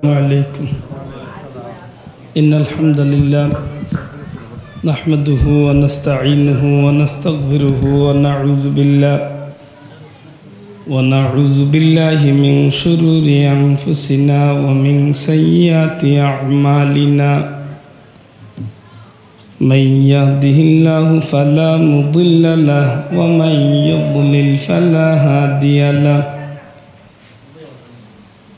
वालेकुम। इन्नल हम्दुलिल्लाह नहमदुहु व नस्तईनुहु व नस्तगफिरुहु व नऊज़ु बिल्लाहि मिन शुरूरि अनफुसिना व मिन सय्यिआति अअमालिना। मन यहदिहिल्लाहु फला मुदिल्ल लहु व मन युद्लिल फला हादिय लहु।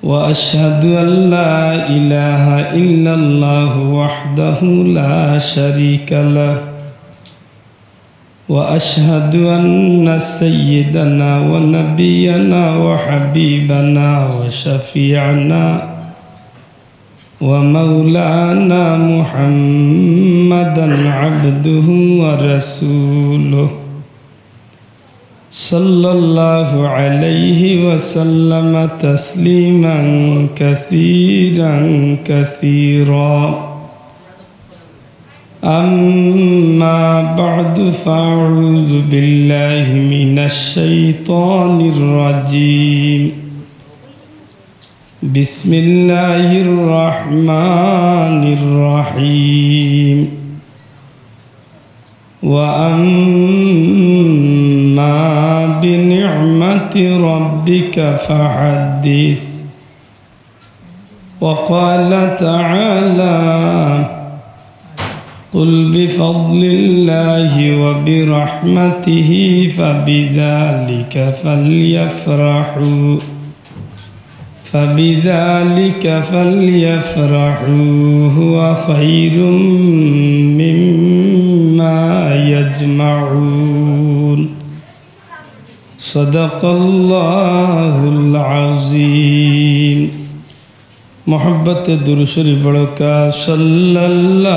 व अशहदु अल्ला इलाहा इल्लल्लाहु वहदहु ला शरीका लहु व अशहदु अन्न सय्यिदना व नबियना व हबीबना व शफीअना व मौलाना मुहम्मदन अब्दुहु व रसूलुहु सल्लल्लाहु अलैहि वसल्लम तस्लीमन कसीरन कसीरा। अम्मा बअदु फ़अऊज़ु बिल्लाहि मिनश शैतानिर रजीम। बिस्मिल्लाहिर रहमानिर रहीम। व अम्मा बिनिअमति रब्बिका फ़हद्दिस। व क़ाल तआला क़ुल बिफ़ज़्लिल्लाहि व बिरहमतिहि फ़बिज़ालिका फ़ल्यफ़रहू हुव ख़ैरुम मिम्मा यजमऊन। सदक़ल्लाहुल अज़ीम। मोहब्बत दुरूद शरीफ पढ़ो का सल्लल्लाहु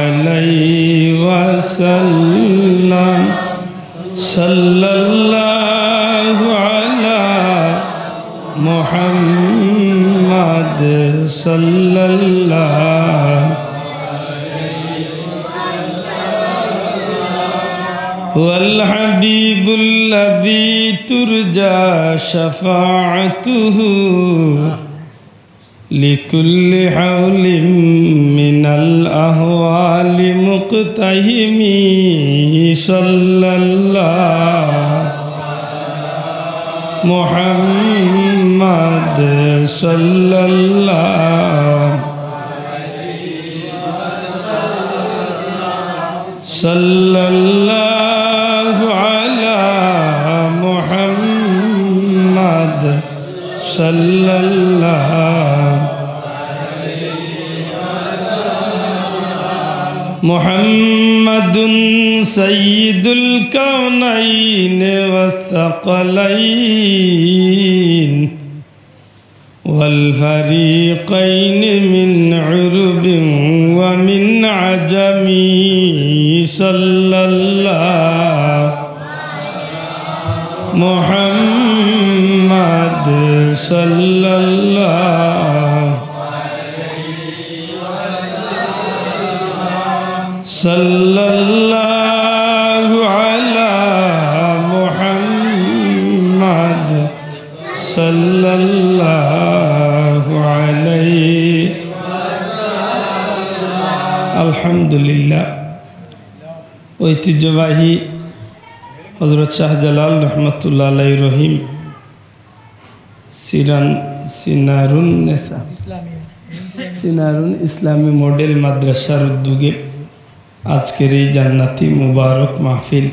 अलैहि वसल्लम। सल्लल्लाहु अला मुहम्मद सल्लल्लाहु वल हबीबुल्लज़ी तुरजा शफ़ाअतुहु लिकुल्लि हौलिम मिनल अहवालि मुक़तहिमी। सल्लल्लाहु मुहम्मद सल्लल्लाहु अला मुहम्मद सल्लल्लाहु मुहम्मदुन सय्यिदुल कौनैन वस्सक़लैन वल फ़रीक़ैन मिन उरुबिन व मिन अजमी। सल्लल्लाहु मुहम्मद सल्लल्लाहु अला मुहम्मद सल्लल्लाहु अलैहि। अल्हम्दुलिल्लाह। ঐতিহ্যবাহী হযরত শাহজালাল রহমতুল্লাহ আলাইহি রহিম সিনারুন ইসলামী মডেল মাদ্রাসার উদ্যোগে আজকের এই জান্নাতি মুবারক মাহফিল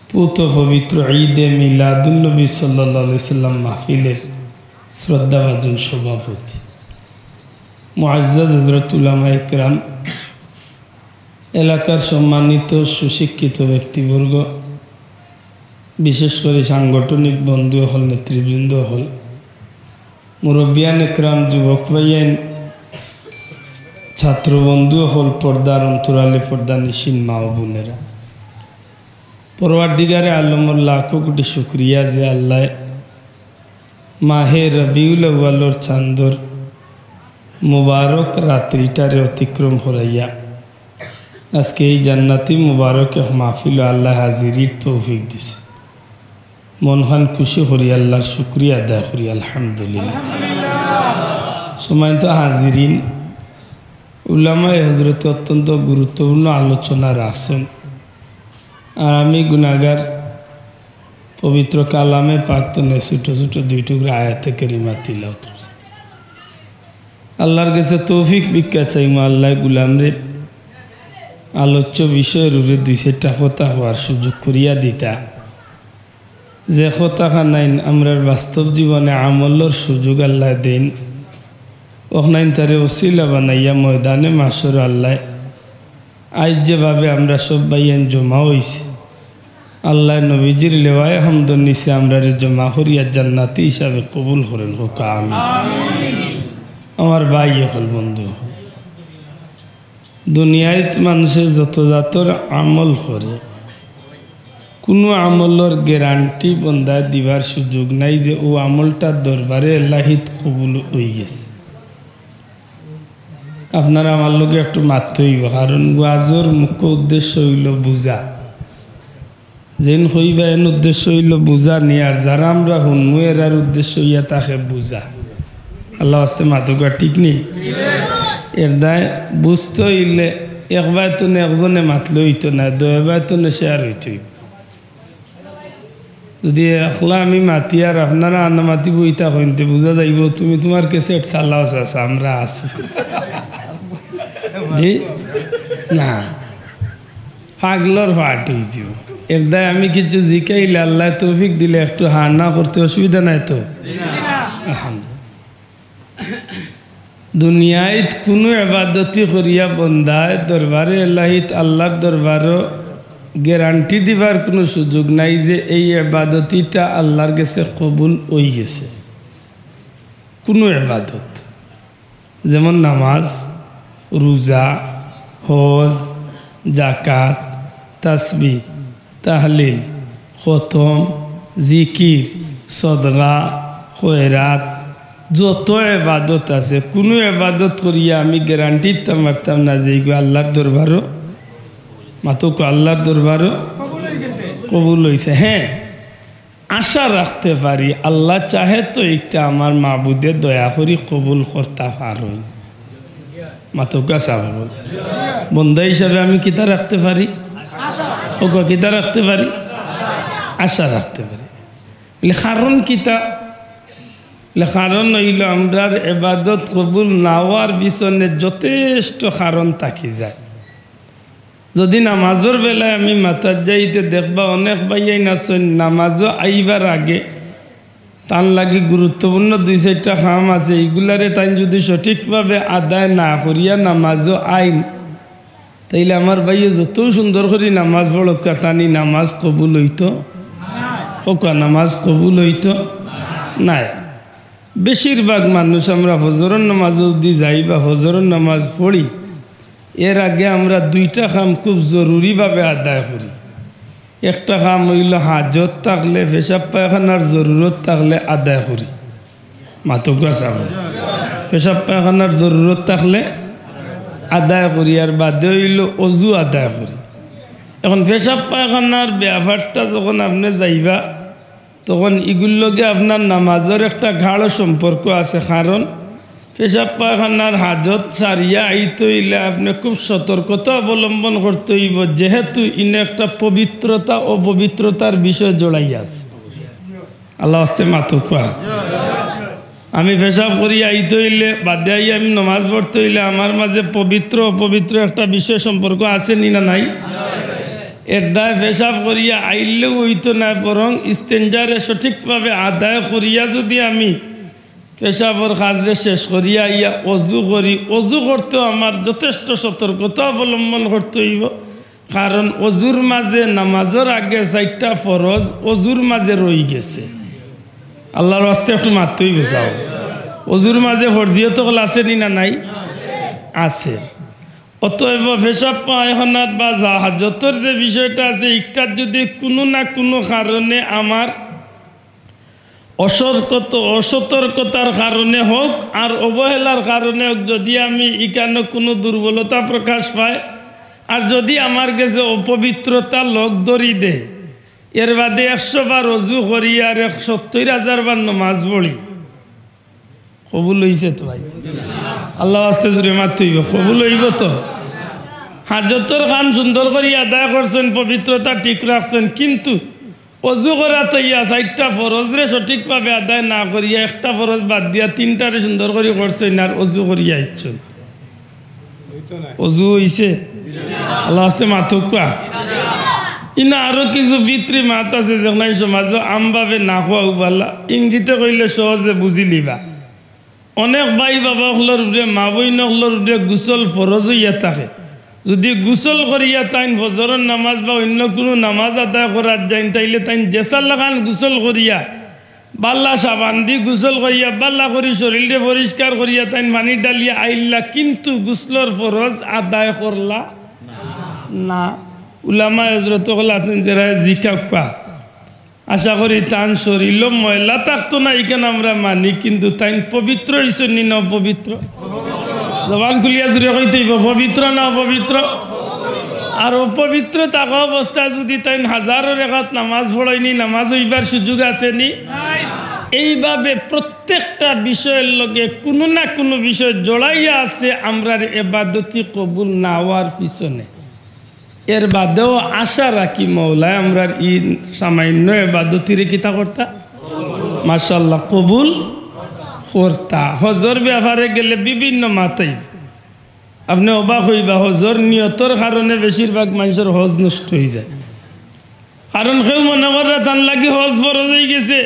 পুত পবিত্র ঈদে মিলাদুন্নবী সাল্লাল্লাহু আলাইহি সাল্লাম মাহফিলের শ্রদ্ধাভাজন সভাপতি মুআজ্জাজ হযরত উলামায়ে কেরাম, এলাকার সম্মানিত সুশিক্ষিত ব্যক্তিবর্গ, বিশেষ করে সাংগঠনিক বন্ধু হল, নেতৃবৃন্দ হল, মুরব্বিয়ান একরাম, যুবক ভাইয়েন, ছাত্র বন্ধু হল, পর্দার অন্তরালে পর্দা নিশিন মা ও বোনেরা, পরওয়ারদিগারে আলমর লাখো কোটি শুকরিয়া যে আল্লাহ মাহে রবিউল আউয়ালর চাঁদর মুবারক রাত্রিটারে অতিক্রম হরাইয়া আজকে এই জান্নাতি মুবারক মাহফিল আল্লাহ হাজিরির তৌফিক দিছে। মন খান খুশি করি আল্লাহর শুকরিয়া আদায় করি আলহামদুলিল্লাহ। সময় তো হাজিরিন, উলামায়ে হযরত অত্যন্ত গুরুত্বপূর্ণ আলোচনা রাখছেন, আর আমি গুনাহগার পবিত্র কালামে পাক তনে ছোট ছোট দুই টুকরা আয়াতে কারিমা তিলাওয়াত করছি। আল্লাহর কাছে তৌফিক ভিক্ষা চাইমু, আল্লাহ গুলামরে আলোচ্য বিষয়ের উপরে দুই চারটা কথা হওয়ার সুযোগ করিয়া দিতা, যে কথা খানাইন আমরার বাস্তব জীবনে আমলের সুযোগ আল্লাহ দেন, ওখানাইন তারে ওসিলা বানাইয়া ময়দানে মাসর আল্লাহ আজ যেভাবে আমরা সব বাইয়েন জমা হইছি, আল্লাহ নবীজির লেওয়ায় হামদন নিচে আমরা জমা করিয়া জান্নাতি হিসাবে কবুল করেন হোক আমিন। আমার ভাই হল বন্ধু, দুনিয়ায় মানুষের যত জাতর আমল করে, কোনো আমলের গ্যারান্টি বন্ধায় দিবার সুযোগ নাই যে ও আমলটার দরবারে আল্লাহিত কবুল হয়ে গেছে। আপনারা আমার লোকে একটু মারতে হইব, কারণ ওয়াজর মুখ্য উদ্দেশ্য হইল বুঝা। যেন হইবা এন উদ্দেশ্য হইল বুঝা নিয়ে, আর যারা আমরা শুনবো এরার উদ্দেশ্য ইয়া তাকে বুঝা। আল্লাহ আসতে মাতকা ঠিক নেই, এর দায় বুঝতে হইলে একবার তো একজনে মাতলে হইতো না, দুইবার তো শেয়ার হইত। যদি একলা আমি মাতি আর আপনারা আন্না মাতি বইতা হইতে বুঝা যাইব তুমি তোমার কেসেট চালাও চাষা আমরা আছি জি না, পাগলর ফাট হয়েছি। এর দায় আমি কিছু জিকাইলে আল্লাহ তৌফিক দিলে একটু হান্না করতে অসুবিধা নাই তো। দুনিয়ায় কোনো ইবাদতি করিয়া বন্দায় দরবারে আল্লাহিত আল্লাহর দরবারও গ্যারান্টি দিবার কোনো সুযোগ নাই যে এই ইবাদতিটা আল্লাহর কাছে কবুল হয়ে গেছে। কোনো ইবাদত যেমন নামাজ, রোজা, হজ, জাকাত, তাসবিহ, তাহলিল, খতম, জিকির, সদকা, খয়রাত, যত ইবাদত আছে কোনো ইবাদত করিয়া আমি গ্যারান্টি দিতে পারতাম না যে এইগুলো আল্লাহর দরবারও মাতুক আল্লাহর দরবারও কবুল হয়েছে। হ্যাঁ, আশা রাখতে পারি আল্লাহ চাহে তো একটা আমার মাবুদে দয়া করি কবুল করতে পারো। মাতুকা সাহেব বন্ধা হিসাবে আমি কিতা রাখতে পারি, কিতা রাখতে পারি, আশা রাখতে পারি। কারণ কিতা, কারণ হইল আমরার ইবাদত কবুল না হওয়ার পিছনে যথেষ্ট কারণ থাকি যায়। যদি নামাজের বেলায় আমি মাথার যাইতে দেখবা অনেক ভাইয়াই নাচন নামাজও আইবার আগে তান লাগি গুরুত্বপূর্ণ দুই চারটা কাম আছে, এইগুলারে তাই যদি সঠিকভাবে আদায় না করিয়া নামাজও আইন, তাইলে আমার ভাইয়ে যত সুন্দর করে নামাজ পড়কা তানি নামাজ কবুল হইতো নামাজ কবুল হইতো নাই। বেশিরভাগ মানুষ আমরা ফজরের নামাজ যদি যাই বা ফজরের নামাজ পড়ি, এর আগে আমরা দুইটা কাম খুব জরুরিভাবে আদায় করি। একটা কাম হইল হাজত থাকলে, পেশাব পায়খানার জরুরত থাকলে আদায় করি। মাতকা চাব পেশাব পায়খানার জরুরত থাকলে আদায় করি, আর বাদে হইল অজু আদায় করি। এখন পেশাব পায়খানার ব্যাপারটা যখন আপনি যাইবা তখন এগুলোর লগে আপনার নামাজের একটা গাঢ় সম্পর্ক আছে। কারণ পেশাব পায়খানার হাজত সারিয়া আইতে হইলে আপনি খুব সতর্কতা অবলম্বন করতে হইব, যেহেতু ইনে একটা পবিত্রতা ও পবিত্রতার বিষয় জড়াই আছে। আল্লাহ আস্তে মাতুকা আমি পেশাব করি আইতে হইলে বাদে আই আমি নামাজ পড়তে হইলে আমার মাঝে পবিত্র অপবিত্র একটা বিষয় সম্পর্ক আছে নি না নাই? এর দায় পেশাব করিয়া আইলেও হইতো না, বরং ইস্তেঞ্জারে সঠিকভাবে আদায় করিয়া যদি আমি পেশাবর কাজে শেষ করিয়া ইয়া অজু করি, অজু করতেও আমার যথেষ্ট সতর্কতা অবলম্বন করতে হইব। কারণ অজুর মাঝে নামাজের আগে 4টা ফরজ অজুর মাঝে রয়ে গেছে। আল্লাহর রাস্তে একটু মারতেই বেচাও, অজুর মাঝে ফরজিয়ত হল আছে নি না নাই? আছে। অতএব পেশাব পায়খানার বা হাজতের যে বিষয়টা আছে, একটার যদি কোনো না কোনো কারণে আমার অসতর্কতার কারণে হোক আর অবহেলার কারণে হোক, যদি আমি এখানে কোনো দুর্বলতা প্রকাশ পায় আর যদি আমার কাছে অপবিত্রতা লোক ধরি দে এর বাদে 100 বার অজু করি আর 70,000 বার নমাজ পড়ি কবুল হইছে তো ভাই আল্লাহ আস্তে জুড়ে মারতেইব কবুল হইব তো হাজতর খান সুন্দর করে আদায় করছেন পবিত্রতা ঠিক রাখছেন কিন্তু অজু করা তৈয়া 4টা ফরজরে সঠিকভাবে আদায় না করিয়া একটা ফরজ বাদ দিয়া 3টারে সুন্দর করে করছেন আর অজু করিয়া ইচ্ছেন অজু হইছে আল্লাহ আস্তে মাথুকা ইনা আরো কিছু ভিতরি মাত আছে যেখানে সমাজ আমভাবে না খোয়া উবালা ইঙ্গিতে কইলে সহজে বুঝি লিবা অনেক ভাই বাবা হলোর উপরে মা বইন হলোর উপরে গোসল ফরজ হইয়া থাকে যদি গোসল করিয়া তাইন ফজরের নামাজ বা অন্য কোনো নামাজ আদায় করার যাইন তাইলে তাইন জেসার লাগান গোসল করিয়া বাল্লা সাবান দি গোসল করিয়া বাল্লা করি শরীরে পরিষ্কার করিয়া তাইন পানি ডালিয়া আইল্লা কিন্তু গোসলর ফরজ আদায় করলা না উলামা হজরত আছেন যারা জিকা আশা করি তান শরীর ময়লা থাকতো না এখানে আমরা মানি কিন্তু তাই পবিত্র হয়েছেন নি না অপবিত্র জবান খুলিয়া জুড়ে কইতেইব পবিত্র না অপবিত্র আর অপবিত্র থাকা অবস্থায় যদি তাই হাজারো রেখাত নামাজ পড়ায়নি নামাজ হইবার সুযোগ আছে নি এইভাবে প্রত্যেকটা বিষয়ের লগে কোনো না কোনো বিষয় জড়াইয়া আছে আমরার ইবাদতি কবুল না হওয়ার পিছনে এর বাদেও আশা রাখি মৌলায় আমরা ই সামান্য ইবাদতিরে কিতা করতা মাশাআল্লাহ কবুল করতা হজর ব্যাপারে গেলে বিভিন্ন মাতাই আপনি অবাক হইবা হজর নিয়তর কারণে বেশিরভাগ মানুষের হজ নষ্ট হয়ে যায় কারণ কেউ মনে করে তার লাগি হজ ফরজ হয়ে গেছে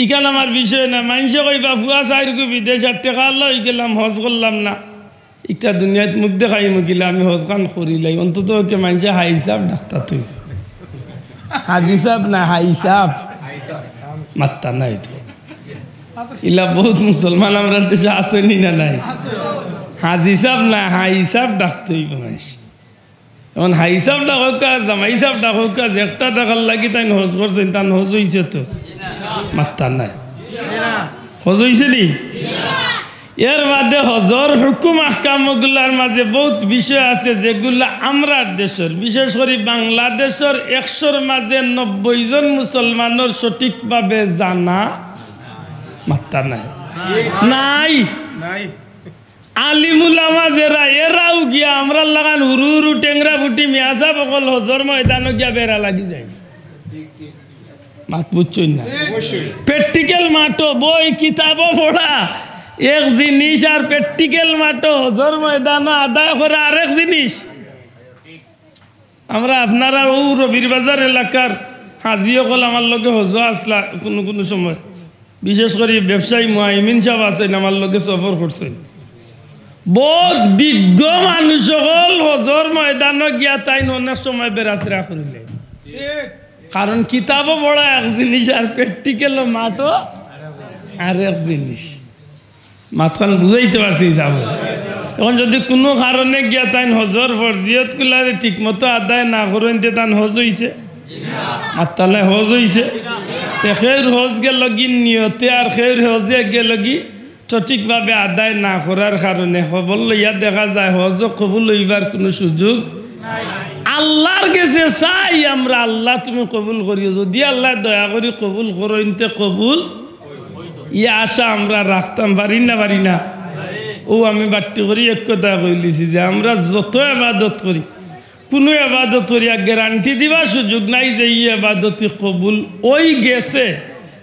ইখান আমার বিষয় না মানুষে কইবা ফুয়া চাইরকু বিদেশ আর টেকা আল্লাহ হয়ে গেলাম হজ করলাম না একটা দুনিয়াত মুখ দেখাই মুখিলে আমি হজ কান করিলাই অন্তত ওকে মানুষে হাই হিসাব ডাক্তার তুই হাজি সাহেব না হাই হিসাব মাত্তা নাই তো ইলা বহুত মুসলমান আমরা দেশে আসেনি না নাই হাজি সাহেব না হাই হিসাব ডাকতে হইব মানুষ এখন হাই হিসাব ডাকক কাজ জামাই হিসাব ডাকক কাজ একটা টাকার লাগি তাই হজ করছেন তার হজ হয়েছে তো মাত্তা নাই হজ হয়েছে নি এর বাদে হজর হুকুম আহকামগুলার মাঝে বহুত বিষয় আছে যেগুলা আমরা দেশের বিশেষ করে বাংলাদেশের 100-র মাঝে 90 জন মুসলমানের সঠিকভাবে জানা মাত্তা নাই নাই আলিমুলামা যারা এরাও গিয়া আমরা লাগান হুরু হুরু টেংরা ফুটি মিয়াসা বকল হজর ময়দানও গিয়া বেড়া লাগি যায় মাত বুঝছই না প্র্যাকটিক্যাল মাঠো বই কিতাবও পড়া এক জিনিস আর প্র্যাকটিক্যাল মাঠো হজর ময়দানও আদায় করা আরেক জিনিস আমরা আপনারা ও রবির বাজার এলাকার হাজিও কল আমার লগে হজ আসলা কোনো কোনো সময় বিশেষ করে ব্যবসায়ী মুআমিন সাহেব আছেন আমার লগে সফর করছেন বহুত বিজ্ঞ মানুষ সকল হজর ময়দানও গিয়া তাই অনেক সময় বেড়াচেরা করিলে কারণ কিতাবও পড়া এক জিনিস আর প্র্যাকটিক্যালও মাঠও আর এক জিনিস মাথান বুঝাইতে পারছি যাব এখন যদি কোনো কারণে গিয়া তাই হজর ফরজিয়ত গুলারে ঠিক মতো আদায় না করেন তে তান হজ হইছে মাতালে হজ হইছে তে খের হজ গে লগি নিয়তে আর খের হজে গে লগি সঠিকভাবে আদায় না করার কারণে খবর লইয়া দেখা যায় হজ কবুল হইবার কোনো সুযোগ আল্লাহর কাছে চাই আমরা আল্লাহ তুমি কবুল করিও যদি আল্লাহ দয়া করি কবুল করো ইনতে কবুল ই আশা আমরা রাখতাম পারি না ও আমি বাট্টি করি এক কথা কইলিছি যে আমরা যত ইবাদত করি কোনো ইবাদত করিয়া গ্যারান্টি দিবা সুযোগ নাই যে ই ইবাদতি কবুল ওই গেছে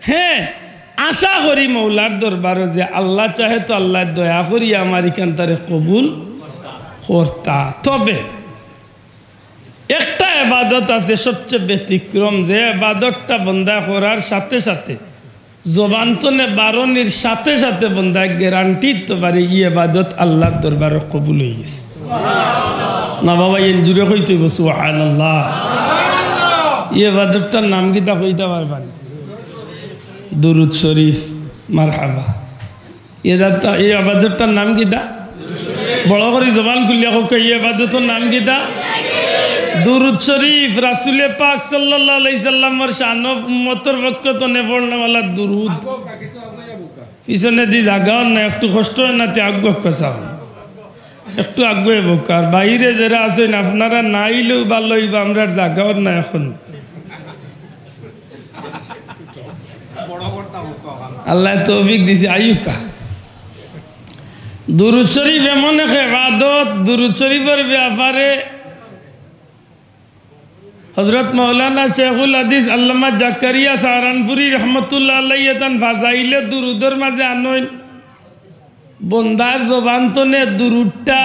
হ্যাঁ আশা করি মৌলার দরবারও যে আল্লাহ চাহে তো আল্লাহ দয়া করি আমার এখান তারে কবুল করতা তবে একটা ইবাদত আছে সবচেয়ে ব্যতিক্রম যে ইবাদতটা বন্দা করার সাথে সাথে জবান্তনে বারণের সাথে সাথে বন্দা গ্যারান্টি তো পারে ই ইবাদত আল্লাহর দরবারে কবুল হয়ে গেছে না বাবা এন জুড়ে কইতে সুবহানাল্লাহ ই ইবাদতটার নাম কি তা কইতে পারবেন দুরুদ শরীফ মারহাবা এই ইবাদতটার নাম কি তা বড় করে জবান খুলিয়া হোক এই ইবাদতের নাম কি তা দুরুদ শরীফ রাসূল পাক সাল্লাল্লাহু আলাইহি সাল্লামের শান উম্মতের পক্ষে নে পড়নেওয়ালা দুরুদ পিছনে দি জায়গা না একটু কষ্ট হয় না তে আগ্রহ কসাব একটু আগে বোকার বাইরে যারা আছেন আপনারা না আইলেও ভালো হইবা, আমরা জাগাও না এখন। আল্লাহ তৌফিক দিছে আইয়ুকা। দুরূদ শরীফ এমন এক ইবাদত, দুরূদ শরীফের ব্যাপারে হযরত মাওলানা শেখুল হাদিস আল্লামা জাকারিয়া সাহারানপুরি রহমতুল্লাহ আলাইহি তান ফাজাইলে দুরুদের মাঝে আনইন বন্দার জবান তনে দুরুদটা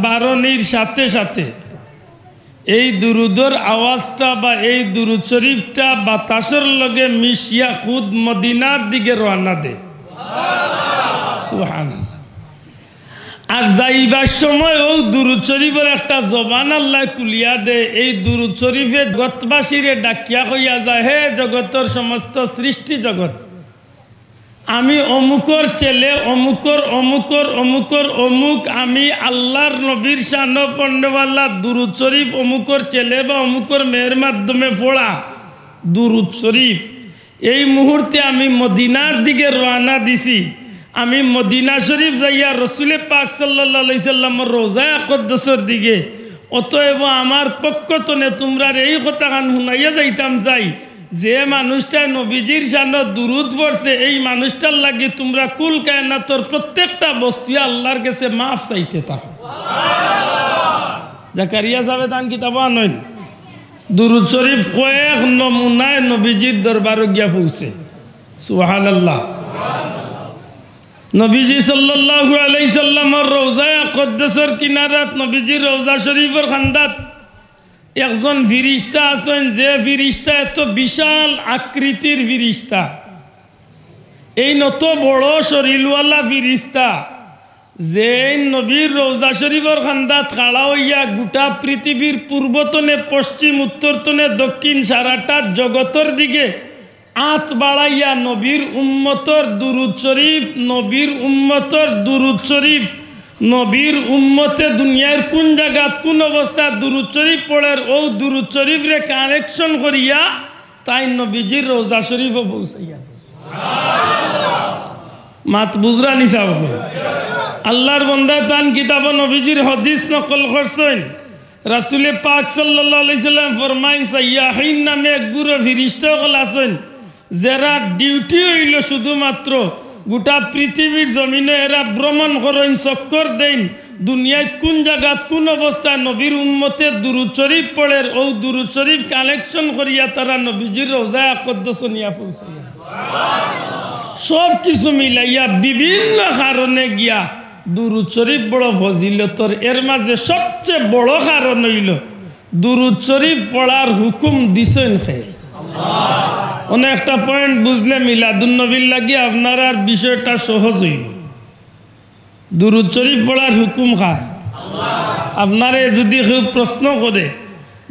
বারণের সাথে সাথে এই দুরুদের আওয়াজটা বা এই দুরুদ শরীফটা বাতাসের লগে মিশিয়া খুদ মদিনার দিকে রওনা দে। সুবহানাল্লাহ। আর যাইবার সময় ও দুরুদ শরীফের একটা জবান আল্লাহ কুলিয়া দে। এই দুরুদ শরীফে জগৎবাসীরে ডাকিয়া হইয়া যায়, হে জগতের সমস্ত সৃষ্টি জগৎ, আমি অমুকর ছেলে, অমুকর অমুকর অমুকর অমুক, আমি আল্লাহর নবীর শান পণ্যওয়ালা দুরুদ শরীফ অমুকর ছেলে বা অমুকর মেয়ের মাধ্যমে পড়া দুরুদ শরীফ এই মুহূর্তে আমি মদিনার দিকে রওনা দিছি। আমি মদিনা শরীফ যাইয়া রসুল পাক সাল্লাল্লাহু আলাইহি সাল্লামের রওজা আকদ্দসের দিকে, অতএব আমার পক্ষ তনে তোমরা এই কথা গান শুনাইয়া যাইতাম চাই, যে মানুষটা নবীজির শানত দুরুদ পড়ছে এই মানুষটার লাগি তোমরা কুল কায়নাতর প্রত্যেকটা বস্তু আল্লাহর কাছে মাফ চাইতে থাকো। জাকারিয়া সাহেব তান কিতাব আনইন দুরুদ শরীফ কয়েক নমুনায় নবীজির দরবারে গিয়া পৌঁছে। সুবহানাল্লাহ। নবীজি সাল্লাল্লাহু আলাইহি সাল্লামের রওজা আকদ্দসের কিনারাত নবীজির রওজা শরীফের খান্দাত একজন ফিরিস্তা আছেন, যে ফিরিস্তা এত বিশাল আকৃতির ফিরিস্তা, এই নত বড় শরীরওয়ালা ফিরিস্তা, যে নবীর রওজা শরীফের খান্দাত খাড়া হইয়া গোটা পৃথিবীর পূর্বতনে পশ্চিম উত্তরতনে দক্ষিণ সারাটা জগতের দিকে আত বাড়াইয়া নবীর উম্মতর দুরুদ শরীফ, নবীর উম্মতর দুরুদ শরীফ, নবীর উম্মতে দুনিয়ার কোন জায়গাত কোন অবস্থা দুরুদ শরীফ পড়ের ও দুরুদ শরীফ রে কানেকশন করিয়া তাই নবীজির রওজা শরীফে পৌঁছাইয়া মাত বুজরা নিসাব আল্লাহর বান্দা তান কিতাব নবীজির হাদিস নকল করছেন। রাসূল পাক সাল্লাল্লাহু আলাইহি সাল্লাম ফরমাইন, সাইয়াহিন নামে এক গুরু ফেরেশতা হল আছেন, যারা ডিউটি হইল শুধুমাত্র গোটা পৃথিবীর জমিনে এরা ভ্রমণ করেন, চক্কর দেন, দুনিয়ায় কোন জায়গাত কোন অবস্থায় নবীর উম্মতে দুরুদ শরীফ পড়ের ও দুরুদ শরীফ কালেকশন করিয়া তারা নবীজির রওজা আকদ্দস নিয়া পৌঁছাইয়া সব কিছু মিলাইয়া বিভিন্ন কারণে গিয়া দুরুদ শরীফ বড় ফজিলতর। এর মাঝে সবচেয়ে বড় কারণ হইল দুরুদ শরীফ পড়ার হুকুম দিছেন খেয়ে। অনেক একটা পয়েন্ট বুঝলে মিলাদুন নবীর লাগি আপনার আর বিষয়টা সহজ হইল। দুরুদ শরীফ পড়ার হুকুম খায় আপনারে যদি কেউ প্রশ্ন করে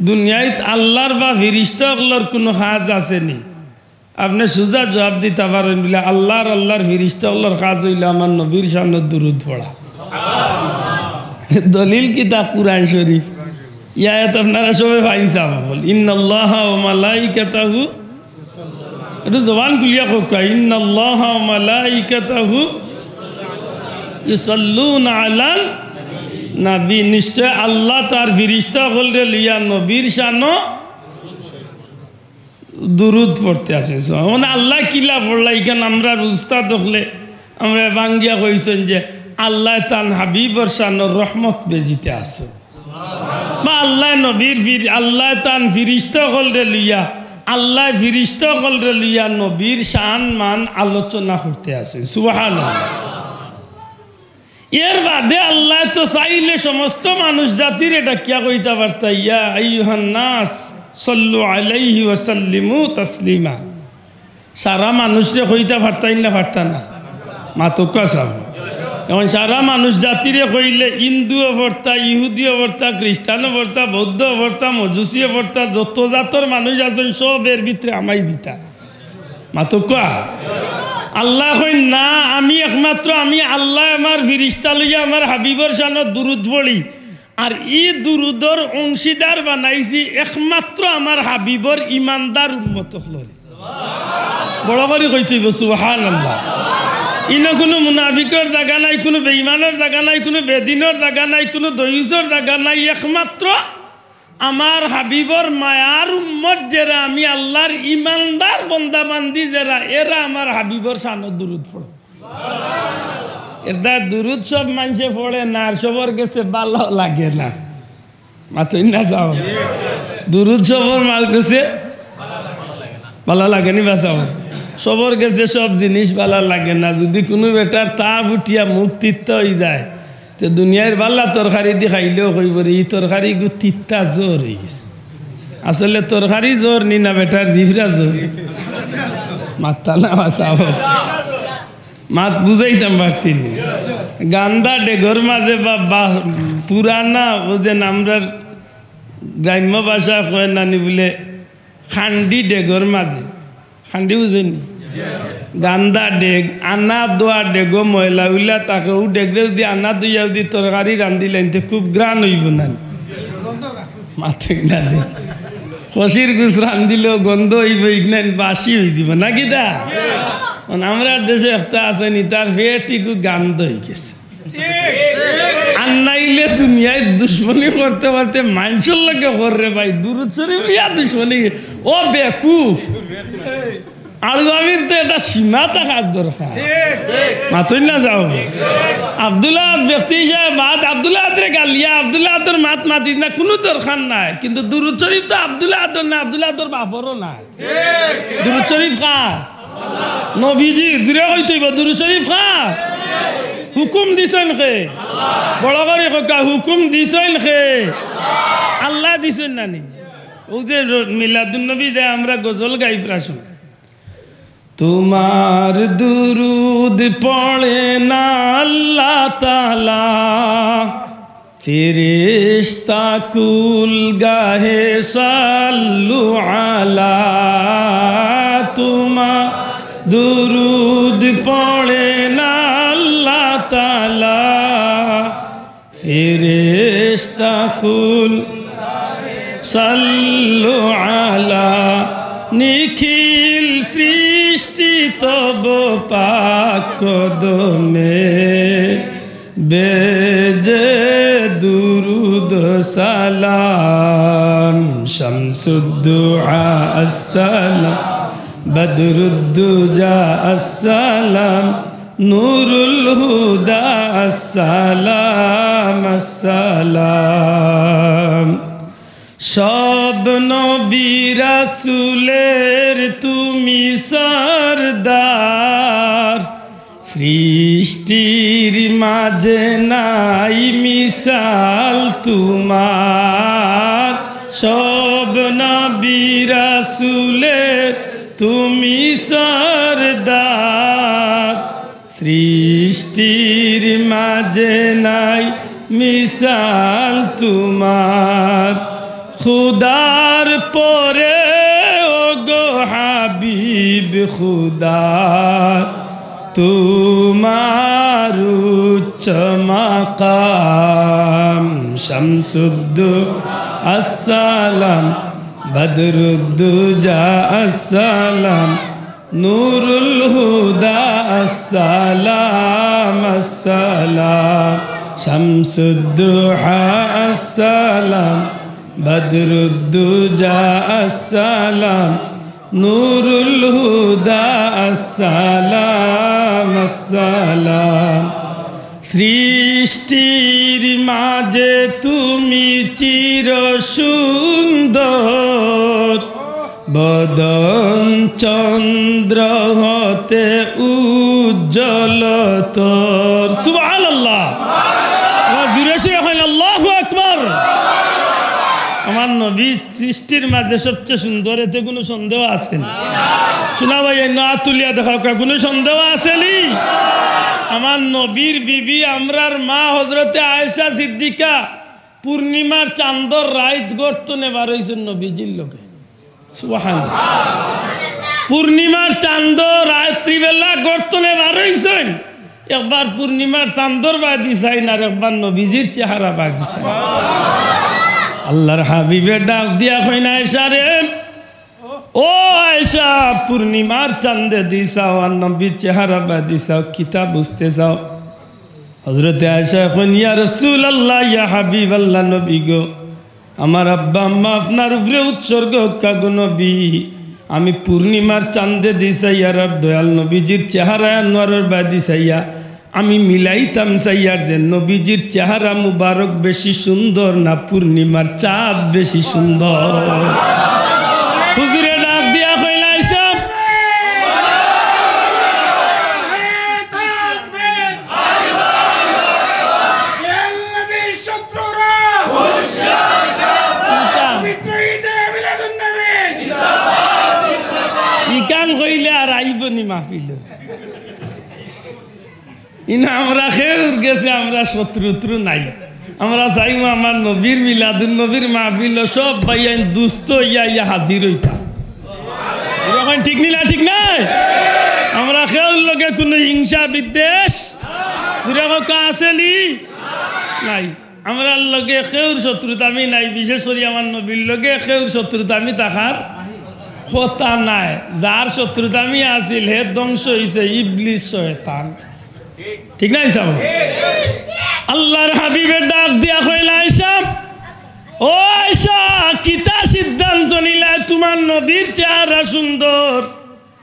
দুনিয়ায় আল্লাহর বা ফিরিস্তাগুলোর কোনো কাজ আসেনি, আপনি সোজা জবাব দিতে পারেন বলে আল্লাহর ফিরিস্তাগুলোর কাজ হইলে আমার নবীর শানত দুরুদ পড়া। দলিল কিতাব কুরআন শরীফ, ইয়াত আপনারা সবাই ফাইনসা বল, ইন্নাল্লাহা ওয়া মালাইকাতাহু, এটা জবান খুলিয়া কোকা, ইন্নাল্লাহা ওয়া মালাইকাতাহু ইউসাল্লুনা আলান নবী, নিশ্চয় আল্লাহ তার ফিরিস্তাগুলোরে লইয়া নবীর শানো দুরুদ পড়তে আসে। মানে আল্লাহ কিলা পড়লা এখানে আমরা উস্তাদ হলে আমরা বাঙ্গিয়া কইছেন যে আল্লাহ তান হাবিবর শানোর রহমত বেজিতে আসে, বা আল্লাহ নবীর আল্লাহ তান ফিরিস্তাগুলোরে লইয়া আল্লাহ ফিরিস্তাগুলোরে লইয়া নবীর শান মান আলোচনা করতে আসে। সুবহানাল্লাহ। এর বাদে আল্লাহ তো চাইলে সমস্ত মানুষ জাতির এটা কিয়া কইতে পারতা, ইয়া আইয়ুহান নাস সাল্লু আলাইহি ওয়া সাল্লিমু তাসলিমা, সারা মানুষরে কইতে পারতাই না পারতা না মাতকা সাব। এখন সারা মানুষ জাতিরে কইলে হিন্দুও পড়তা, ইহুদিও পড়তা, খ্রিস্টানও পড়তা, বৌদ্ধও পড়তা, মজুসিও পড়তা, যত জাতর মানুষ আছেন সব এর ভিতরে আমাই দিতা মাতকা। আল্লাহ কই না, আমি একমাত্র আমি আল্লাহ আমার ফিরিস্তা লইয়া আমার হাবিবর শানত দুরুদ পড়ি, আর ই দুরুদর অংশীদার বানাইছি একমাত্র আমার হাবিবর ইমানদার উম্মত হলরে। বড় করে কইতে সুবহানাল্লাহ। ইনো কোনো মুনাফিকর জায়গা নাই, কোনো বেঈমানের জায়গা নাই, কোনো বেদিনের জায়গা নাই, কোনো দয়ুসর জায়গা নাই। একমাত্র আমার হাবিবর মায়ার উম্মত যারা, আমি আল্লাহর ইমানদার বন্দা বান্দি যারা, এরা আমার হাবিবর শানত দুরুদ পড়ে। এটা দুরুদ সব মানুষে পড়ে না, আর সবর কাছে ভালো লাগে না। মাতই না যাও, দুরুদ সবর মাল কাছে ভালো লাগেনি বাঁচাও, সবর কাছে সব জিনিস ভালো লাগে না। যদি কোনো বেটার তাপ উঠিয়া মুখ তিত্তা হয়ে যায়, তো দুনিয়ার বাল্লা তরকারি দিয়ে খাইলেও কইব এই তরকারি গু তিত্তা জোর হয়ে গেছে। আসলে তরকারি জোর নি না, বেটার জিভরা জোর। মাত্তা না বাঁচাও, মাত বুঝাইতাম পারছি না। গান্দা ডেগর মাঝে বা পুরানা ও যে আমরা গ্রাম্য ভাষা কয় নানি বলে খান্ডি ডেগর মাঝে, খান্ডি বুঝেনি, গান্দা ডেগ আনা দোয়া ডেগো ময়লা উইলা তাকে ও ডেগরে যদি আনা দুইয়া যদি তরকারি রান্ধিলেন তো খুব গ্রান হইব না, মাথে না দেখ খসির গুছ রান্ধিলেও গন্ধ হইব, ইগনাইন বাসি হয়ে দিব না কিটা। আমরা দেশে একটা আছে নি, তার ফেটিকু গান্ধ হয়ে গেছে। আর নাইলে দুনিয়ায় দুশ্মনী করতে করতে মানুষের লোকে কররে ভাই, দুরুদ শরীফ ইয়া দুশ্মনী ও বেকুফ। আলগামীর তো এটা সীমা থাকার দরকার, মাতই না যাও। আব্দুল্লাহ ব্যক্তি হিসাবে মাত আব্দুল্লাহ রে গালিয়া, আব্দুল্লাহ তোর মাত মাতিস না, কোনো দরকার নাই। কিন্তু দুরুদ শরীফ তো আব্দুল্লাহ তোর না, আব্দুল্লাহ তোর বাপরও নাই। দুরুদ শরীফ কার? নবীজির। জুড়ে হইতে দুরুদ শরীফ কার? হুকুম দিছেন খে, বড় করে কা হুকুম দিছেন খে, আল্লাহ দিছেন নানি। ও যে মিলাদুন নবী যে আমরা গজল গাই প্রাসন, তোমার দুরুদ পড়ে না আল্লাহ তাআলা, ফেরেশতা কুল গাহে সাল্লু আলা, তোমার দুরুদ পড়ে না আল্লাহ তাআলা, ফেরেশতা কুল সাল্লু আলা, নিখিল সৃষ্টি তব পাক কদমে বেজে দুরুদ সালাম, শামসুদ্দুআ আসসালাম, বদরুদ্দুজা আসসালাম, নূরুল হুদা আসসালাম আসসালাম। সব নবী রাসূলের তুমি সরদার, সৃষ্টির মাঝে নাই মিসাল তোমার। সব নবী রাসূলের তুমি সরদার, সৃষ্টির মাঝে নাই মিসাল তোমার। খুদার পরে ও গো হাবিব খুদার, তোমার উচ্চ মাকাম, শামসুদ্দুআ আসসালাম, বদরুদ্দুজা আসসালাম, নূরুল হুদা আসসালাম আসসালাম, শামসুদ্দুআ আসসালাম, বদরুদ্দুজা আসসালাম, নূরুল হুদা আসসালাম আসসালাম। সৃষ্টির মাঝে তুমি চির সুন্দর, বদন চন্দ্র হতে উজ্জ্বল তোর। সুবহানাল্লাহ, জুড়ে সে হয় আল্লাহু আকবার। আমার নবী সৃষ্টির মাঝে সবচেয়ে সুন্দর, এতে কোনো সন্দেহ আছে না? শোনা ভাই না তুলিয়া দেখা, কোনো সন্দেহ আসেনি? আমার নবীর বিবি আমরার মা হজরতে আয়েশা সিদ্দিকা পূর্ণিমার চাঁদর রাত গর্ত নেবার হয়েছেন নবীজির লোকে। সুবহানাল্লাহ, পূর্ণিমার চাঁদ রাত্রিবেলা গর্ত নেবার হয়েছেন। একবার পূর্ণিমার চাঁদর বাদি চাই না, একবার নবীজির চেহারা বাদি চাই। আল্লাহর হাবিবের ডাক দিয়া কই না আয়েশা রে, ও আয়েশা পূর্ণিমার চাঁদে দিছাও আর নবীর চেহারা বা দিছাও কিতাব বুঝতে চাও হযরতে আয়েশা এখন ইয়া রাসূলুল্লাহ ইয়া হাবিবাল্লাহ নবী গো আমার আব্বা আম্মা আপনার উপরে উৎসর্গ কাগো নবী আমি পূর্ণিমার চাঁদে দিছাইয়া রব দয়াল নবীজির চেহারা আনোয়ারের বা দিছাইয়া আমি মিলাইতাম চাইয়ার যে নবীজির চেহারা মুবারক বেশি সুন্দর না পূর্ণিমার চাঁদ বেশি সুন্দর হুজুরে ডাক দিয়া কইলা আয়েশা ইকান কইলে আর আইবনি মাহফিল ইনা আমরা খেয়ে গেছে আমরা শত্রুত্রু নাই আমরা চাইবো আমার নবীর মিলাদুন নবীর মাহফিল সব ভাইয়ান দুস্থ ইয়া ইয়া হাজির হইতা এরকম ঠিক নিলা ঠিক নাই আমরা খেউর লগে কোনো হিংসা বিদ্বেষ আসেনি নাই আমরা লগে খেউর শত্রুতা আমি নাই বিশেষ করে আমার নবীর লগে খেউর শত্রুতা আমি তাহার কথা নাই যার শত্রুতা আমি আসিল হে ধ্বংস হইছে ইবলিস শয়তান ঠিক নাই সাহেব আল্লাহর হাবিবের ডাক দিয়া কইলা আয়েশা ও আয়েশা কিতা সিদ্ধান্ত নিলা তোমার নবীর চেহারা সুন্দর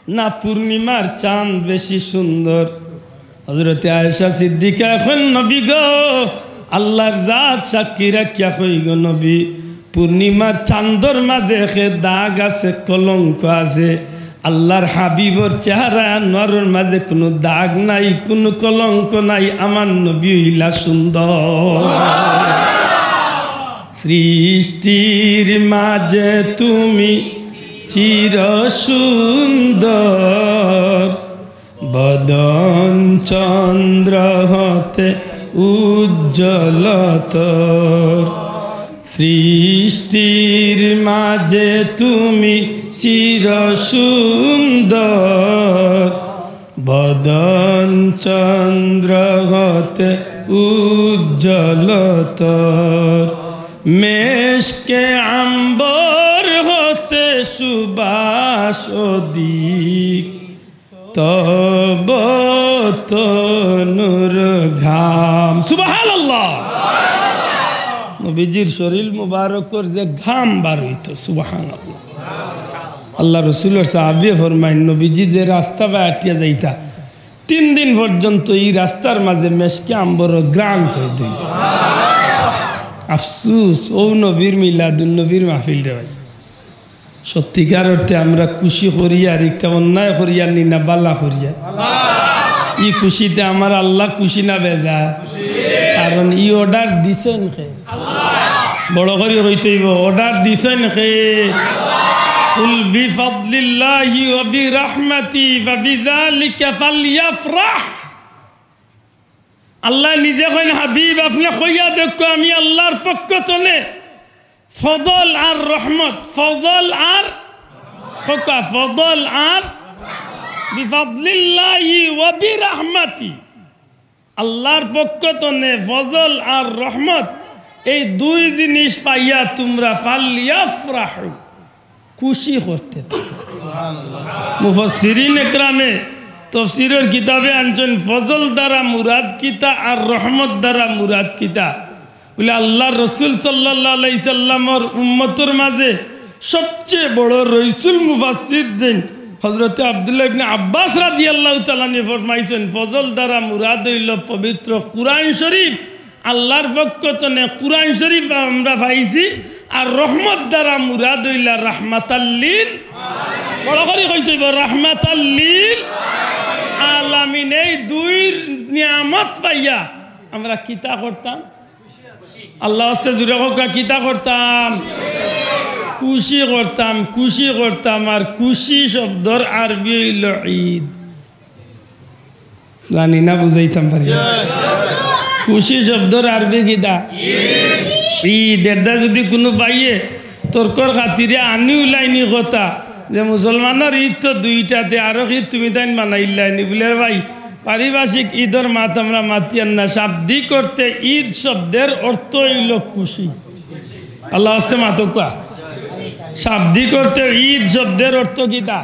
না পূর্ণিমার চাঁদ বেশি সুন্দর হযরতে আয়েশা সিদ্দিকা এখন নবী গো আল্লাহর জাত সাক্ষী রাখিয়া কই গো নবী পূর্ণিমার চাঁদর মাঝে দাগ আছে কলঙ্ক আছে আল্লাহর হাবিবর চেহারা আনোয়ারের মাঝে কোনো দাগ নাই কোনো কলঙ্ক নাই আমার নবী হইলা সুন্দর সৃষ্টির মাঝে তুমি চির সুন্দর বদন চন্দ্র হতে উজ্জ্বলতর সৃষ্টির মাঝে তুমি চির সুন্দর বদন চন্দ্র হতে উজ্জ্বলতর মেশকে আম্বর হতে সুবাস অধিক তব তনুর ঘাম সুবহানাল্লাহ নবীজির শরীর মুবারকর যে ঘাম বার হইতো সুবহানাল্লাহ আল্লাহ রসুলের সাহাবী ফরমাইন নবীজি যে রাস্তা বা আটিয়া যাইতা 3 দিন পর্যন্ত এই রাস্তার মাঝে মেশকে আম্বর গ্রাম হয়ে দিয়েছে আফসুস ও নবীর মিলাদুন নবীর মাহফিল রে ভাই সত্যিকার অর্থে আমরা খুশি করি আর একটা অন্যায় করি আর নিনা বাল্লা করিয়া ই খুশিতে আমার আল্লাহ খুশি না বেজা কারণ ই অর্ডার দিছেন খে বড় করে হইতেইব অর্ডার দিছেন খে কুল বিফাদলিল্লাহি ওয়া বিরহমাতি ওয়া বিযালিকা ফালইফরাহ আল্লাহ নিজে কইন হাবিব আপনি কইয়া দেখো আমি আল্লাহর পক্ষ থেকে ফজল আর রহমত ফজল আর পক্কা ফজল আর বিফাদলিল্লাহি ওয়া বিরহমাতি আল্লাহর পক্ষ থেকে ফজল আর রহমত এই দুই জিনিস পাইয়া তোমরা ফালইফরাহু খুশি করতে মুফাসসিরিন ইকরামে তাফসীরের কিতাবে আনছেন ফজল দ্বারা মুরাদ কিতা আর রহমত দ্বারা মুরাদ কিতা বলে আল্লাহর রাসূল সাল্লাল্লাহু আলাইহি সাল্লামের উম্মতের মাঝে সবচেয়ে বড় রাসূল মুফাসসির দেন হযরত আব্দুল্লাহ ইবনে আব্বাস রাদিয়াল্লাহু তাআলা নি ফরমাইছেন ফজল দ্বারা মুরাদ হইল পবিত্র কুরআন শরীফ আল্লাহর পক্ষ থেকে কুরআন শরীফ আমরা পাইছি আর রহমত দ্বারা মুরাদ হইলা রাহমাতাল লিল বড় করে কইতেইব রাহমাতাল লিল আলামিন এই দুই নিয়ামত পাইয়া আমরা কিতা করতাম আল্লাহ আস্তে জুড়ে হোক কিতা করতাম খুশি করতাম খুশি করতাম আর খুশি শব্দর আরবি হইল ঈদ জানি না বুঝাইতাম পারি খুশি শব্দর আরবি কিতা ঈদ এটা যদি কোনো বাইয়ে তর্কর খাতিরে আনি উলাইনি কথা যে মুসলমানের ঈদ তো দুইটাতে আরো ঈদ তুমি তাই মানাইলাইনি বলে ভাই পারিভাষিক ঈদের মাত আমরা মাতিয়ান না শাব্দিক করতে ঈদ শব্দের অর্থ হইল খুশি আল্লাহ আস্তে মাতকা শাব্দিক অর্থে ঈদ শব্দের অর্থ কিতা?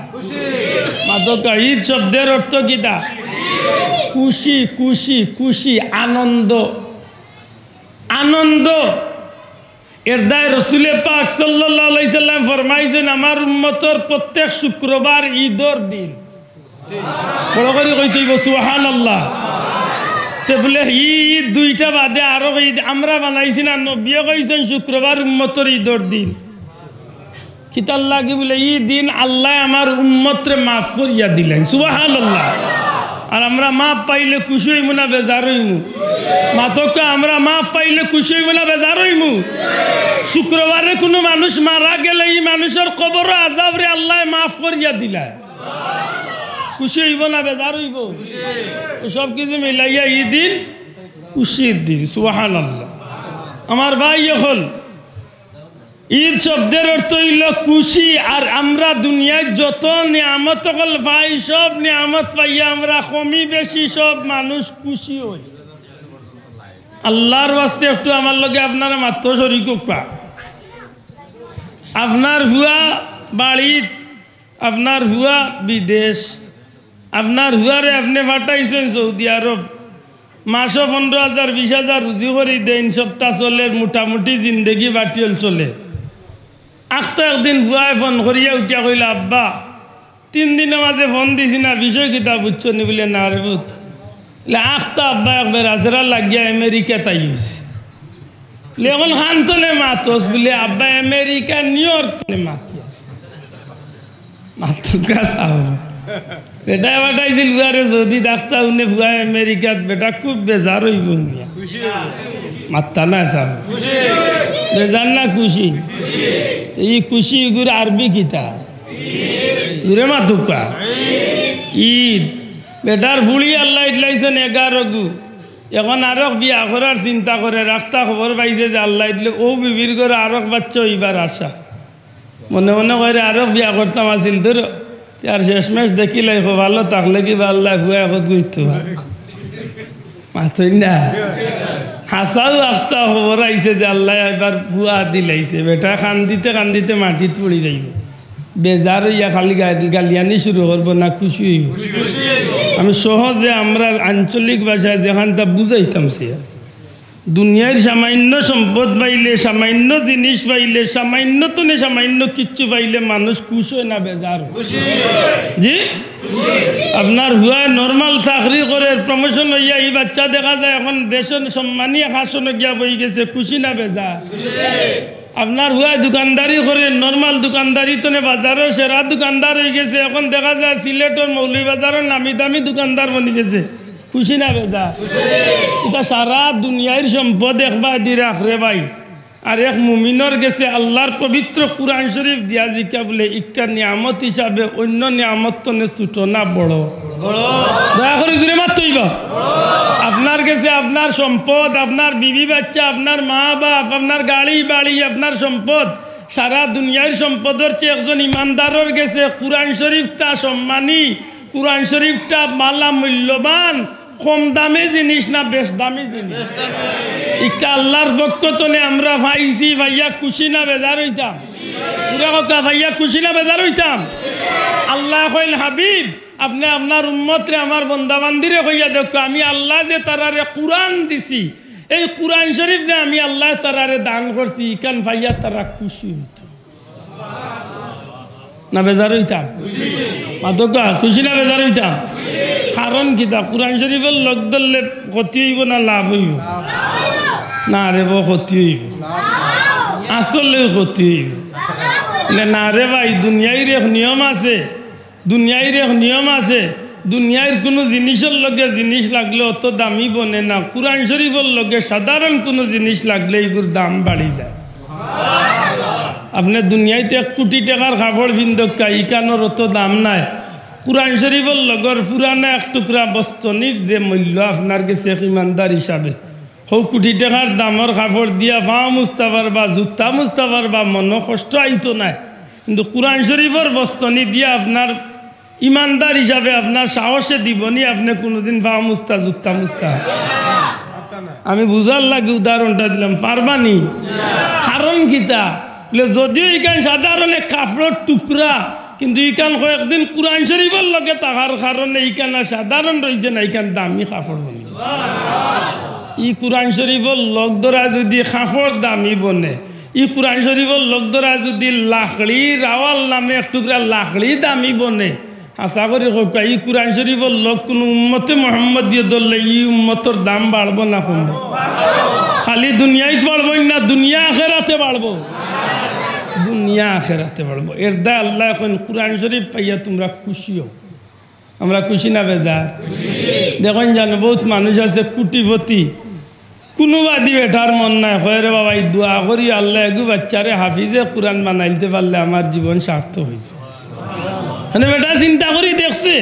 মাতকা ঈদ শব্দের অর্থ কিতা? খুশি খুশি খুশি, আনন্দ আনন্দ। এর দায় রসুলে পাক সাল্লাল্লাহু আলাইহি সাল্লাম ফরমাইছেন, আমার উম্মতর প্রত্যেক শুক্রবার ঈদর দিন। বড় করে কইতেইব সুবহানাল্লাহ। তে বলে ঈদ দুইটা বাদে আরো ঈদ আমরা বানাইছি না? নবীও কইছেন শুক্রবার উম্মতর ঈদর দিন। কিতার লাগে বলে ই দিন আল্লাহ আমার উম্মতরে মাফ করিয়া দিলেন, সুবহানাল্লাহ। আর আমরা মাফ পাইলে খুশি হইব না বেজার হইমু? মাতক আমরা মাফ পাইলে খুশি হইব না বেজার হইমু? শুক্রবারে কোনো মানুষ মারা গেলে এই মানুষের কবর আযাবরে আল্লাহ মাফ করিয়া দিলা, খুশি হইব না বেজার হইব? সব কিছু মিলাইয়া ই দিন খুশির দিন, সুবহানাল্লাহ। আমার ভাই হল ঈদ শব্দের অর্থ হইল খুশি। আর আমরা দুনিয়ায় যত নিয়ামত পাই, সব নিয়ামত পাইয়া আমরা কমি বেশি সব মানুষ খুশি হই। আল্লাহর ওয়াস্তে একটু আমার লগে আপনারা মাত্র শরীক পা। আপনার হুয়া বাড়িত, আপনার হুয়া বিদেশ, আপনার হুয়ারে আপনি পাঠাইছেন সৌদি আরব, মাসও 15,000 20,000 রুজি করে দেন, সপ্তাহ চলে, মোটামুটি জিন্দগি বাটিল চলে। আখতো একদিন ভুয়ায় ফোন করিয়া উঠিয়া কইলা, আব্বা 3 দিনের মাঝে ফোন দিছি না, বিষয় কিতা বুঝছো নি? বলে না রে বুত। আখতো আব্বা একবার আজরা লাগিয়া আমেরিকা তাই হয়েছে। এখন হান্তনে মাতস বলে আব্বা আমেরিকা নিউ ইয়র্ক মাতিয়া মাতুকা চাও বেটা বাটাইছিল ভুয়ারে যদি ডাক্তার উনি ভুয়ায় আমেরিকাত, বেটা খুব বেজার হইব মাত্তা না চাও বেজার না খুশি। এই খুশি গুড় আরবি কিতা ঘুরে মাতুকা ঈদ। বেটার ফুড়ি আল্লাহ ইটলাইছেন 11 গু। এখন আরক বিয়া করার চিন্তা করে, রাস্তা খবর পাইছে যে আল্লাহ ইটলে ও বিবির করে আরক বাচ্চা এইবার আসা। মনে মনে করে আরক বিয়া করতাম আসিল তোর, আর শেষমেশ দেখিলাই ভালো থাকলে কি আল্লাহ ভুয়া এখন গুরুত্ব মাথই না হাসাও আস্তা খবর আইছে যে আল্লাহ এবার ভুয়া দিলাইছে। বেটা কান্দিতে কান্দিতে মাটিত পড়ি যাইব, বেজার ইয়া খালি গালিয়ানি শুরু করবো না খুশি হইব। আমি সহজে আমরা আঞ্চলিক ভাষায় যেখানটা বুঝাইতাম সে, দুনিয়ার সামান্য সম্পদ পাইলে, সামান্য জিনিস পাইলে, সামান্য তনে সামান্য কিচ্ছু পাইলে মানুষ খুশ হয় না বেজার? জি আপনার হুয়া নর্মাল চাকরি করে প্রমোশন হইয়া এই বাচ্চা দেখা যায় এখন দেশের সম্মানী শাসন গিয়া বই গেছে, খুশি না বেজার? আপনার হুয়া দোকানদারি করে নর্মাল দোকানদারি তো বাজারের সেরা দোকানদার হয়ে গেছে, এখন দেখা যায় সিলেটের মৌলভীবাজারের নামি দামি দোকানদার বনি গেছে, খুশি না বেজা? এটা সারা দুনিয়ার সম্পদ একবার দি রাখ রে ভাই। আর এক মুমিনর গেছে আল্লাহর পবিত্র কুরআন শরীফ দিয়া জিকা বলে একটা নিয়ামত হিসাবে অন্য নিয়ামত তো ছোট না বড়? দয়া করে জুড়ে মাত্র আপনার গেছে আপনার সম্পদ, আপনার বিবি বাচ্চা, আপনার মা বাপ, আপনার গাড়ি বাড়ি, আপনার সম্পদ, সারা দুনিয়ার সম্পদের চেয়ে একজন ইমানদারের গেছে কুরআন শরীফটা সম্মানী, কুরআন শরীফটা মালা মূল্যবান, কম দামে জিনিস না বেশ দামি জিনিস? একটা আল্লাহর পক্ষ তনে আমরা ভাইছি, ভাইয়া খুশি না বেজার হইতাম? পুরা কথা ভাইয়া খুশি না বেজার হইতাম? আল্লাহ কইল হাবিব আপনি আপনার উম্মতরে আমার বন্দাবান্দিরে কইয়া দেখো, আমি আল্লাহ যে তারারে কুরআন দিছি, এই কুরআন শরীফ যে আমি আল্লাহ তারারে দান করছি, ইকান ভাইয়া তারা খুশি হইত না বেজার হইতাম? মাতকা খুশি না বেজার হইতাম? কারণ কিতা কুরআন শরীফের লোক ধরলে ক্ষতি হইব না লাভ হইব? না রে ক্ষতি হইব, আসলে ক্ষতি হইব না রে ভাই। দুনিয়ার এক নিয়ম আছে, দুনিয়ার এক নিয়ম আছে, দুনিয়ার কোনো জিনিসের লগে জিনিস লাগলে অত দামি বনে না, কুরআন শরীফের লগে সাধারণ কোনো জিনিস লাগলে এগুলোর দাম বাড়ি যায়। আপনি দুনিয়াতে 1 কোটি টাকার কাপড় পিন্ধকা, ইকানোর অত দাম নাই। কুরআন শরীফের লগর পুরানা 1 টুকরা বস্তনির যে মূল্য আপনার কাছে ইমানদার হিসাবে, 1 কোটি টাকার দামের কাপড় দিয়া পা মুছতে পারবা, জুতা মুছতে পারবা, মন কষ্ট আইতো নাই। কিন্তু কুরআন শরীফের বস্তনি দিয়া আপনার ইমানদার হিসাবে আপনার সাহসে দিবনি আপনি কোনোদিন পা মুছতা জুতা মুছতা। আমি বুঝার লাগে উদাহরণটা দিলাম, পারবানি? কারণ কিতা যদিও ইকান সাধারণ কাপড়ের টুকরা, কিন্তু ইকান কয়েকদিন কুরআন শরীফের লগে থাকার কারণে ইকান সাধারণ রয়েছে না, ইকান দামি কাপড় বনে। ই কুরআন শরীফের লোক ধরা যদি কাপড় দামি বনে, ই কুরআন শরীফের লোক ধরা যদি লাকড়ি রাওয়াল নামে এক টুকরা লাকড়ি দামি বনে, আশা করি হোক ই কুরআন শরীফের লোক কোন উম্মতে মোহাম্মদ দিয়ে ধরলে ই উম্মতর দাম বাড়বো না কমবো? খালি দুনিয়ায় বাড়বো না, দুনিয়া আখেরাতে বাড়বো, দুনিয়া আখেরাতে বাড়বো। এর দা আল্লাহ এখন কুরআন শরীফ পাইয়া তোমরা খুশি হও। আমরা খুশি না বেজার? দেখুন জানো বহুত মানুষ আছে কুটিপতি, কোনো বাদি বেটার মন নাই, হয় রে বাবা এই দোয়া করি আল্লাহ এগু বাচ্চারে হাফিজে কুরআন বানাইতে পারলে আমার জীবন সার্থক হয়েছে। মানে বেটা চিন্তা করি দেখছে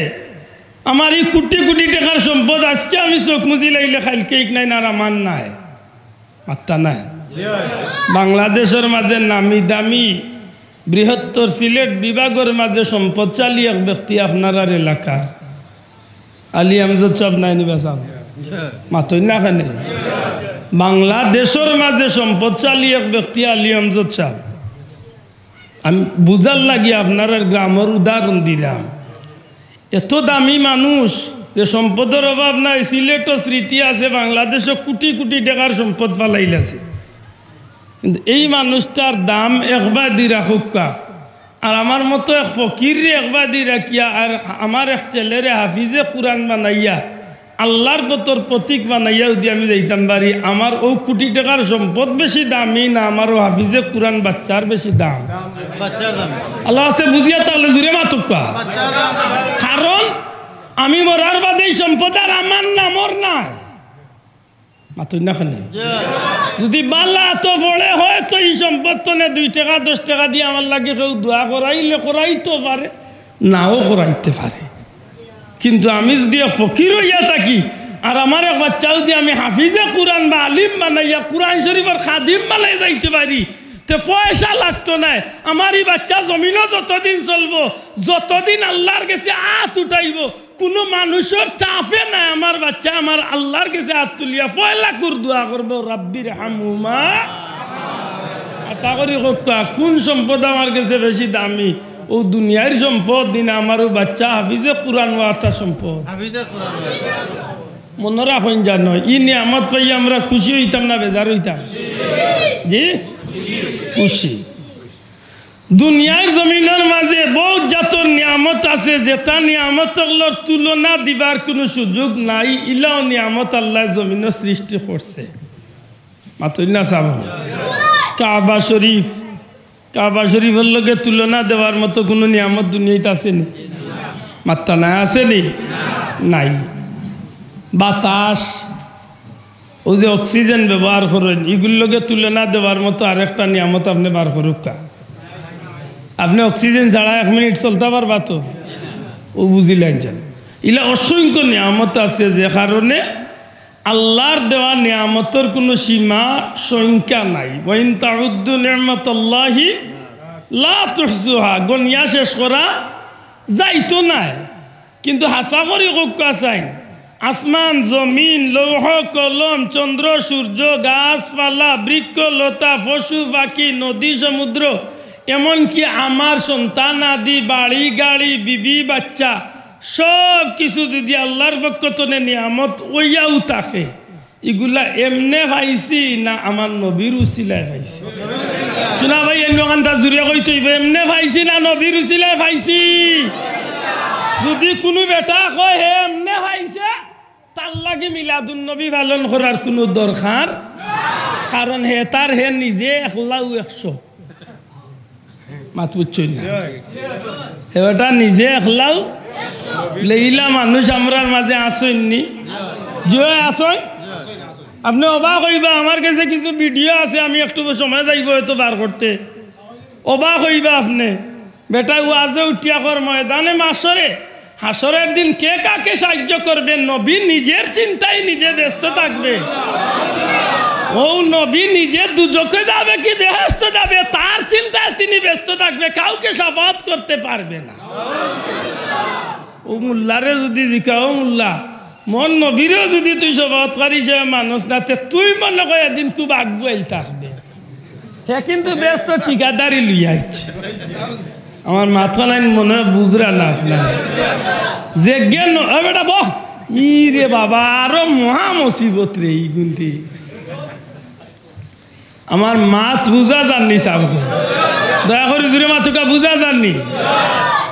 আমার এই কোটি কোটি টাকার সম্পদ, আজকে আমি চোখ মুজি লাইলে খাইলকে নাই না আমার নাই মাত্রা নাই। বাংলাদেশের মাঝে নামি দামি বৃহত্তর সিলেট বিভাগের মাঝে সম্পদশালী এক ব্যক্তি আপনার এলাকার আলী আমজদ সাহেব নাই নিবা সাহেব মাতই না খানে। বাংলাদেশের মাঝে সম্পদশালী এক ব্যক্তি আলী আমজদ সাহেব। আমি বুঝার লাগি আপনার গ্রামের উদাহরণ দিলাম। এত দামি মানুষ যে সম্পদের অভাব নাই, সিলেটও স্মৃতি আছে, বাংলাদেশও কোটি কোটি টাকার সম্পদ পালাইলাছে, কিন্তু এই মানুষটার দাম একবার দি রাখুকা। আর আমার মতো এক ফকির একবার দি রাখিয়া আর আমার এক ছেলেরে হাফিজে কুরআন বানাইয়া আল্লাহর বতর প্রতীক বানাইয়া যদি আমি যাইতাম পারি, আমার ও কোটি টাকার সম্পদ বেশি দামি না, আমারও হাফিজে কুরআন বাচ্চার বেশি দাম। আল্লাহ আছে বুঝিয়া তাহলে জুড়ে মাতুকা, কারণ আমি মরার বাদে এই সম্পদ আর আমার না, মোর নাই মাতুই না খানে। যদি বাল্লা তো পড়ে হয় তো এই সম্পদ তো না 2 টাকা 10 টাকা দিয়ে আমার লাগে কেউ দোয়া করাইলে করাইতে পারে, নাও করাইতে পারে। কিন্তু আমি যদি ফকির হইয়া থাকি আর আমার এক বাচ্চা যদি আমি হাফিজে কুরআন বা আলিম বানাইয়া কুরআন শরীফের খাদিম বানাই যাইতে পারি, তো পয়সা লাগতো না। আমার এই বাচ্চা জমিনও যতদিন চলবো, যতদিন আল্লাহর কাছে হাত উঠাইব, কোনো মানুষের চাপে নাই, আমার বাচ্চা আমার আল্লাহর কাছে হাত তুলিয়া পয়লা কুর দোয়া করবো, রাব্বির হামহুমা। আশা করি কোন সম্পদ আমার কাছে বেশি দামি? ও দুনিয়ার সম্পদ দিন আমারও বাচ্চা হাফিজে কুরআন ওয়াটা সম্পদ। মনে রাখুন জানো ই নিয়ামত পাই আমরা খুশি হইতাম না বেজার হইতাম? জি খুশি। দুনিয়ার জমিনের মাঝে বহুত জাতর নিয়ামত আছে, যেটা নিয়ামতগুলোর তুলনা দিবার কোনো সুযোগ নাই। ইলাও নিয়ামত আল্লাহ জমিনের সৃষ্টি করছে। মাতই না সাব কাবা শরীফ, কাবা শরীফের লগে তুলনা দেওয়ার মতো কোনো নিয়ামত দুনিয়াতে আসেনি? মাত্রা নাই, আসেনি? নাই। বাতাস, ও যে অক্সিজেন ব্যবহার করেন, এগুলোর লগে তুলনা দেওয়ার মতো আরেকটা নিয়ামত আপনি বার করুকা। আপনি অক্সিজেন ছাড়া 1 মিনিট চলতে পারবা তো? ও বুঝিলেন যেন ইলা অসংখ্য নিয়ামত আছে, যে কারণে আল্লাহর দেওয়া নিয়ামতের কোনো সীমা সংখ্যা নাই। ওয়াইন তাউদ্দু নি'মাতাল্লাহি লা তুহসুহা, গনিয়া শেষ করা যাইতো নাই। কিন্তু হাসা করি কোকা চাই, আসমান জমিন লৌহ কলম চন্দ্র সূর্য গাছপালা বৃক্ষ লতা পশু পাখি নদী সমুদ্র, এমনকি আমার সন্তান আদি বাড়ি গাড়ি বিবি বাচ্চা সব কিছু যদি আল্লাহর পক্ষ থেকে নিয়ামত ওইয়াও থাকে, এগুলা এমনে পাইছি না আমার নবীর উসিলায় পাইছি? শোনা ভাই এমনটা জুড়ে কই তৈব, এমনে পাইছি না নবীর উসিলায় পাইছি? যদি কোনো বেটা কয় হে এমনে পাইছে, তার লাগে মিলাদুন নবী পালন করার কোনো দরকার, কারণ হে তার হে নিজে 100 মাত বুঝছই না, হেটা নিজে একলাও লেইলা মানুষ আমরার মাঝে আসেননি জয় আসন। আপনি অবাক হইবা, আমার কাছে কিছু ভিডিও আছে, আমি একটু সময় যাইব হয়তো বার করতে, অবাক হইবা আপনি। বেটা ওয়াজে উঠিয়া কর ময়দানে মাসরে হাসরের দিন কে কাকে সাহায্য করবে? নবী নিজের চিন্তায় নিজে ব্যস্ত থাকবে। ও নবী নিজে দুজকে যাবে কি বেহেশতে যাবে তার চিন্তায় তিনি ব্যস্ত থাকবে, কাউকে শাফাআত করতে পারবে না। ও মুল্লারে যদি দিকাও মুল্লা মন নবীরেও যদি তুই শাফাআতকারী হিসেবে মানুষ না, তুই মনে কর একদিন খুব আগুয়াইল থাকবে। হে কিন্তু ব্যস্ত ঠিকাদারি লইয়া আইছে আমার মাথা লাইন মনে হয় বুঝরা না আপনার যে জ্ঞান বেটা বহ ই রে বাবা আরো মহা মুসিবত রে এই গুনতি আমার মাছ বুঝা জাননি সাব দয়া করে জুড়ে মাথুকা বুঝা জাননি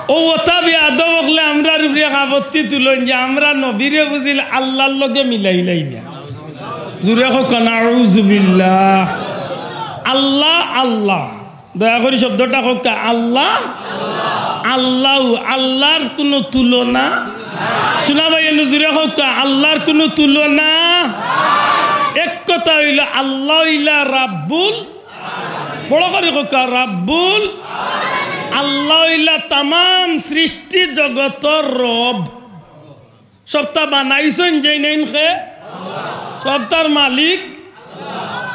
ও ওটা বিয়াদব হলে আমরা রূপে আপত্তি তুলন যে আমরা নবীরে বুঝিল আল্লাহর লগে মিলাইলাই না জুড়ে হোক নাউজুবিল্লাহ আল্লাহ আল্লাহ দয়া করে শব্দটা হোক আল্লাহ আল্লাহ আল্লাহর কোনো তুলনা শোনা ভাই জুড়ে হোক আল্লাহর কোনো তুলনা এক কথা হইল আল্লাহ ইলা রাব্বুল বড় করে হোক রাব্বুল আল্লাহ ইলা তামাম সৃষ্টি জগতর রব সবটা বানাইছেন যে নেন খে সবটার মালিক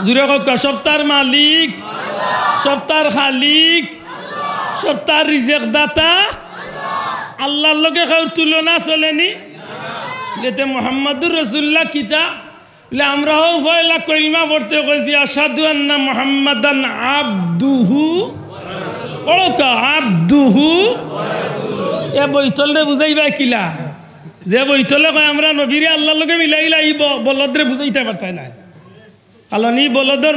জুড়ে হোক সবটার মালিক সবটার খালিক সবটার রিজেক দাতা আল্লাহর লগে কারোর তুলনা চলেনি যেতে মুহাম্মাদুর রাসূলুল্লাহ কিতা আমরাও পয়লা কলিমা পড়তে কইছি আশহাদু আন্না মুহাম্মাদান আবদুহু ওকা আবদুহু এ বইতলে বুঝাইবা কিলা যে বইতলে কয় আমরা নবীরে আল্লাহর লগে মিলাইলা ই বলদরে বুঝাইতে পারতাই না কারণ ই বলদর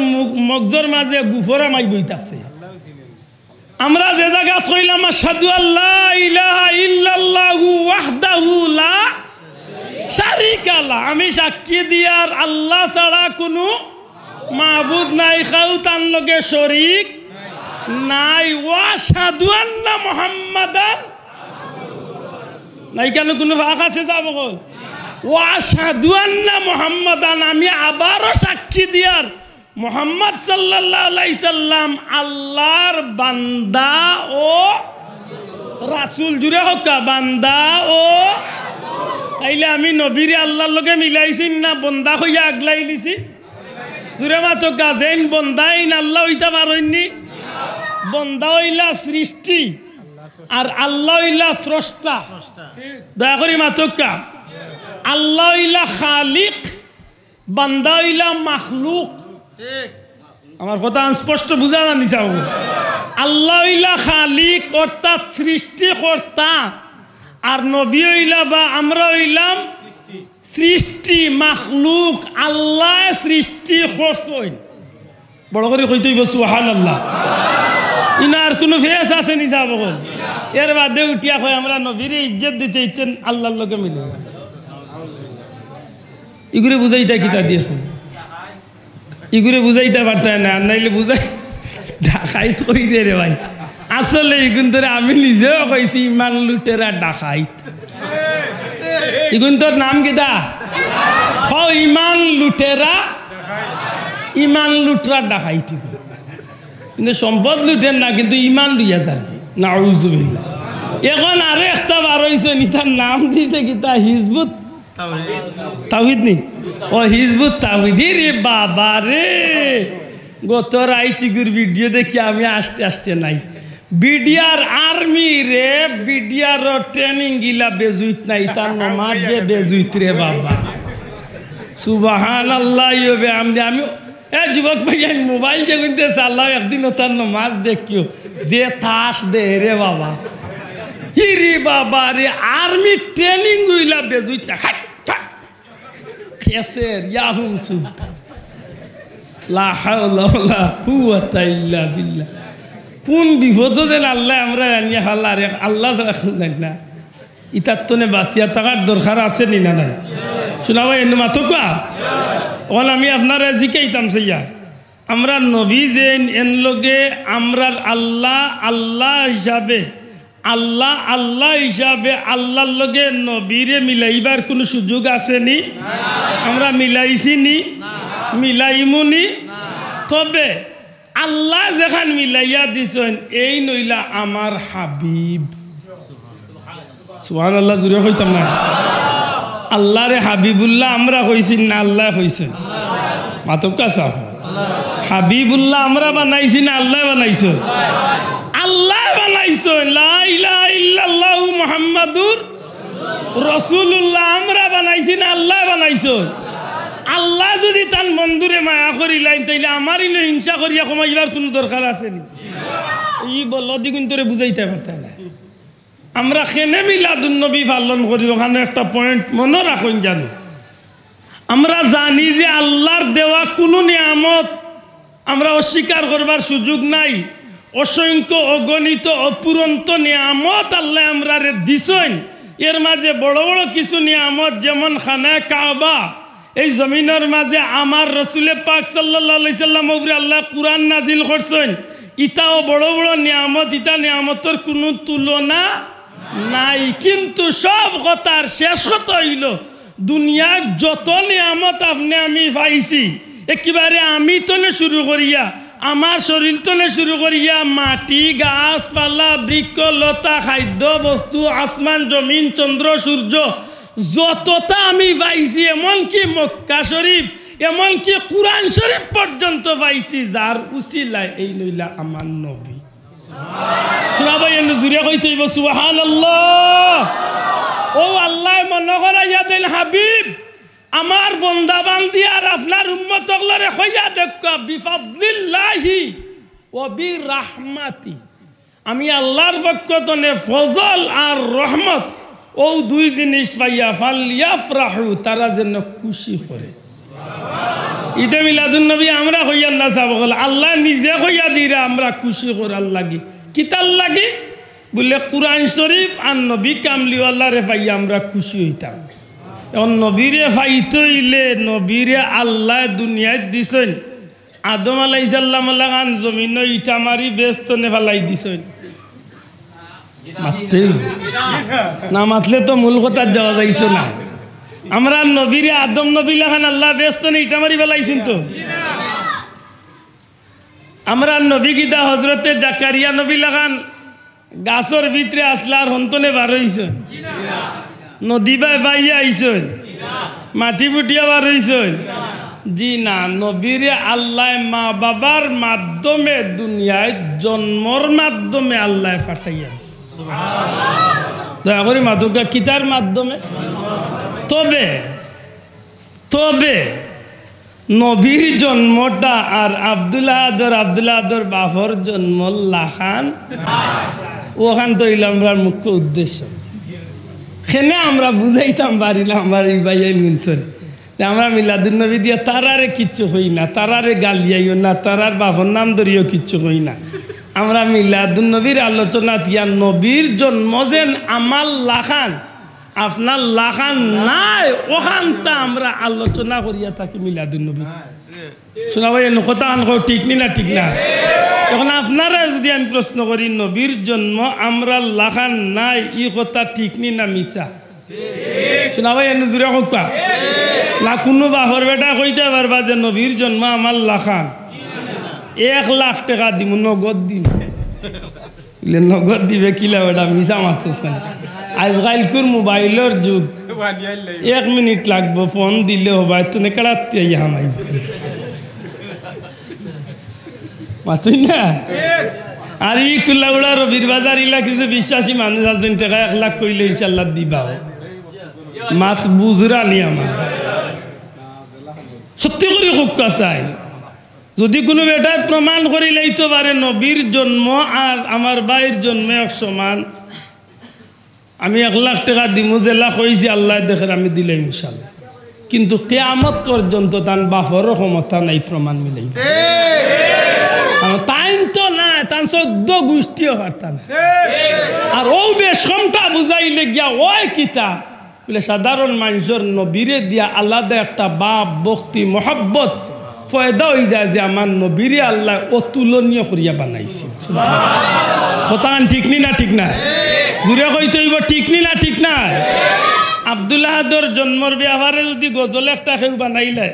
মগজর মাঝে গুফরা মাই বইতাছে আমরা যে জায়গা কইলাম আশহাদু আল্লা ইলাহা ইল্লাল্লাহু ওয়াহদাহু লা শারিকা লা আমি সাক্ষী দিয়ার আল্লাহ ছাড়া কোনো মাবুদ নাই খাও তার লগে শরীক নাই ওয়া আশহাদু আন্না মুহাম্মাদান নাই কেন কোনো ভাগ আছে যাব কই ওয়া আশহাদু আন্না মুহাম্মাদান আমি আবারও সাক্ষী দিয়ার মুহাম্মদ সাল্লাল্লাহু আলাইহি সাল্লাম আল্লাহর বান্দা ও রাসূল জুড়ে হোক বান্দা ও তাইলে আমি নবীরে আল্লাহর লগে মিলাইছি না বন্দা হইয়া আগলাই লিছি জুড়ে মাতো গাজেন বন্দাইন আল্লাহ হইতা পারইনি বন্দা হইলা সৃষ্টি আর আল্লাহ হইলা স্রষ্টা দয়া করি মাতকা আল্লাহ হইলা খালিক বান্দা হইলা মাখলুক আমার কথা স্পষ্ট বুঝা জানি চাও আল্লাহ হইলা খালিক অর্থাৎ সৃষ্টিকর্তা আর নবী হইলা বা আমরা হইলাম সৃষ্টি মাখলুক আল্লাহ সৃষ্টি করছেন বড় করে কইতে হইব সুবহানাল্লাহ ইনার কোনো ফেস আছে নি যাব এর বাদে উঠিয়া কয় আমরা নবীরে ইজ্জত দিতে ইতেন আল্লাহর লগে মিলে ইগুরে বুঝাইতা কিতা দিয়ে ইগুরে বুঝাইতে পারতায় না নাইলে বুঝাই ডাকাইত কই রে ভাই আসলে ইগুন ধরে আমি নিজেও কইছি ইমান লুটেরা ডাকাইত ইগুন তোর নাম কিতা হ ইমান লুটেরা ইমান লুটরা ডাকাইত কিন্তু সম্পদ লুটেন না কিন্তু ইমান লুইয়া যার নাউজুবিল্লাহ এখন আরো একটা বার হইছে নি তার নাম দিছে কিতা হিজবুত তাওহীদ নি ও হিজবুত তাওহীদ রে বাবা রে গত রাইতিগুর ভিডিও দেখি আমি আসতে আসতে নাই বিডিআর আর্মি রে বিডিআর ট্রেনিং গিলা বেজুইত নাই তার নামাজ যে বেজুইত রে বাবা সুবহানাল্লাহ ইবে আমি এ যুবক ভাই আমি মোবাইল যে কিনতে চাল্লাম একদিন তার নামাজ দেখিও যে তাস দে রে বাবা রে বাবা রে আর্মি ট্রেনিং গইলা বেজুইত না কেসের ইয়াহুম সুব লা হাওলা ওয়ালা কুওয়াতা ইল্লা বিল্লাহ কোন বিপদ দেন আল্লাহ আমরা আনিয়া হাল্লা রে আল্লাহ ছাড়া জানি না ইতার তো বাঁচিয়া থাকার দরকার আছে নি না নাই শোনাবো এনে মাথো কা ওখানে আমি আপনারা জিকাইতাম সেইয়া আমরা নবী যে এন লগে আমরা আল্লাহ আল্লাহ হিসাবে আল্লাহ আল্লাহ হিসাবে আল্লাহর লগে নবীরে মিলাইবার কোনো সুযোগ আছে নি আমরা মিলাইছি নি মিলাইমুনি তবে আল্লাহ যেখান মিলাইয়া দিছেন এই নইলা আমার হাবিব সুবহানাল্লাহ জুড়ে হইতাম না আল্লাহ রে হাবিবুল্লাহ আমরা কইছি না আল্লাহ কইছেন মাতকা সাহ হাবিবুল্লাহ আমরা বানাইছি না আল্লাহ বানাইছে আল্লাহ বানাইছে লা ইলাহা ইল্লাল্লাহু মুহাম্মাদুর রাসূলুল্লাহ আমরা বানাইছি না আল্লাহ বানাইছে আল্লাহ যদি তার বন্ধুরে মায়া করিলেন তাইলে আমার ইনো হিংসা করিয়া কমাইবার কোনো দরকার আছে নি? ই বলল দ্বিগুণ তোরে বুঝাইতে পারত না। আমরা কেনে মিলাদুন নবী পালন করি ওখানে একটা পয়েন্ট মনে রাখুন জানো, আমরা জানি যে আল্লাহর দেওয়া কোনো নিয়ামত আমরা অস্বীকার করবার সুযোগ নাই। অসংখ্য অগণিত অপুরন্ত নিয়ামত আল্লাহ আমরা দিছেন। এর মাঝে বড় বড় কিছু নিয়ামত যেমন খানা কাবা, এই জমিনের মাঝে আমার রসুলে পাক সাল্লাল্লাহু আলাইহি সাল্লাম উপরে আল্লাহ কুরআন নাজিল করছেন। ইটাও বড় বড় নিয়ামত, ইটা নিয়ামতের কোনো তুলনা নাই। কিন্তু সব কথার শেষ কথা হইল দুনিয়ার যত নিয়ামত আপনি আমি পাইছি একেবারে আমি তনে শুরু করিয়া আমার শরীর তনে শুরু করিয়া মাটি গাছপালা বৃক্ষ লতা খাদ্য বস্তু আসমান জমিন চন্দ্র সূর্য যতটা আমি পাইছি, এমনকি মক্কা শরীফ এমনকি কুরআন শরীফ পর্যন্ত পাইছি যার উসিলায় এই নইলা আমার নবী। সুবহানাল্লাহ এনে জুড়ে কইতে হইব সুবহানাল্লাহ। ও আল্লাহ মনে করাইয়া দেন হাবিব আমার বন্দা বান্দি আর আপনার উম্মত হলরে কইয়া দেখ বিফাদলিল্লাহি ওয়া বিরহমাতি, আমি আল্লাহর পক্ষ থেকে ফজল আর রহমত ও দুই জিনিস পাইয়া ফালইয়াফরাহু, তারা যেন খুশি করে। ঈদে মিলাদুন নবী আমরা কইয়া না সাবল, আল্লাহ নিজে কইয়া দিরা আমরা খুশি করার লাগি। কিতার লাগি বলে কুরআন শরীফ আর নবী কামলিওয়াল্লাহ রে পাইয়া আমরা খুশি হইতাম। এখন নবীরে পাইতে হইলে নবীরে আল্লাহ দুনিয়ায় দিছেন। আদম আলাইহিস সালাম লাগান জমিন ইটা মারি ব্যস্ত নে ফেলাই দিছেন। মারতে না মাতলে তো মূল কথা যাওয়া যাইতো না। আমরা নবীরে আদম নবী লাগান আল্লাহ ব্যস্ত নে ইটা মারি ফেলাইছেন তো। আমরা নবী গীতা হজরতে জাকারিয়া নবী লাগান গাছর ভিতরে আসলার হন্তনে বার হইছে, নদী বাই বাইয়া আইছেন, মাটি ফুটিয়া বার হইছেন। জি না, নবীরে আল্লাহ মা বাবার মাধ্যমে দুনিয়ায় জন্মর মাধ্যমে আল্লাহ ফাটাইয়া দয়া করে মাতুকা কিতার মাধ্যমে। তবে তবে নবীর জন্মটা আর আব্দুল্লাহ আদর বাফর জন্ম লাখান ওখান তো হইল আমরা মুখ্য উদ্দেশ্য। সেনে আমরা বুঝাইতাম পারিলাম আমার এই ভাইয়াই মিলতরে আমরা মিলাদুন নবী দিয়া তারারে কিচ্ছু হই না, তারারে গালিয়াইও না, তারার বাপর নাম ধরিও কিচ্ছু হই না। আমরা মিলাদুন নবীর আলোচনা দিয়া নবীর জন্ম যেন আমার লাখান আপনার লাখান নাই ওখানটা আমরা আলোচনা করিয়া থাকি মিলাদুন নবী। শোনা ভাই কথা ঠিক নি না ঠিক না? এখন আপনারা যদি আমি প্রশ্ন করি নবীর জন্ম আমরা লাখান নাই ই কথা ঠিক নি না মিছা? শোনা ভাই এনে জুড়ে কথা না কোনো বাহর বেটা কইতে পারবা যে নবীর জন্ম আমার লাখান 1 লাখ টাকা দিব নগদ দিব। নগদ দিবে কিলা বেটা মিছা মারছিস না। আজকালকার মোবাইলের যুগ 1 মিনিট লাগবো ফোন দিলে হবা তুমি কাড়াতে হামাই মাতুই না। আর ই কুল্লাউড়া রবির বাজার ইলা কিছু বিশ্বাসী মানুষ আছেন টাকা 1 লাখ কইলে ইনশাল্লাহ দিবা। মাত বুঝরা নি আমার সত্যি করে খুব কাছাই যদি কোনো বেটায় প্রমাণ করে লইতে পারে নবীর জন্ম আর আমার ভাইয়ের জন্মে এক সমান, আমি 1 লাখ টাকা দিমু যে লাখ হয়েছি আল্লাহ দেখের আমি দিলাম ইনশাল্লাহ। কিন্তু কিয়ামত পর্যন্ত তার বাপরও ক্ষমতা নাই প্রমাণ মিলাই। টাইম তো না, তার 14 গোষ্ঠীও পারতা না। আর ও বেশমটা বুঝাইলে গিয়া ওই কিতা বলে সাধারণ মানুষের নবীরে দিয়া আলাদা একটা বাপ ভক্তি মহব্বত ফয়দা হয়ে যায় যে আমার নবীরে আল্লাহ অতুলনীয় করিয়া বানাইছে। কথা ঠিক নি না ঠিক না? ঘুরে কইতে হইব ঠিক নি না ঠিক না? আব্দুল্লাহর জন্মর ব্যাপারে যদি গজল একটা কেউ বানাইলে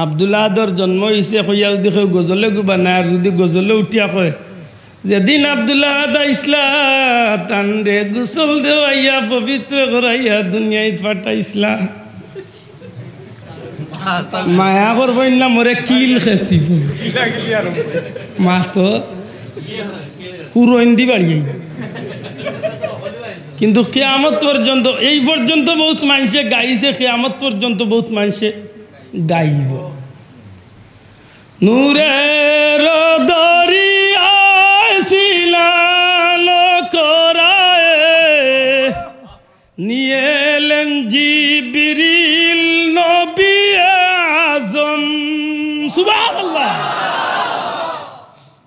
আব্দুল্লাহর জন্ম হয়েছে কইয়া যদি কেউ গজলে বানায় আর যদি গজলে উঠিয়া কয় যেদিন আব্দুল্লাহ ইসলা তান রে গোসল দেওয়াইয়া পবিত্র করাইয়া দুনিয়ায় পাঠাইসলা মায়া করবই না মরে কিল খেসিব মা তো পুরোইন দি বাড়িয়ে কিন্তু কিয়ামত পর্যন্ত এই পর্যন্ত বহুত মানুষে গাইছে, কিয়ামত পর্যন্ত বহুত মানুষে গাইব। নূরের দরিয়ায় সিলাল করায় নিয়ে এলেন জিবরিল নবী আজম। সুবহানাল্লাহ।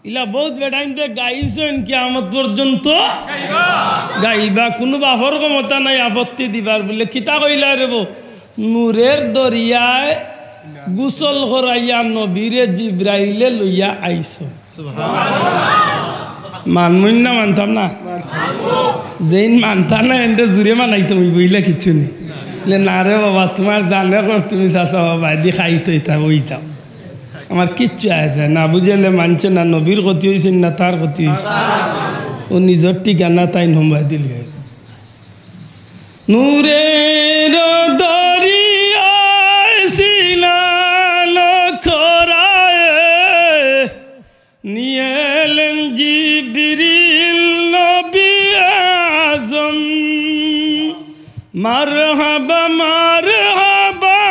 ইলা বহুত বেটাইমতে গাইছেন, কিয়ামত পর্যন্ত গাইবা। কোনো বাপর ক্ষমতা নাই আপত্তি দিবার বলে। কিতা কইলা রেব? নূরের দরিয়ায় গুসল করাইয়া নবীরে জিব্রাইলে লইয়া আইস। মানমুন না মানতাম না? যেইন মানতাম না এনটা জুড়ে মানাই তুমি বুঝলে কিচ্ছু নেই। না রে বাবা, তোমার জানে কর, তুমি চাষা বাবা দি খাইতো এটা ওই যাও, আমার কিচ্ছু আছে না। বুঝলে মানছে না, নবীর ক্ষতি হয়েছে না তার ক্ষতি হয়েছে, ও নিজের ঠিকানা তাই নম্বর দিল গেছে। নূরের দরিয়ায় সিলাল করায় নিয়ে এলেন জিবরিল নবী আজম। মারহাবা মারহাবা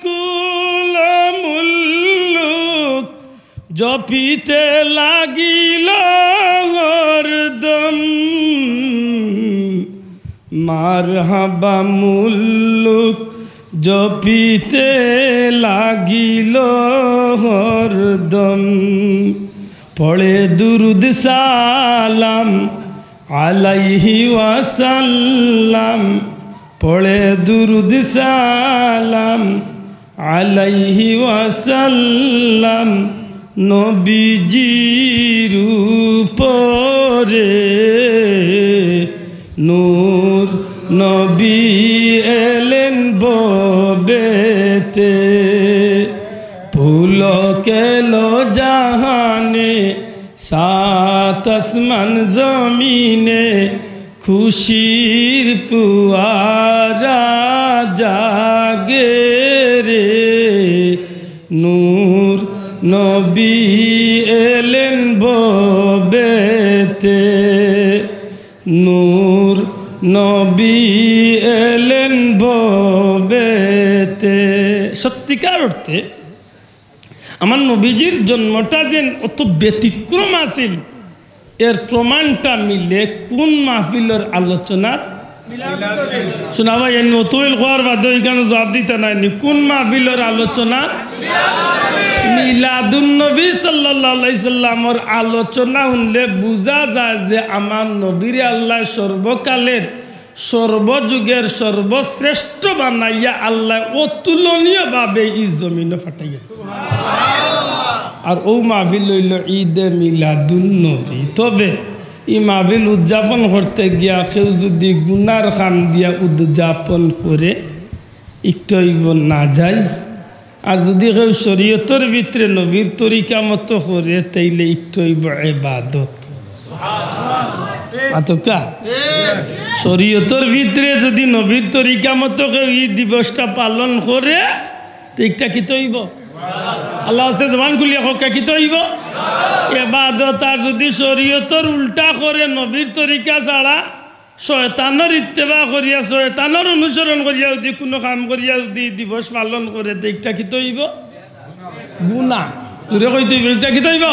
কুল মুল্লুক জপিতে লাগিল হরদম। মারহাবা মুল্লুক জপিতে লাগিল হরদম। পড়ে দুরুদ সালাম আলাইহি ওয়াসাল্লাম, পড়ে দুরুদ সালাম আলাইহি ওয়াসাল্লাম। নবীজির উপরে নূর নবী এলেন ববেতে। পুলকেল জাহানে সাত আসমান জমিনে, খুশির পুয়ারা জাগে রে। নূর নবী এলেন ববেতে, নূর নবী এলেন ববেতে। সত্যিকার অর্থে আমার নবীজির জন্মটা যে অত ব্যতিক্রম আছিল, এর প্রমাণটা মিলে কোন মাহফিলের আলোচনার শোনা ভাই, নতুন হওয়ার বাদে এখানে জবাব দিতে নাইনি। কোন মাহফিলের আলোচনা? মিলাদুন নবী সাল্লাল্লাহু আলাইহি সাল্লামের আলোচনা শুনলে বোঝা যায় যে আমার নবীরে আল্লাহ সর্বকালের সর্বযুগের সর্বশ্রেষ্ঠ বানাইয়া আল্লাহ অতুলনীয়ভাবে এই জমিনে ফাটাইয়া। আর ও মাহফিল হইল ঈদে মিলাদুন নবী। তবে এই মাহফিল উদযাপন করতে গিয়া কেউ যদি গুনার খাম দিয়া উদযাপন করে একটু না যায়, আর যদি কেউ শরীয়তের ভিতরে নবীর তরিকা মতো করে তাইলে একটু ইবাদত। আতকা শরীয়তের ভিতরে যদি নবীর তরিকা মতো কেউ ঈদ দিবসটা পালন করে ঠিকটা কি তৈব আল্লাহ জবান খুলিয়া হকা কি তৈব ইবাদত। আর যদি শরীয়তের উল্টা করে নবীর তরিকা ছাড়া শয়তানের ইত্তেবা করিয়া শয়তানের অনুসরণ করিয়া যদি কোনো কাম করিয়া যদি দিবস পালন করে ঠিকটা কি তৈব গুনাহ। তোরে কই তৈব এটা কি তৈব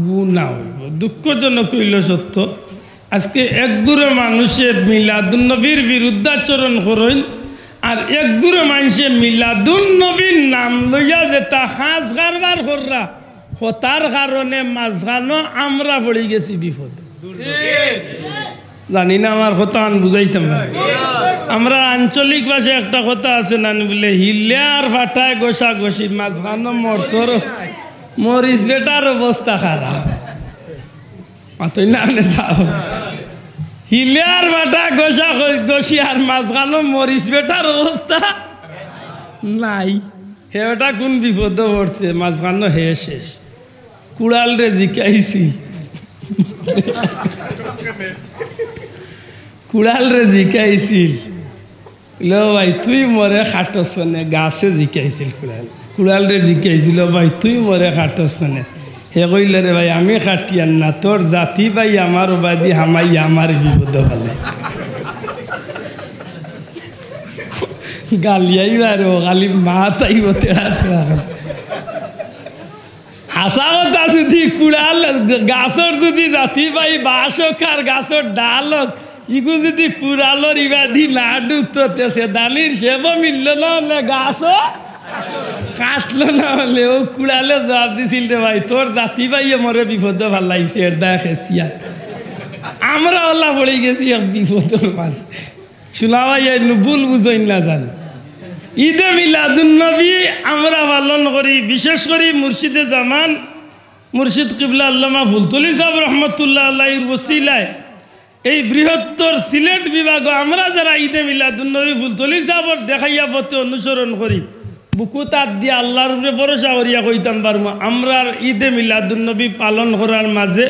গুনাহ হইব। দুঃখজনক হইল সত্য, আজকে একগুড়ে মানুষে মিলাদুন নবীর বিরুদ্ধাচরণ করেন, আর একগুড়ে মানুষে মিলাদুন নবীর নাম লইয়া যেটা সাজ কারবার কররা, হতার কারণে মাঝখানো আমরা পড়ে গেছি বিপদ। জানি না আমার কথা বুঝাইতাম না। আমরা আঞ্চলিক ভাষায় একটা কথা আছে না বলে, হিলে আর ফাটায় গোসা গোসি, মাঝখানো মরসর মরিস বেটার অবস্থা খারাপ। মাতই না যাও, হিলে আর ফাটা গোসা গোসি আর মাঝখানো মরিস বেটার অবস্থা নাই। হেটা কোন বিপদে পড়ছে, মাঝখানো হে শেষ। কুড়াল রে জিকাইছি, কুড়াল রে জিকাইছিল, লো ভাই তুই মরে খাটস নে, গাছে জিকাইছিল কুড়াল। কুড়াল রে জিকাইছিল ভাই তুই মরে খাটস নে, হে কইল রে ভাই আমি খাটিয়ান না, তোর জাতি ভাই আমার বাদি হামাই আমার বিপদ ভালে গালিয়াই আর গালি মা তাইব তেড়া তেড়া হাসা কথা যদি কুড়াল গাছর যদি জাতি ভাই বাঁশ হোক আর গাছর ডাল হোক ইগু যদি কুড়ালোর ইবাদি না ডুবতো সে দানির সেব মিলল না হলে গাছও কাটলো না হলে ও কুড়ালে জবাব দিছিল রে ভাই তোর জাতি ভাই মরে বিপদ ভাল লাগছে এর দা খেসিয়া আমরা ওলা পড়ে গেছি এক বিপদের মাঝে শোনা ভাই ভুল বুঝই না জান ঈদে মিলাদুন্নবী আমরা পালন করি বিশেষ করে মুর্শিদে জামান মুর্শিদ কিবলা আল্লামা ফুলতলি সাহেব রহমতুল্লাহ আল্লাহর ওসিলায় এই বৃহত্তর সিলেট বিভাগ আমরা যারা ঈদে মিলাদুন্নবী ফুলতলি সাহেবর দেখাইয়া পথে অনুসরণ করি বুকু তার দিয়ে আল্লাহর উপরে ভরসা করিয়া কইতাম পারবো আমরা ঈদে মিলাদুন্নবী পালন করার মাঝে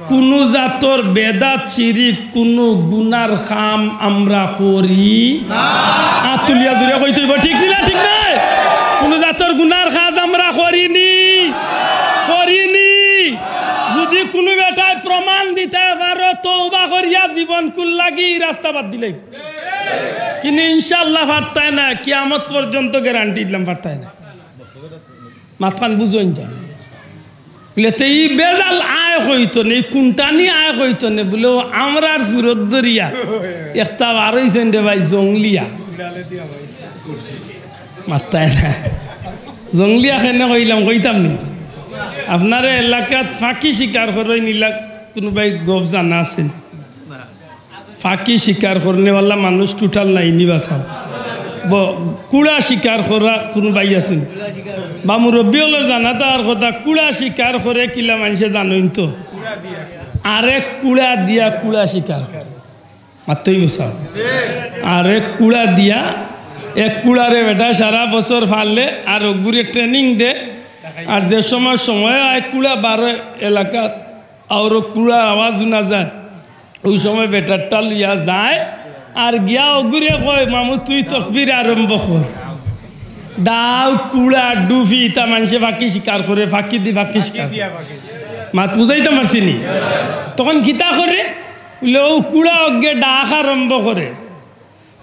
কোনো জাতর বেদাত শিরিক কোনো গুনার কাম আমরা করি আতুলিয়া জুড়ে কই তুইব ঠিক না ঠিক নাই কোনো জাতর গুনার কাজ আমরা করিনি যদি কোনো বেটায় প্রমাণ দিতে পারো তওবা করিয়া জীবন কুল লাগি রাস্তা বাদ দিলে কিন্তু ইনশাআল্লাহ পারতায় না কিয়ামত পর্যন্ত গ্যারান্টি দিলাম পারতায় না মাথান বুঝুন যা লেতেই বেজাল আয় হইতো নেই কুন্টানি আয় হইতো নে বলে আমরা সুরত দরিয়া একটা বার হইছেন রে ভাই জংলিয়া মাত্তায় না জংলিয়া কেন কইলাম কইতাম নি আপনার এলাকাত ফাঁকি শিকার করেন নিলা কোনোবাই গপ জানা আছেন ফাঁকি শিকার করনেওয়ালা মানুষ টোটাল নাই নিবাসাও কুড়া শিকার করা কোনোবাই আছেন বা মুরব্বী হলো জানা তার কথা কুড়া শিকার করে কিলা মানুষে জানেন তো আরেক কুড়া দিয়া কুড়া শিকার মাত্রই বসাও আরেক কুড়া দিয়া এক কুড়ারে বেটা সারা বছর ফাললে আর ওগুরে ট্রেনিং দে আর যে সময় এক কুড়া 12 এলাকা আর কুড়ার আওয়াজ শোনা যায় ওই সময় বেটারটা লিয়া যায় আর গিয়া ওগুরে কয় মামু তুই তকবির আরম্ভ কর ডাউ কুড়া ডুফি তা মানুষে ফাঁকি শিকার করে ফাঁকি দি ফাঁকি শিকার মাত বুঝাইতে পারছি নি তখন গীতা করে বলে ও কুড়া অজ্ঞে ডাক আরম্ভ করে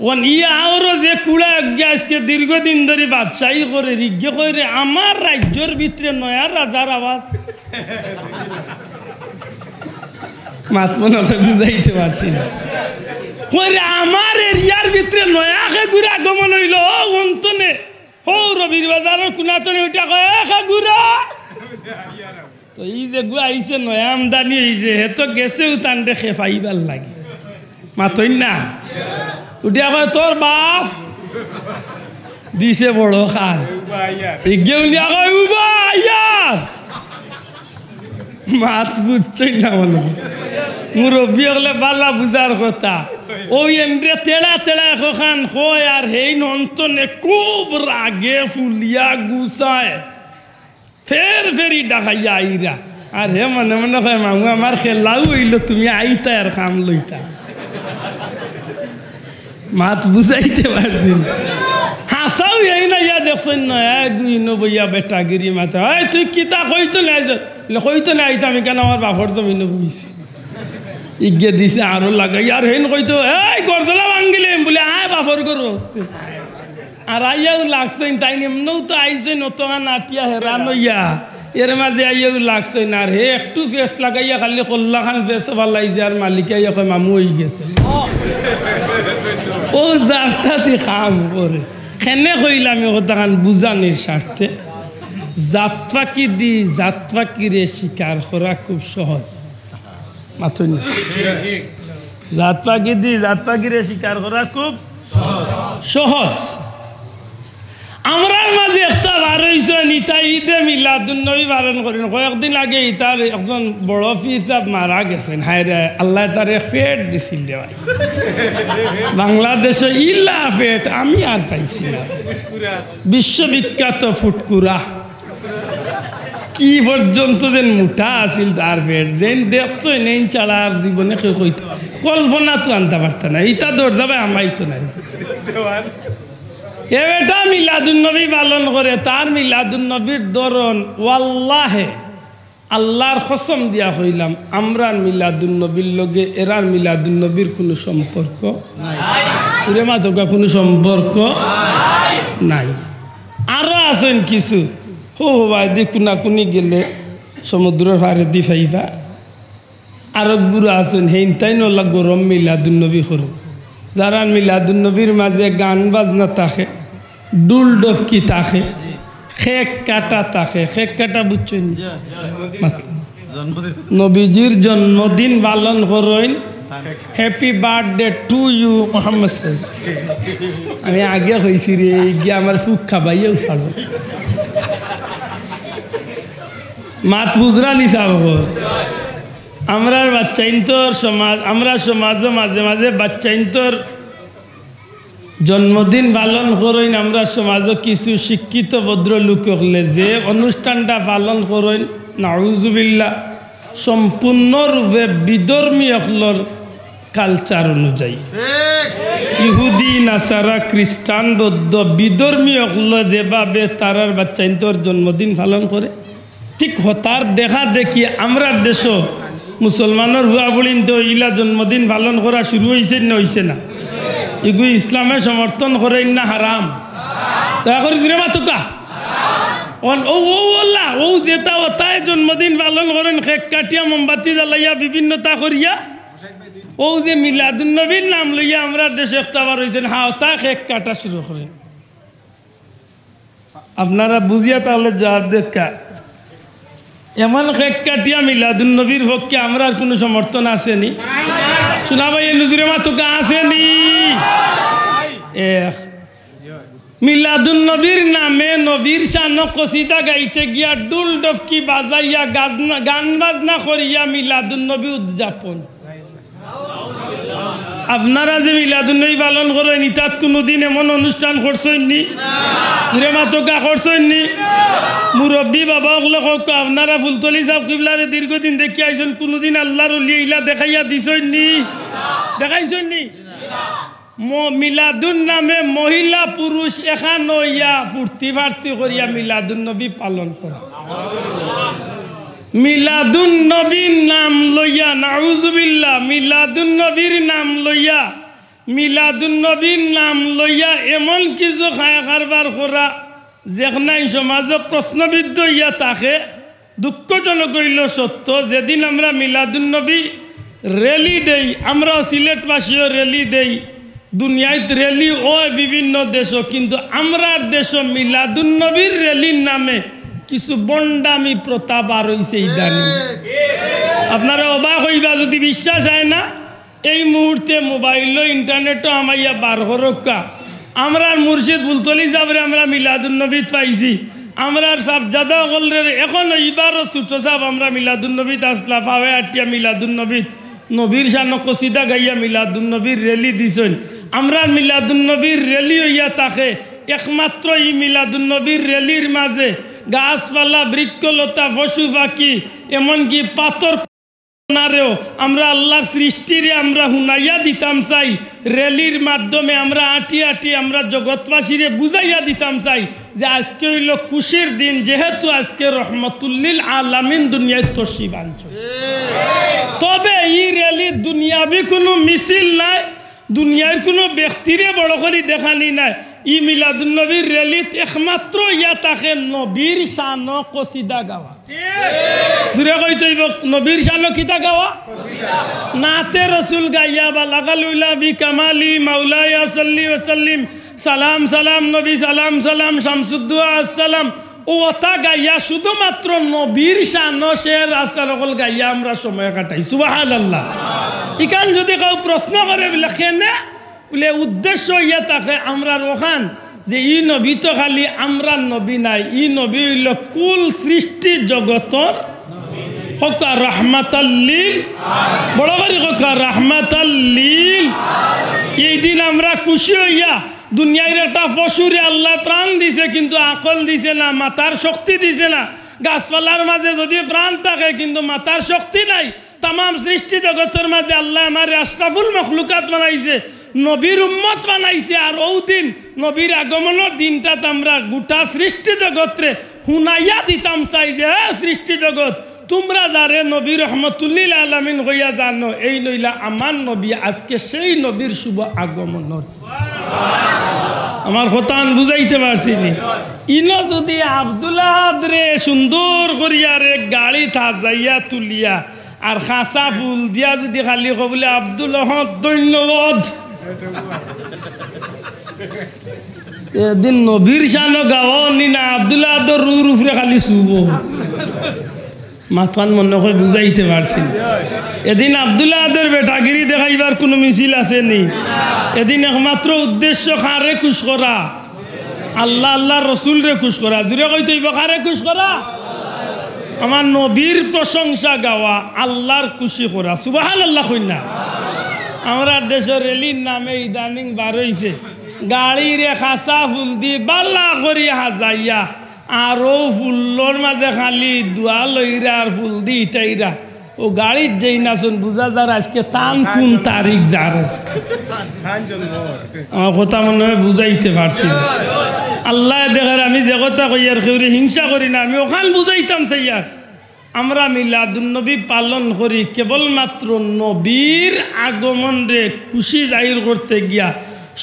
ওন আরও যে কুড়া অজ্ঞে আজকে দীর্ঘদিন ধরে বাদশাহী করে রিজ্ঞে করে আমার রাজ্যের ভিতরে নয়া রাজার আওয়াজ মাত মনে হয় বুঝাইতে পারছি না কইরে আমার এরিয়ার ভিতরে নয়াকে ঘুরে আগমন হইল অন্তনে ও রবির বাজারের কুনাতনে ওইটা কয় ঘুরা তো এই যে গু আইছে নয়া আমদানি হয়েছে হে তো গেছেও টান দেখে পাইবার লাগে মাতই না উঠিয়া কয় তোর বাপ দিছে বড় খান গেউলিয়া কয় উবা ইয়ার মাত বুঝছই না বলো মুরব্বী হলে বালা বুঝার কথা ওই এন্দ্রে তেড়া তেড়া খান হয় আর হেই নন্তনে খুব রাগে ফুলিয়া গুছায় ফেরি ডাকাইয়া আইরা আর হে মনে মনে হয় মামু আমার খেলাও হইল তুমি আইতা আর কাম লইতা মাত বুঝাইতে পারছি না হাসাও এই না ইয়া দেখছেন না গুইনো বইয়া বেটাগিরি মাথা তুই কিতা কইতো না কইতো না আইতা আমি কেন আমার বাপর জমিন বইছি ইগে দিছে আরো লাগাই আর হেন কইতো এই গরজলা ভাঙ্গিলেম বলে আয় বাপর গর হস্তে আর আইয়াও লাগছেন তাই এমনও তো আইছেন অতগা নাটিয়া হেরান হইয়া এর মাঝে আইয়াও লাগছেন আর হে একটু ফেস লাগাইয়া খালি কল্লা খান ফেস ভালাই যে আর মালিক আইয়া কয় মামু হয়ে গেছে ও জাতটাতে কাম করে খেনে কইলাম কথাখান বুঝানির স্বার্থে জাত পাখিরে শিকার করা খুব সহজ মাথুন জাত পাখিরে শিকার করা খুব সহজ আমরার মাঝে একটা বার হয়েছে ইতা ঈদে মিলাদুন্নবী পালন করেন কয়েকদিন আগে ইতার একজন বড় পীর সাহেব মারা গেছেন হায় রে আল্লাহ তার ফেট দিছিল রে ভাই বাংলাদেশে ইল্লা ফেট আমি আর পাইছি না বিশ্ববিখ্যাত ফুটকুরা কি পর্যন্ত যেন মুঠা আছিল তার পেট যেন দেখছো নেই ছাড়া আর জীবনে কেউ কইতো কল্পনা তো আনতে পারত না ইটা দৌড় যাবে আমাই তো নাই এ বেটা মিলাদুন্নবী পালন করে তার মিলাদুন্নবীর ধরন ওয়াল্লাহে আল্লাহর কসম দিয়া হইলাম আমরা মিলাদুন নবীর লগে এরার মিলাদুন নবীর কোনো সম্পর্ক নাই, মাঝকা কোনো সম্পর্ক নাই। আরো আছেন কিছু হো ভাই দি কুনাকুনি গেলে সমুদ্রের পাড়ে দি ফাইবা, আরো গুরু আছেন হেনতাই নলা গরম মিলাদুন নবী করুন, যারা মিলাদুন নবীর মাঝে গান বাজনা থাকে, ডুল ডফকি থাকে, খেক কাটা থাকে। খেক কাটা বুঝছেন? নবীজির জন্মদিন পালন করেন, happy birthday to you Mohammad. আমি আগে হয়েছি রে গিয়ে আমার ফুক খাবাইও ছাড়ব মাত বুঝরা নিসাব। আমরা বাচ্চাইন্তর সমাজ, আমরা সমাজও মাঝে মাঝে বাচ্চাইন্তর জন্মদিন পালন করেন। আমরা সমাজও কিছু শিক্ষিত ভদ্র লোক হলে যে অনুষ্ঠানটা পালন করেন নাউজুবিল্লাহ সম্পূর্ণরূপে বিধর্মী হলর কালচার অনুযায়ী। ইহুদি নাসারা খ্রিস্টান বৌদ্ধ বিধর্মী হল যেভাবে তারার বাচ্চাইন্তর জন্মদিন পালন করে, ঠিক হতার দেখা দেখি আমরা দেশ মুসলমানের হুয়া বলিন তো ইলা জন্মদিন পালন করা শুরু হয়েছে না হয়েছে না? এগুলো ইসলামে সমর্থন করেন না হারাম? দয়া করি মাতুকা ও যেটা ওটাই জন্মদিন পালন করেন, খেক কাটিয়া মোমবাতি জ্বালাইয়া বিভিন্নতা করিয়া, ও যে মিলাদুন নবীর নাম লইয়া আমরা দেশে ইফতার হয়েছেন, হ্যাঁ তা খেক কাটা শুরু করেন। আপনারা বুঝিয়া তাহলে জবাব দেখা এমন খেক কাটিয়া মিলাদুন নবীর পক্ষে আমরা আর কোনো সমর্থন আসেনি? শোনা ভাই নজরে মাতুকা আসেনি? মিলাদুন নবীর নামে নবীর শান কসিদা গাইতে গিয়া ডুল ডফকি বাজাইয়া গান বাজনা করিয়া মিলাদুন নবী উদযাপন। আপনারা যে মিলাদুন নবী পালন করেন ইতাত কোনোদিন এমন অনুষ্ঠান করছেননি? ঘুরে মাতকা করছেননি? মুরব্বী বাবা ওগুলো হোক আপনারা ফুলতলি সাহেব কিবলারে দীর্ঘদিন দেখি আইছেন, কোনোদিন আল্লাহর উলিয়া ইলা দেখাইয়া দিছেননি? দেখাইছেননি? মিলাদুন নামে মহিলা পুরুষ এখান হইয়া ফুর্তি ফার্তি করিয়া মিলাদুন নবী পালন করা। মিলাদুন নবীর নাম লইয়া নাউজুবিল্লাহ, মিলাদুন নবীর নাম লইয়া, মিলাদুন নবীর নাম লইয়া এমন কিছু খায় কারবার করা যেখানে সমাজ প্রশ্নবিদ্ধ ইয়া থাকে। দুঃখজনক হইল সত্য, যেদিন আমরা মিলাদুন নবী র্যালি দেই, আমরা সিলেটবাসীও র্যালি দেই, দুনিয়ায় র্যালি ও বিভিন্ন দেশ, কিন্তু আমরা দেশ মিলাদুন নবীর র্যালির নামে কিছু বন্ডামি প্রথা বার হইছে ইদানি। আপনারা অবাক হইবা যদি বিশ্বাস হয় না, এই মুহূর্তে মোবাইল ইন্টারনেটও আমাইয়া বার হরক্কা আমরা মুর্শিদ ফুলতলি সাহেবের আমরা মিলাদুন নবী পাইছি। আমরা সাবজাদা হলের এখন এইবারও ছোট সাহেব আমরা মিলাদুন নবী আসলা পাওয়া আটিয়া মিলাদুন নবী নবীর শান কসিদা গাইয়া মিলাদুন নবীর র্যালি দিছেন। আমরা মিলাদুন নবীর র্যালি হইয়া থাকে একমাত্র এই মিলাদুন নবীর র্যালির মাঝে গাছপালা বৃক্ষলতা পশু পাখি এমনকি পাথর নারেও আমরা আল্লাহর সৃষ্টিরে আমরা হুনাইয়া দিতাম চাই। র্যালির মাধ্যমে আমরা আটি আটি আমরা জগৎবাসীরে বুঝাইয়া দিতাম চাই যে আজকে হইল খুশির দিন, যেহেতু আজকে রহমতুল্লিল আলামিন দুনিয়ায় তশরিফ আনছে। তবে এই র্যালির দুনিয়াবি কোনো মিছিল নাই, দুনিয়ার কোনো ব্যক্তিরে বড় করে দেখানি নাই। ই মিলাদুন নবীর র্যালিত একমাত্র ইয়া তাকে নবীর শান কসিদা গাওয়া। জুড়ে কইতে নবীর শান কিতা গাওয়া? নাতে রসুল গাইয়া বা লাগালুলা বি কামালি মাওলায়া সাল্লি ওয়াসাল্লিম সালাম সালাম নবী সালাম সালাম শামসুদ্দোয়া আসসালাম ওটা গাইয়া শুধুমাত্র নবীর শান শের আসল গাইয়া আমরা সময় কাটাই। সুবহানাল্লাহ। ইকান যদি কেউ প্রশ্ন করে লেখেন বলে উদ্দেশ্য ইয়া থাকে আমরা ওখান যে ই নবী তো খালি আমরা নবী নাই, ই নবী হইল কুল সৃষ্টি জগতর হকা রাহমাতাল্লিল, বড় করে হকা রাহমাতাল্লিল। এই দিন আমরা খুশি হইয়া দুনিয়ার একটা পশুরে আল্লাহ প্রাণ দিছে কিন্তু আকল দিছে না, মাথার শক্তি দিছে না। গাছপালার মাঝে যদি প্রাণ থাকে কিন্তু মাথার শক্তি নাই। তাম সৃষ্টি জগতের মাঝে আল্লাহ আমার আশরাফুল মখলুকাত বানাইছে, নবীর উম্মত বানাইছে। আর ও দিন নবীর আগমনের দিনটাতে আমরা গোটা সৃষ্টি জগৎরে হুনাইয়া দিতাম চাই যে হ্যাঁ সৃষ্টি জগৎ তোমরা যারে নবী রহমতুল্লিল আলামিন হইয়া জানো এই নইলা আমার নবী আজকে সেই নবীর শুভ আগমন। আমার কথা বুঝাইতে পারছি নি? ইনো যদি আব্দুল্লাহ রে সুন্দর করিয়া রে গাড়ি থা যাইয়া তুলিয়া আর খাঁচা ফুল দিয়া যদি খালি কবলে আব্দুল্লাহ ধন্যবাদ, এদিন নবীর শানো গাও নি না আব্দুল্লাহ রুর উপরে খালি শুভ মাথান মনে করে বুঝাইতে পারছি। এদিন আব্দুল্লাহ আদের বেটাগিরি দেখাইবার কোনো মিছিল আছে নি? এদিন একমাত্র উদ্দেশ্য কারে খুশ করা? আল্লাহ আল্লাহ রসুল রে খুশ করা। জুড়ে কইতে হইব কারে খুশ করা? আমার নবীর প্রশংসা গাওয়া, আল্লাহর খুশি করা। সুবহানাল্লাহ কইনা। আমরা দেশের রেলির নামে ইদানিং বার হইছে গাড়ি রে খাসা ফুল দি বাল্লা করি হাজাইয়া আরো ফুল্লর মাঝে খালি দোয়া লইরা আর ফুল দি ইটাইরা ও গাড়ির যেই নাচন বুঝা যার আজকে তান কোন তারিখ যার আমার কথা মনে হয় বুঝাইতে পারছি। আল্লাহ দেখার আমি যে কথা কইয়ার কেউ হিংসা করি না, আমি ওখান বুঝাইতাম সেইয়ার। আমরা মিলাদুন্নবী পালন করি কেবলমাত্র নবীর আগমন রে খুশি জাহির করতে গিয়া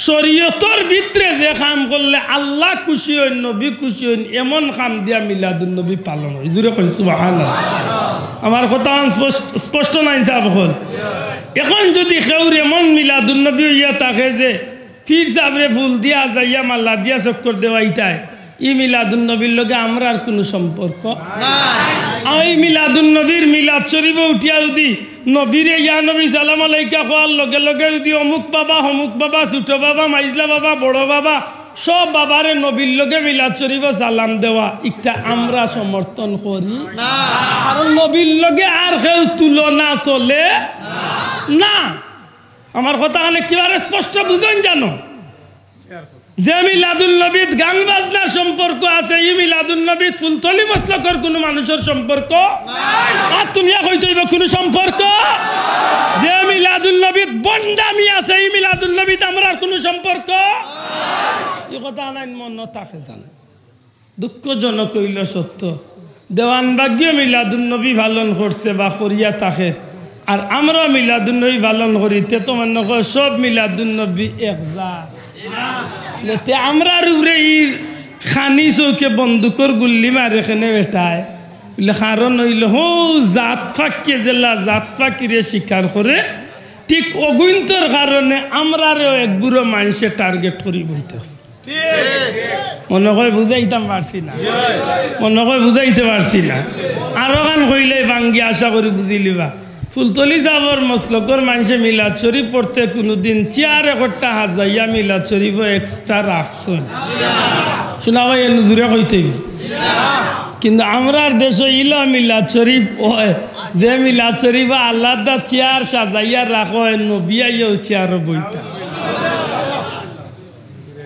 শরীয়তর ভিতরে যে কাম করলে আল্লাহ খুশি হইন নবী খুশি হইন এমন কাম দিয়া মিলাদুন্নবী পালন হয়। জুড়ে কই সুবহানাল্লাহ। আমার কথা স্পষ্ট নাই সাহেব হল। এখন যদি কেউ এমন মিলাদুন্নবী হইয়া থাকে যে ফির সাবরে ফুল দিয়া যাইয়া মাল্লা দিয়া চক্কর দেওয়াইটায়, ই মিলাদুন্নবীর লগে আমরা আর কোনো সম্পর্ক নাই। মিলাদুন্নবীর মিলাদ শরীফ উঠিয়া যদি নবীরে ইয়া নবী সালাম আলাইকা কোয়ার লগে লগে যদি অমুক বাবা হমুক বাবা ছোট বাবা মাইজলা বাবা বড় বাবা সব বাবারে নবীর লগে মিলাদ শরীফ সালাম দেওয়া একটা আমরা সমর্থন করি না। কারণ নবীর লগে আর কেউ তুলনা চলে না। আমার কথা কিভাবে স্পষ্ট বুঝেন জানো? যে মিলাদুন্নবীত গান বাজনার সম্পর্ক আছে, এই মিলাদুন্নবীত ফুলতলি মসলকর কোনো মানুষের সম্পর্ক আর তুমি কইতে হইব কোনো সম্পর্ক। যে মিলাদুন্নবীত বন্ডামি আছে, এই মিলাদুন্নবীত আমরা কোনো সম্পর্ক। এই কথা আনাইন মন থাকে জানো। দুঃখজনক হইল সত্য, দেওয়ানভাগ্য মিলাদুন্নবী পালন করছে বা করিয়া থাকে, আর আমরা মিলাদুন্নবী পালন করিতে তো মনে কর সব মিলাদুন্নবী একজাত। আমরা খানি চৌকে বন্দুকর গুল্লি মারে এখানে বেটায় কারণ হইল হো জাত ফাঁকিয়ে জেলা জাত ফাঁকিরে স্বীকার করে ঠিক অগুন্তর কারণে আমরারেও এক বুড়ো মানুষের টার্গেট করি বইতেছে। মনে হয় বুঝাইতাম পারছি না, মনে হয় বুঝাইতে পারছি না। আরো গান কইলে ভাঙ্গি আশা করি বুঝিলিবা। ফুলতলি যাবর মসলকর মানুষে মিলাদ শরীফ পড়তে কোনোদিন চেয়ার একটা হাজাইয়া মিলাদ শরীফ এক্সট্রা রাখছেন শোনা ভাই নজুরে কইতে। কিন্তু আমরার দেশে ইলা মিলাদ শরীফ হয় যে মিলাদ শরীফ আল্লাহদা চেয়ার সাজাইয়া রাখো নবিয়াইও চেয়ার বইটা।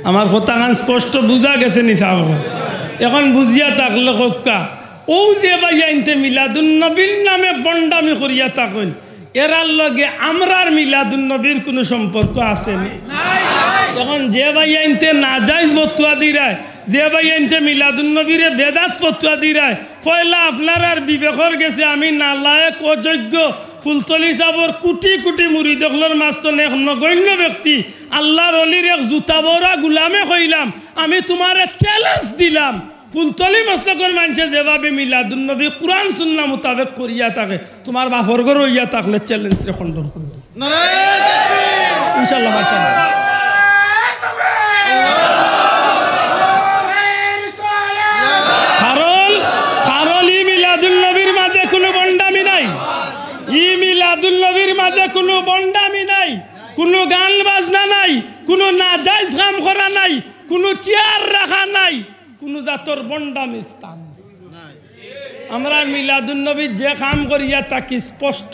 আমার কথা গান স্পষ্ট বুঝা গেছে নি সাহ? এখন বুঝিয়া থাকলে কক্কা ও যে ভাইয়া ইনতে মিলাদুন্নবীর নামে বন্ডামি করিয়া থাকেন, এরার লগে আমরার মিলাদুন্নবীর কোনো সম্পর্ক আসেনি। এখন যে ভাইয়া ইনতে নাজাইজ ফতুয়া দিরায়, যে ভাইয়া ইনতে মিলাদুন্নবীরে বেদাত ফতুয়া দিরায়, পয়লা আপনার আর বিবেকর গেছে আমি নালায়েক অযোগ্য। ফুলতলি সাবর কোটি কোটি মুরিদগুলোর মাঝখানে এক নগণ্য ব্যক্তি আল্লাহর অলির এক জুতা বড়া গুলামে কইলাম আমি তোমার চ্যালেঞ্জ দিলাম, ফুলতলি মসলকর মানুষে যেভাবে মিলাদুন্নবী কুরআন সুন্নাহ মোতাবেক করিয়া থাকে তোমার বাপর ঘর হইয়া থাকলে চ্যালেঞ্জে খণ্ডন করবে ইনশাআল্লাহ। কারণ ই মিলাদুন্নবীর মাঝে কোনো বন্ডামি নাই, ই মিলাদুন্নবীর মাঝে কোনো বন্ডামি নাই, কোনো গান বাজনা নাই, কোনো নাজাইজ কাম করা নাই, কোনো চেয়ার রাখা নাই, কোনো জাতর বন্ডামি স্থান। আমরা মিলাদুন্নবী যে কাম করিয়া থাকি স্পষ্ট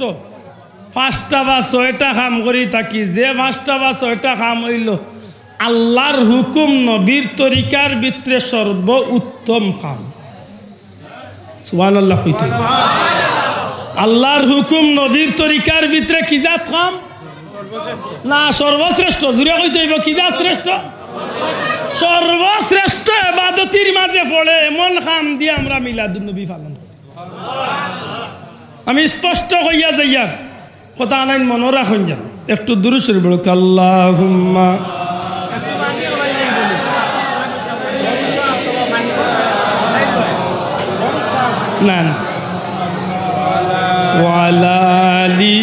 5টা বা 6টা কাম করি থাকি। যে 5টা বা 6টা কাম হইল আল্লাহর হুকুম নবীর তরিকার ভিতরে সর্ব উত্তম কাম। সুবহানাল্লাহ কইতে আল্লাহর হুকুম নবীর তরিকার ভিতরে কি জাত কাম না সর্বশ্রেষ্ঠ? জুড়ে কইতে হইব কি জাত শ্রেষ্ঠ? সর্বশ্রেষ্ঠ ইবাদতির মাঝে পড়ে এমন কাম দিয়ে আমরা মিলাদুন্নবী পালন করি। আমি স্পষ্ট হইয়া যাইয়ার কথা আনাইন মনে রাখুন যান একটু দুরুশের বড় আল্লাহুম্মা না ওয়ালা আলি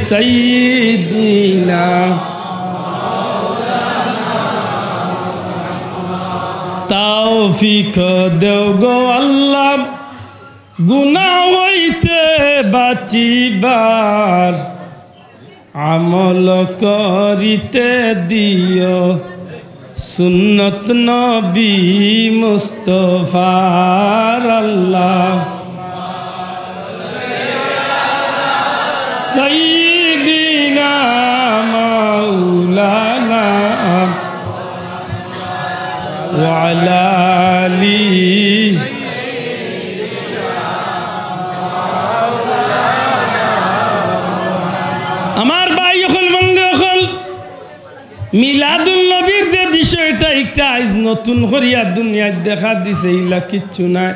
সাইয়্যিদিনা তৌফিক দেও গো আল্লাহ গুনাহ হইতে বাঁচিবার আমল করিতে দিও সুন্নত নবী মুস্তাফার আল্লাহ সাইয়্যিদিনা মাওলানা ওয়া আলা আলি আমার ভাই হল বন্ধু হল মিলাদুল নবীর যে বিষয়টা একটা আজ নতুন করিয়া দুনিয়ায় দেখা দিছে ইলা কিচ্ছু নাই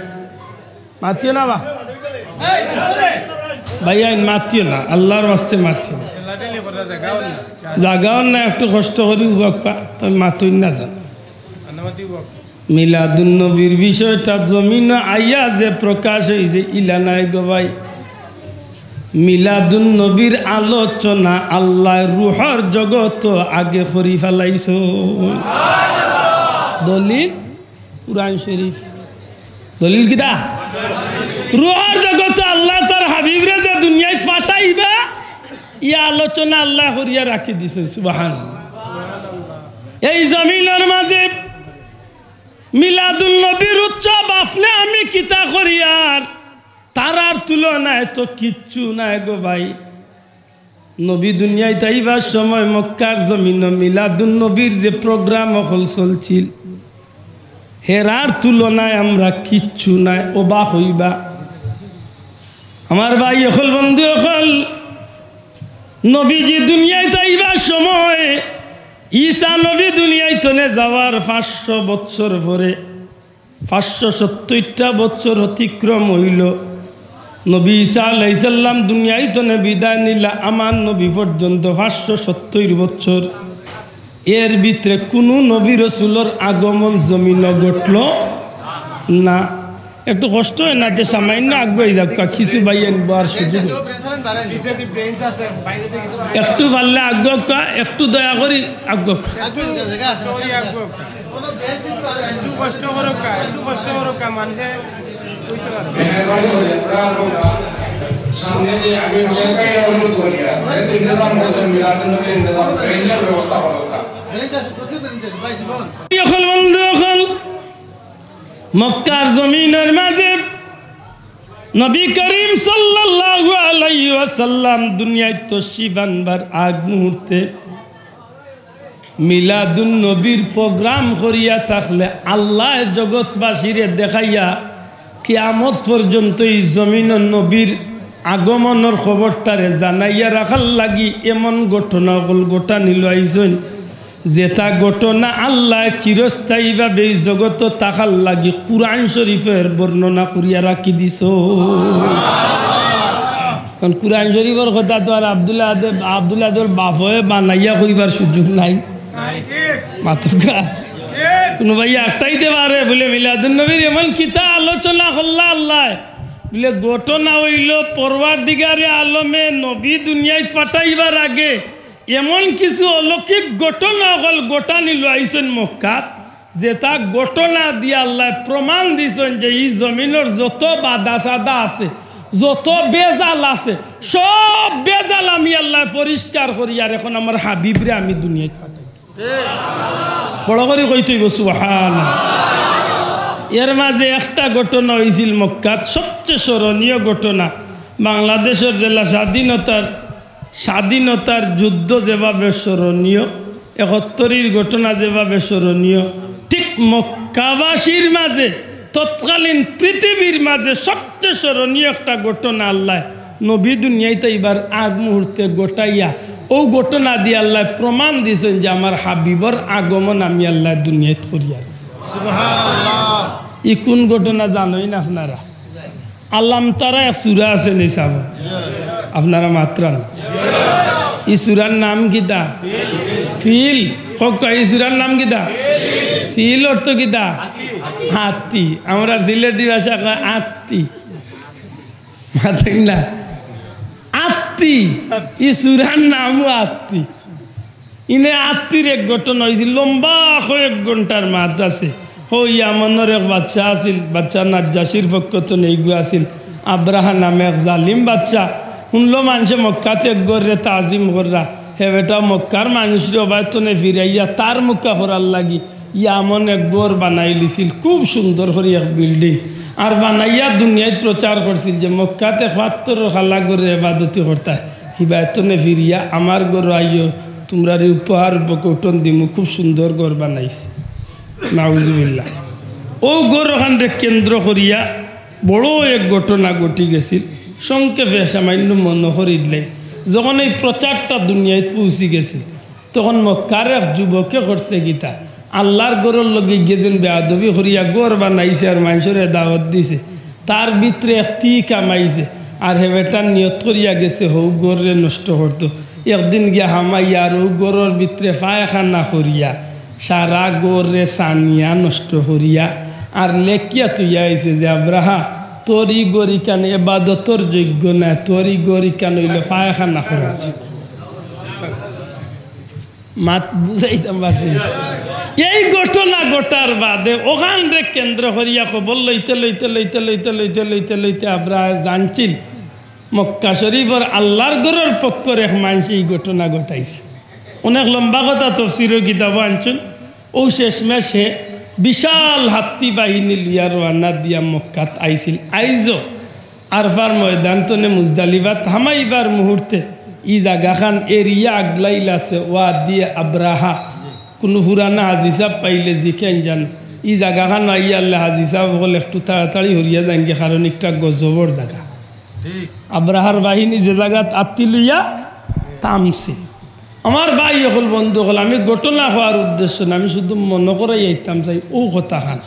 মাতিও না বা ভাই আইন মাতিও না আল্লাহর ওয়াস্তে মাতিও না জাগাও না একটু কষ্ট করি বাপ্পা তুমি মাতুই না যান মিলাদুল নবীর বিষয়টা জমিন আইয়া যে প্রকাশ হয়েছে ইলা নাই গো ভাই মিলাদুন নবীর আলোচনা আল্লাহ রুহর জগত আগে করি ফেলাইছ দলিল কুরআন শরীফ দলিল কিটা রুহর জগত আল্লাহ তার হাবিবরে যে দুনিয়ায় পাঠাইবা ই আলোচনা আল্লাহ করিয়া রাখি দিছে সুবহানাল্লাহ এই জমিনের মাঝে মিলাদুন নবীর উৎসব আপনি আমি কিতা করি আর তারার তুলনায় তো কিচ্ছু নাই গো ভাই নবী দুনিয়ায় তাইবার সময় মক্কার জমিন মিলাদুন নবীর যে প্রোগ্রাম হল চলছিল হেরার তুলনায় আমরা কিচ্ছু নাই অবাক হইবা আমার ভাই হল বন্ধু হল নবীজি দুনিয়ায় তাইবার সময় ঈসা নবী দুনিয়ায় তনে যাওয়ার 500 বছর পরে 570টা বছর অতিক্রম হইল নবী ঈসা আলাইহিস সালাম দুনিয়ায় তনে বিদায় নিলা আমার নবী পর্যন্ত 570 বছর এর ভিতরে কোনো নবী রাসূলের আগমন জমিন ঘটল না একটু কষ্ট হয় না যে সামান্য আগুয়াই যাক কিছু ভাইয়েন বার সুযোগ একটু পারলে আগুয়া একটু দয়া করি আগুয়া মক্কার জমিনের মাঝে নবী করিম সাল্লাল্লাহু আলাইহি ওয়াসাল্লাম দুনিয়ায় তশরিফ আনবার আগ মুহূর্তে মিলাদুন নবীর প্রোগ্রাম করিয়া থাকলে আল্লাহ জগৎবাসীরে দেখাইয়া কিয়ামত পর্যন্ত এই জমিনের নবীর আগমনের খবরটারে জানাইয়া রাখার লাগি এমন ঘটনা গোটা নিল আইসন যেটা ঘটনা আল্লাহ চিরস্থায়ীভাবে এই জগত তাকার লাগি কুরআন শরীফের বর্ণনা করিয়া রাখি দিছ কারণ কুরআন শরীফের কথা তো আর আব্দুল্লাহর বাপ হয়ে বানাইয়া কইবার সুযোগ নাই মাতুকা কোনো ভাই একটাইতে পারে বলে মিলাদুন নবীর এমন কিতা আলোচনা করলা আল্লাহ বলে ঘটনা হইল পরওয়ারদিগারে আলমে নবী দুনিয়ায় পাঠাইবার আগে এমন কিছু অলৌকিক ঘটনা হল গোটা নিল আইসেন মক্কাত যে তা ঘটনা দিয়ে আল্লাহ প্রমাণ দিয়েছেন যে এই জমিনের যত বাধা সাদা আছে যত বেজাল আছে সব বেজাল আমি আল্লাহ পরিষ্কার করি আর এখন আমার হাবিবরে আমি দুনিয়ায় পাঠাই বড় করে কইতেই সুবহানাল্লাহ এর মাঝে একটা ঘটনা হয়েছিল মক্কাত সবচেয়ে স্মরণীয় ঘটনা বাংলাদেশের জেলা স্বাধীনতার যুদ্ধ যেভাবে স্মরণীয় ৭১ ঘটনা যেভাবে স্মরণীয় ঠিক মক্কাবাসীর মাঝে তৎকালীন পৃথিবীর মাঝে সবচেয়ে স্মরণীয় একটা ঘটনা আল্লাহ নবী দুনিয়াতে এবার আগ মুহূর্তে গোটাইয়া ও ঘটনা দিয়ে আল্লাহ প্রমাণ দিয়েছেন যে আমার হাবিবর আগমন আমি আল্লাহ দুনিয়াতে করিয়া সুবহানাল্লাহ। ই কোন ঘটনা জানোই না আপনারা আল্লাম তারা এক সুরা আছে নি সাব আপনারা মাত্রা না এই সুরার নাম কিতা ফিল এই সুরার নাম কিতা ফিল অর্থ কিতা হাতি আমরা সিলেটি ভাষা কয় আত্মি মাথেন না আত্মি এই সুরার নামও আত্মি ইনে আত্মির এক ঘটনা হয়েছিল লম্বা কয়েক ঘন্টার মাত আছে হইয়া মনের এক বাচ্চা আছিল বাচ্চা নাজ্জাসির পক্ষ তো নেইগু আছিল আব্রাহা নামে এক জালিম বাচ্চা শুনলো মানুষে মক্কাতে এক গড়ে তাজিম কররা হে বেটা মক্কার মানুষরে অবায়তনে ফিরাইয়া তার মুখা করার লাগি ইয়ামন এক গড় বানাই লিছিল খুব সুন্দর করে এক বিল্ডিং আর বানাইয়া দুনিয়ায় প্রচার করছিল যে মক্কাতে ৭৫ খালা গড়ে এবাদতি করতায় হিবায়তনে ফিরিয়া আমার গড় আইও তোমরা উপহার উপকৌটন দিমু খুব সুন্দর গড় বানাইছে নাউজুবিল্লাহ ও গড়খানরে কেন্দ্র করিয়া বড় এক ঘটনা ঘটি গেছিল সংক্ষেপে সামান্য মনে করিলে যখন এই প্রচারটা দুনিয়ায় পৌঁছে গেছিল তখন মক্কার এক যুবকে করছে গীতা আল্লাহর গড়ের লগে গেছেন বেয়াদবি করিয়া গড় বানাইছে আর মানুষের দাওয়াত দিছে তার ভিতরে একটি কামাইছে আর হেবেটার নিয়ত করিয়া গেছে হৌ গড়ে নষ্ট করতো একদিন গিয়া হামাইয়া আর ও গড়ের ভিতরে পায়খানা করিয়া সারা গড়ে সানিয়া নষ্ট করিয়া আর লেখিয়া তুইয়া আইছে যে আব্রাহা তোর ই গড়ি কান এবাদতর যোগ্য না তোর ই গড়ি কান হইলে পায়খানা করাছে মাত বুঝাইতাম পারছি এই ঘটনা ঘটার বাদে ওখান রে কেন্দ্র করিয়া খবর লইতে লইতে লইতে লইতে লইতে লইতে লইতে আব্রাহা জানছিল মক্কা শরীফর আল্লাহর গড়ের পক্ষের এক মানুষ এই ঘটনা ঘটাইছে অনেক লম্বা কথা তফসিরের কিতাব আনছেন ও শেষমেশে বিশাল হাত্তি বাহিনী লিয়া রওনা দিয়া মক্কাত আইছিল আইজো আরফার ময়দান তনে মুজদালিফাত হামাইবার মুহূর্তে ই জায়গাখান এরিয়া আগলাইলাছে ওয়া দিয়ে আব্রাহা কোনো পুরানা হাজি সাহেব পাইলে জিখেন জান ই জায়গাখান আইয়া আল্লাহ হাজি সাহেব হল একটু তাড়াতাড়ি হরিয়া যানগে কারণ একটা গজবর জায়গা আব্রাহার বাহিনী যে জায়গাত আত্মি লইয়া থামছে আমার ভাই হল বন্ধু হল আমি ঘটনা হওয়ার উদ্দেশ্য না আমি শুধু মনে করাই আইতাম চাই ও কথা খান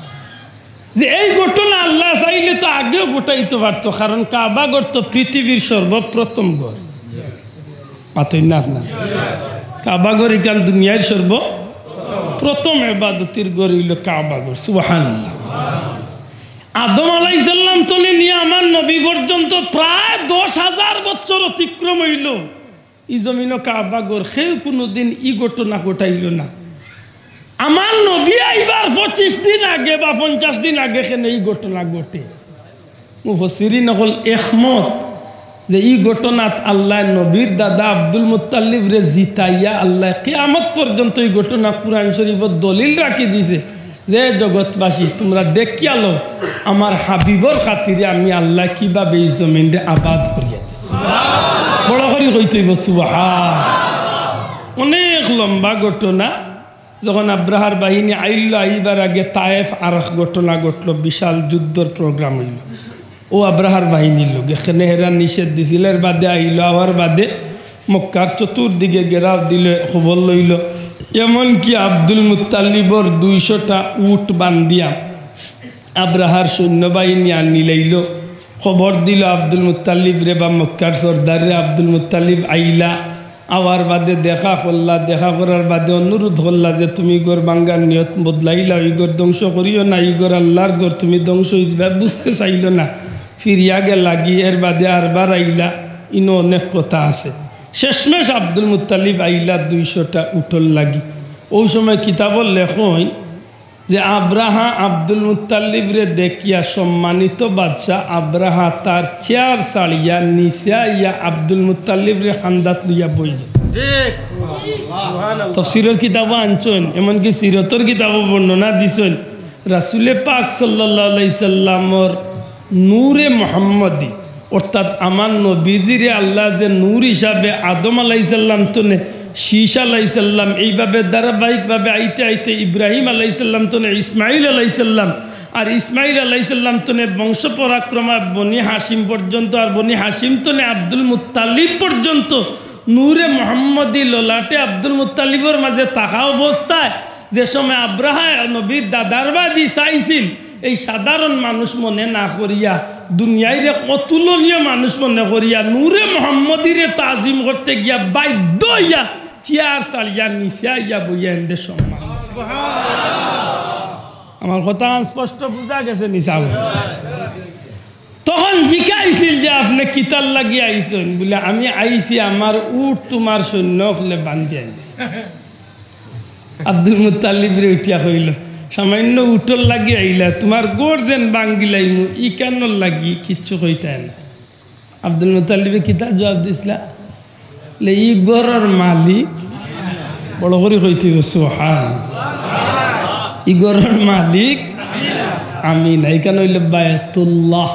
যে এই ঘটনা আল্লাহ চাইলে তো আগেও ঘটাইতে পারতো কারণ কাবা গড় তো পৃথিবীর সর্বপ্রথম গড় পাতই না আপনার কাবা গড় এখান দুনিয়ার সর্বপ্রথম এবাদতির গড় হইল কাবা গড় সুবহানাল্লাহ আদম আলাইহিস সালাম তলে নিয়ে আমার নবী পর্যন্ত প্রায় ১০,০০০ বছর অতিক্রম হইল ই জমিন কাবা গড় সেও কোনোদিন ই ঘটনা ঘটাইল না আমার নবী আইবার ২৫ দিন আগে বা ৫০ দিন আগে কেন এই ঘটনা ঘটে মুফাসসিরিন হল একমত যে এই ঘটনাত আল্লাহ নবীর দাদা আব্দুল মুত্তালিব রে জিতাইয়া আল্লাহ কিয়ামত পর্যন্ত এই ঘটনা কুরআন শরীফত দলিল রাখি দিছে যে জগৎবাসী তোমরা দেখিয়া লো আমার হাবিবর খাতিরে আমি আল্লাহ কিভাবে এই জমিনরে আবাদ করিয়া দিছি বড় করে কইতেইব সুবহান অনেক লম্বা ঘটনা যখন আব্রাহার বাহিনী আইল আইবার আগে তায়েফ আর ঘটনা ঘটল বিশাল যুদ্ধর প্রোগ্রাম হইল ও আব্রাহার বাহিনীর লোক এখানে হেরা নিষেধ দিছিল এর বাদে আইল আওয়ার বাদে মক্কার চতুর্দিকে ঘেরাও দিল খবর লইল এমনকি আব্দুল মুত্তালিবর ২০০টা উট বান্ধিয়া আব্রাহার সৈন্যবাহিনী আনি লইল খবর দিল আব্দুল মুত্তালিব রে বা মক্কার সর্দার রে আব্দুল মুত্তালিব আইলা আওয়ার বাদে দেখা করলা দেখা করার বাদে অনুরোধ করলা যে তুমি গড় বাঙ্গার নিয়ত বদলাইলা ওই গড় ধ্বংস করিও না এই গড় আল্লাহর গড় তুমি ধ্বংস হইবা বুঝতে চাইল না ফিরিয়া গে লাগি এর বাদে আরবার আইলা ইনো অনেক কথা আছে শেষমেশ আব্দুল মুত্তালিব আইলা ২০০টা উঠল লাগি ওই সময় কিতাবর লেখন যে আব্রাহা আব্দুল মুত্তালিব রে দেখিয়া সম্মানিত বাদশা আব্রাহা তার চেয়ার ছাড়িয়া নিচে ইয়া আব্দুল মুত্তালিব রে খান্দাত লইয়া বইল তফসিরের কিতাবও আনছেন এমনকি সিরতর কিতাবও বর্ণনা দিছেন রাসূলে পাক সাল্লাল্লাহু আলাইহি সাল্লামর নূরে মুহাম্মদি অর্থাৎ আমার নবীজিরে আল্লাহ যে নূর হিসাবে আদম আলাইহিস সালাম তনে শীষ আলাইহিস সালাম এইভাবে ধারাবাহিকভাবে আইতে আইতে ইব্রাহিম আলাইহিস সালাম তনে ইসমাইল আলাইহিস সালাম আর ইসমাইল আলাইহিস সালাম তনে বংশ পরাক্রমা বনি হাসিম পর্যন্ত আর বনি হাসিম তনে আব্দুল মুত্তালিব পর্যন্ত নূরে মুহাম্মদি ললাটে আব্দুল মুত্তালিবর মাঝে থাকা অবস্থায় যে সময় আব্রাহা নবীর দাদার বাদি চাইছিল এই সাধারণ মানুষ মনে না করিয়া দুনিয়ায় অতুলনীয় মানুষ মনে করিয়া নূরে মোহাম্মদীরে তাজিম করতে গিয়া বাধ্য হইয়া চেয়ার চালিয়া নিচে ইয়া বইয়া এনে সম্মান। আমার কথা স্পষ্ট বোঝা গেছে নিচা? তখন জিজ্ঞাসিল যে আপনি কিতার লাগিয়ে আইসেন? বলে আমি আইসি আমার উট তোমার সৈন্য হলে বান্ধি আনিস। আব্দুল মুত্তালিবরে উঠিয়া হইল, সামান্য উটর লাগি আইলা, তোমার গোড় যেন বাঙ্গিলাইমু ই কেন লাগি কিচ্ছু কইতাই না। আব্দুল মুত্তালিবে কিতার জবাব দিছিলা, ই গড়ের মালিক, বড় করে কইতে সুবহান, ই গড়ের মালিক আমি না, এখানে হইলে বায়তুল্লাহ,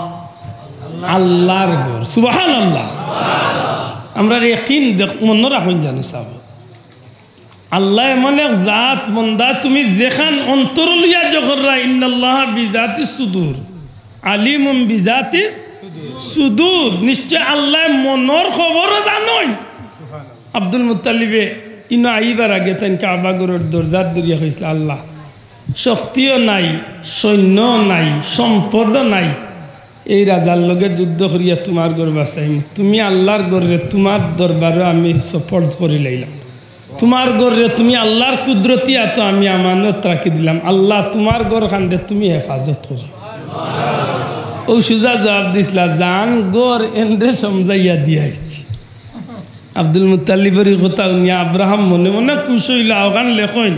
আল্লাহর ঘর। সুবহানাল্লাহ। আমরা ইয়াকিন মনে রাখুন জানি সাহেব, আল্লাহ এমন এক জাত বন্দা, তুমি যেখান অন্তর লিয়া যখনরা ইন্নাল্লাহ বিজাতিস সুদূর আলিমুম বিজাতিস সুদূর, নিশ্চয় আল্লাহ মনের খবরও জানোই। আব্দুল মুত্তালিবে ইনো আইবার আগে তাই কাবা ঘরের দরজার দরিয়া হয়েছিল, আল্লাহ শক্তিও নাই, সৈন্য নাই, সম্পদও নাই, এই রাজার লগে যুদ্ধ করিয়া তোমার ঘর বাঁচাইম। তুমি আল্লাহর ঘরে তোমার দরবারে আমি সপোর্ট করে লাইলাম, তোমার ঘরে তুমি আল্লাহর কুদরতি এত আমি আমানত রাখি দিলাম। আল্লাহ তোমার ঘর খান্ডে তুমি হেফাজত করো। ও সুজা জবাব দিছিলা, জান গড় এন্ডে সমঝাইয়া দিয়াছি। আব্দুল মুত্তালিবের কথা উনিয়া আব্রাহাম মনে মনে খুশ হইলা, ওখান লেখন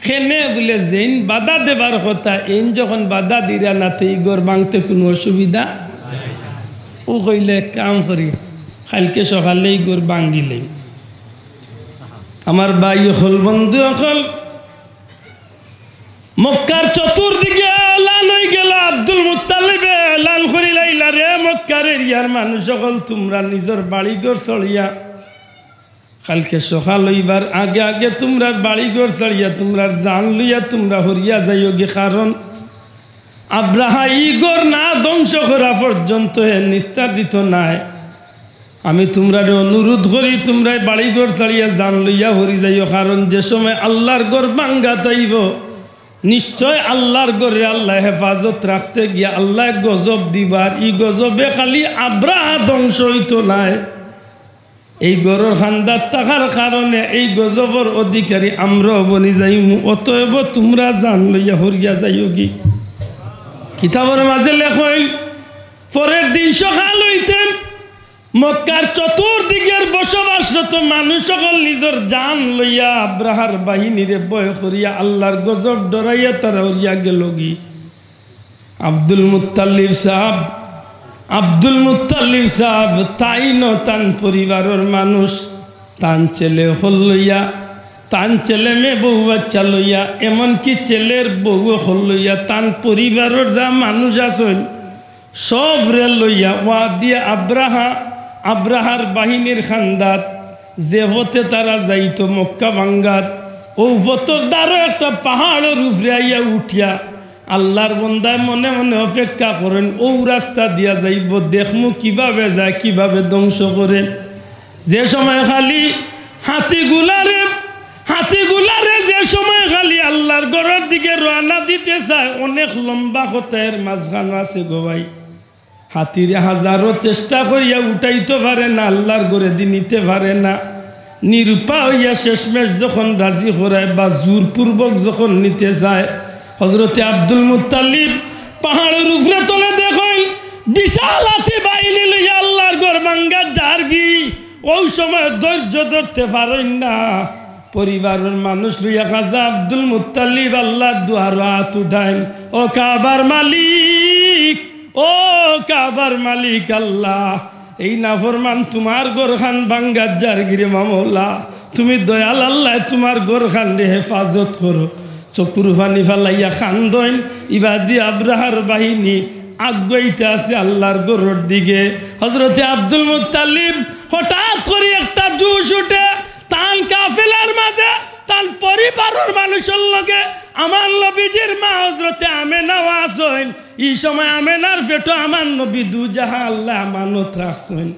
খেনে বলে যেইন বাধা দেবার কথা, এইন যখন বাধা দিরা নাতে এই গড় ভাঙতে কোনো অসুবিধা। ও কইলে কাম করি, কালকে সকালে এই গড় ভাঙ্গিলেই। আমার ভাই হল বন্ধু হল মক্কার চতুর্দিকে এলান হয়ে গেল। আব্দুল মুত্তালিবে এলান করি লাইলা, রে মক্কার এরিয়ার মানুষ সকল, তোমরা নিজের বাড়ি ঘর চড়িয়া কালকে সকাল হইবার আগে আগে তোমরা বাড়ি ঘর চড়িয়া তোমরা জান লইয়া তোমরা হরিয়া যাইও গে, কারণ আব্রাহা ই গড় না ধ্বংস করা পর্যন্ত নিস্তার দিত নাই। আমি তোমরা অনুরোধ করি তোমরা বাড়ি ঘর ছাড়িয়া জান লইয়া হরি যাইও, কারণ যে সময় আল্লাহর ঘর ভাঙ্গা তাইব, নিশ্চয় আল্লাহর ঘরে আল্লাহ হেফাজত রাখতে গিয়া আল্লাহ গজব দিবার। ই গজবে খালি আব্রাহা ধ্বংস হইত নাই, এই গড়ের খান্দার থাকার কারণে এই গজবর অধিকারী আমরাও বনি যাইমু। অতএব তোমরা জান লইয়া হরিয়া যাইও কি। কিতাবের মাঝে লেখইল, পরের দিন সকাল হইতেন মক্কার চতুর্দিকের বসবাসরত মানুষ সকল নিজের জান লইয়া আব্রাহার বাহিনীরে বয় করিয়া আল্লাহর গজব ডরাইয়া তারা হইয়া গেল গি। আব্দুল মুত্তালিব সাহেব তাই ন তান পরিবারের মানুষ, তান ছেলে হল লইয়া, তান ছেলে মেয়ে বউ বাচ্চা লইয়া, এমনকি ছেলের বউ হল লইয়া, তান পরিবারের যা মানুষ আছেন সব রে লইয়া ওয়া দিয়ে আব্রাহার বাহিনীর খান্দাত যে হতে তারা যাইত মক্কা ভাঙ্গাত, ও ভতর দ্বারও একটা পাহাড়ের উপরে আইয়া উঠিয়া আল্লাহর বন্দায় মনে মনে অপেক্ষা করেন, ও রাস্তা দিয়া যাইব, দেখমু কিভাবে যায়, কিভাবে ধ্বংস করে। যে সময় খালি হাতিগুলারে যে সময় খালি আল্লাহর ঘরের দিকে রওনা দিতে চায়, অনেক লম্বা কথার মাঝখানে আছে গো ভাই। হাতিরে হাজারো চেষ্টা করিয়া উঠাইতে পারে না, আল্লাহর ঘরে দিয়ে নিতে পারে না। নিরুপা হইয়া শেষমেশ যখন রাজি করায় বা জোরপূর্বক যখন নিতে যায়, হজরতে আব্দুল মুত্তালিব পাহাড়ের উপরে তলে দেখেন বিশাল হাতি বাহিনী লইয়া আল্লাহর ঘর ভাঙ্গা জারগি। ওই সময় ধৈর্য ধরতে পারেন না, পরিবারের মানুষ লইয়া খাজা আব্দুল মুত্তালিব আল্লাহ দুয়ার হাত উঠাইন, ও কাবার মালিক, ও কাবার মালিক আল্লাহ, এই নাফরমান তোমার গোরখান ভাঙ্গার জারগিরে মামলা, তুমি দয়াল আল্লাহ তোমার গোরখান রে হেফাজত করো। চকুর ফানি ফালাইয়া খান্দইন ইবাদি আব্রাহার বাহিনী আগাইতে আছে আল্লাহর গোরের দিকে। হজরতে আব্দুল মুত্তালিব হঠাৎ করে একটা জুস উঠে, তান কাফেলার মাঝে তান পরিবারের মানুষের লগে আমার নবীজির মা হজরতে আমেনাও আসেন। এই সময় আমেনার পেটো আমার নবী দুজাহা আল্লাহ আমানত রাখছেন।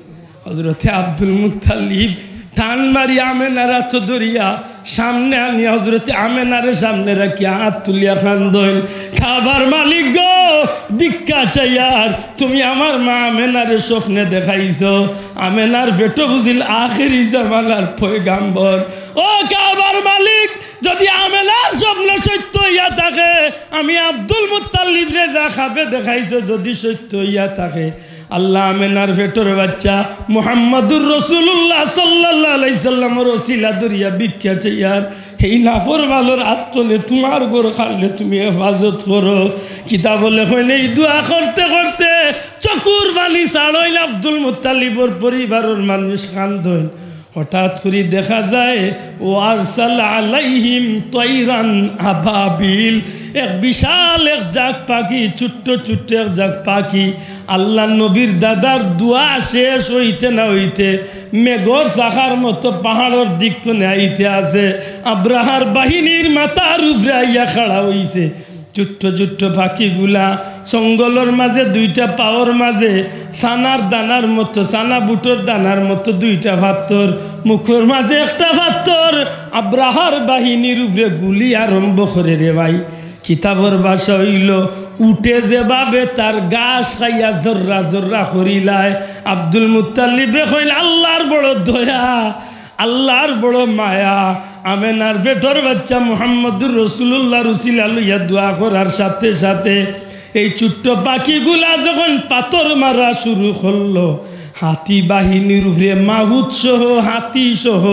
হজরতে আব্দুল মুত্তালিব টান মারি আমেনার হাত ধরিয়া সামনে আনি হজরতে আমেনারে সামনে রাখি হাত তুলিয়া খান্দইন, খাবার মালিক গো ভিক্ষা চাইয়ার তুমি আমার মা আমেনারে স্বপ্নে দেখাইছো আমেনার পেটো বুঝিল আখেরি জামানার পয়গাম্বর ও কাবার মালিক যদি আমেনার স্বপ্ন সত্য হইয়া থাকে আমি আব্দুল মুত্তালিব রে যা খাবে দেখাইছো যদি সত্য হইয়া থাকে আল্লাহ আমেনার পেটোর বাচ্চা মুহাম্মাদুর রাসূলুল্লাহ সাল্লাল্লাহু আলাইহি সাল্লামের ওসিলা দরিয়া ভিক্ষা চাইয়ার এই নাফরমানের আত্মলে তোমার গোর খালে তুমি হেফাজত করো কিতাব লেখেন এই দোয়া করতে করতে চকুর বালি ছাড়ইল আব্দুল মুত্তালিবর পরিবারের মানুষ কান্দন হঠাৎ করে দেখা যায় ও আরসাল আলাইহিম তাইরান আবাবিল এক বিশাল এক জাক পাখি ছোট্ট ছোট্ট এক জাক পাখি আল্লাহ নবীর দাদার দোয়া শেষ হইতে না হইতে মেঘর শাখার মতো পাহাড়ের দিক তো নাইতে আছে আব্রাহার বাহিনীর মাথার উপরে আইয়া খাড়া হইছে ছোট্ট ছোট্ট পাখিগুলা জঙ্গলের মাঝে দুইটা পাওয়ার মাঝে সানার দানার মতো সানা বুটোর দানার মতো দুইটা পাথর মুখের মাঝে একটা পাথর আব্রাহার বাহিনীর উপরে গুলি আরম্ভ করে রে ভাই কিতাবর ভাষা হইল উঠে যেভাবে তার গাছ খাইয়া জর্রা জর্রা করিলায় আব্দুল মুত্তালিবে কইল আল্লাহর বড় দয়া আল্লাহর বড় মায়া আমেনার পেটর বাচ্চা মুহাম্মদুর রাসূলুল্লাহ রুসিলা লইয়া দোয়া করার সাথে সাথে এই ছোট্ট পাখিগুলা যখন পাথর মারা শুরু করলো হাতি বাহিনীর উপরে মাহুত সহ হাতি সহ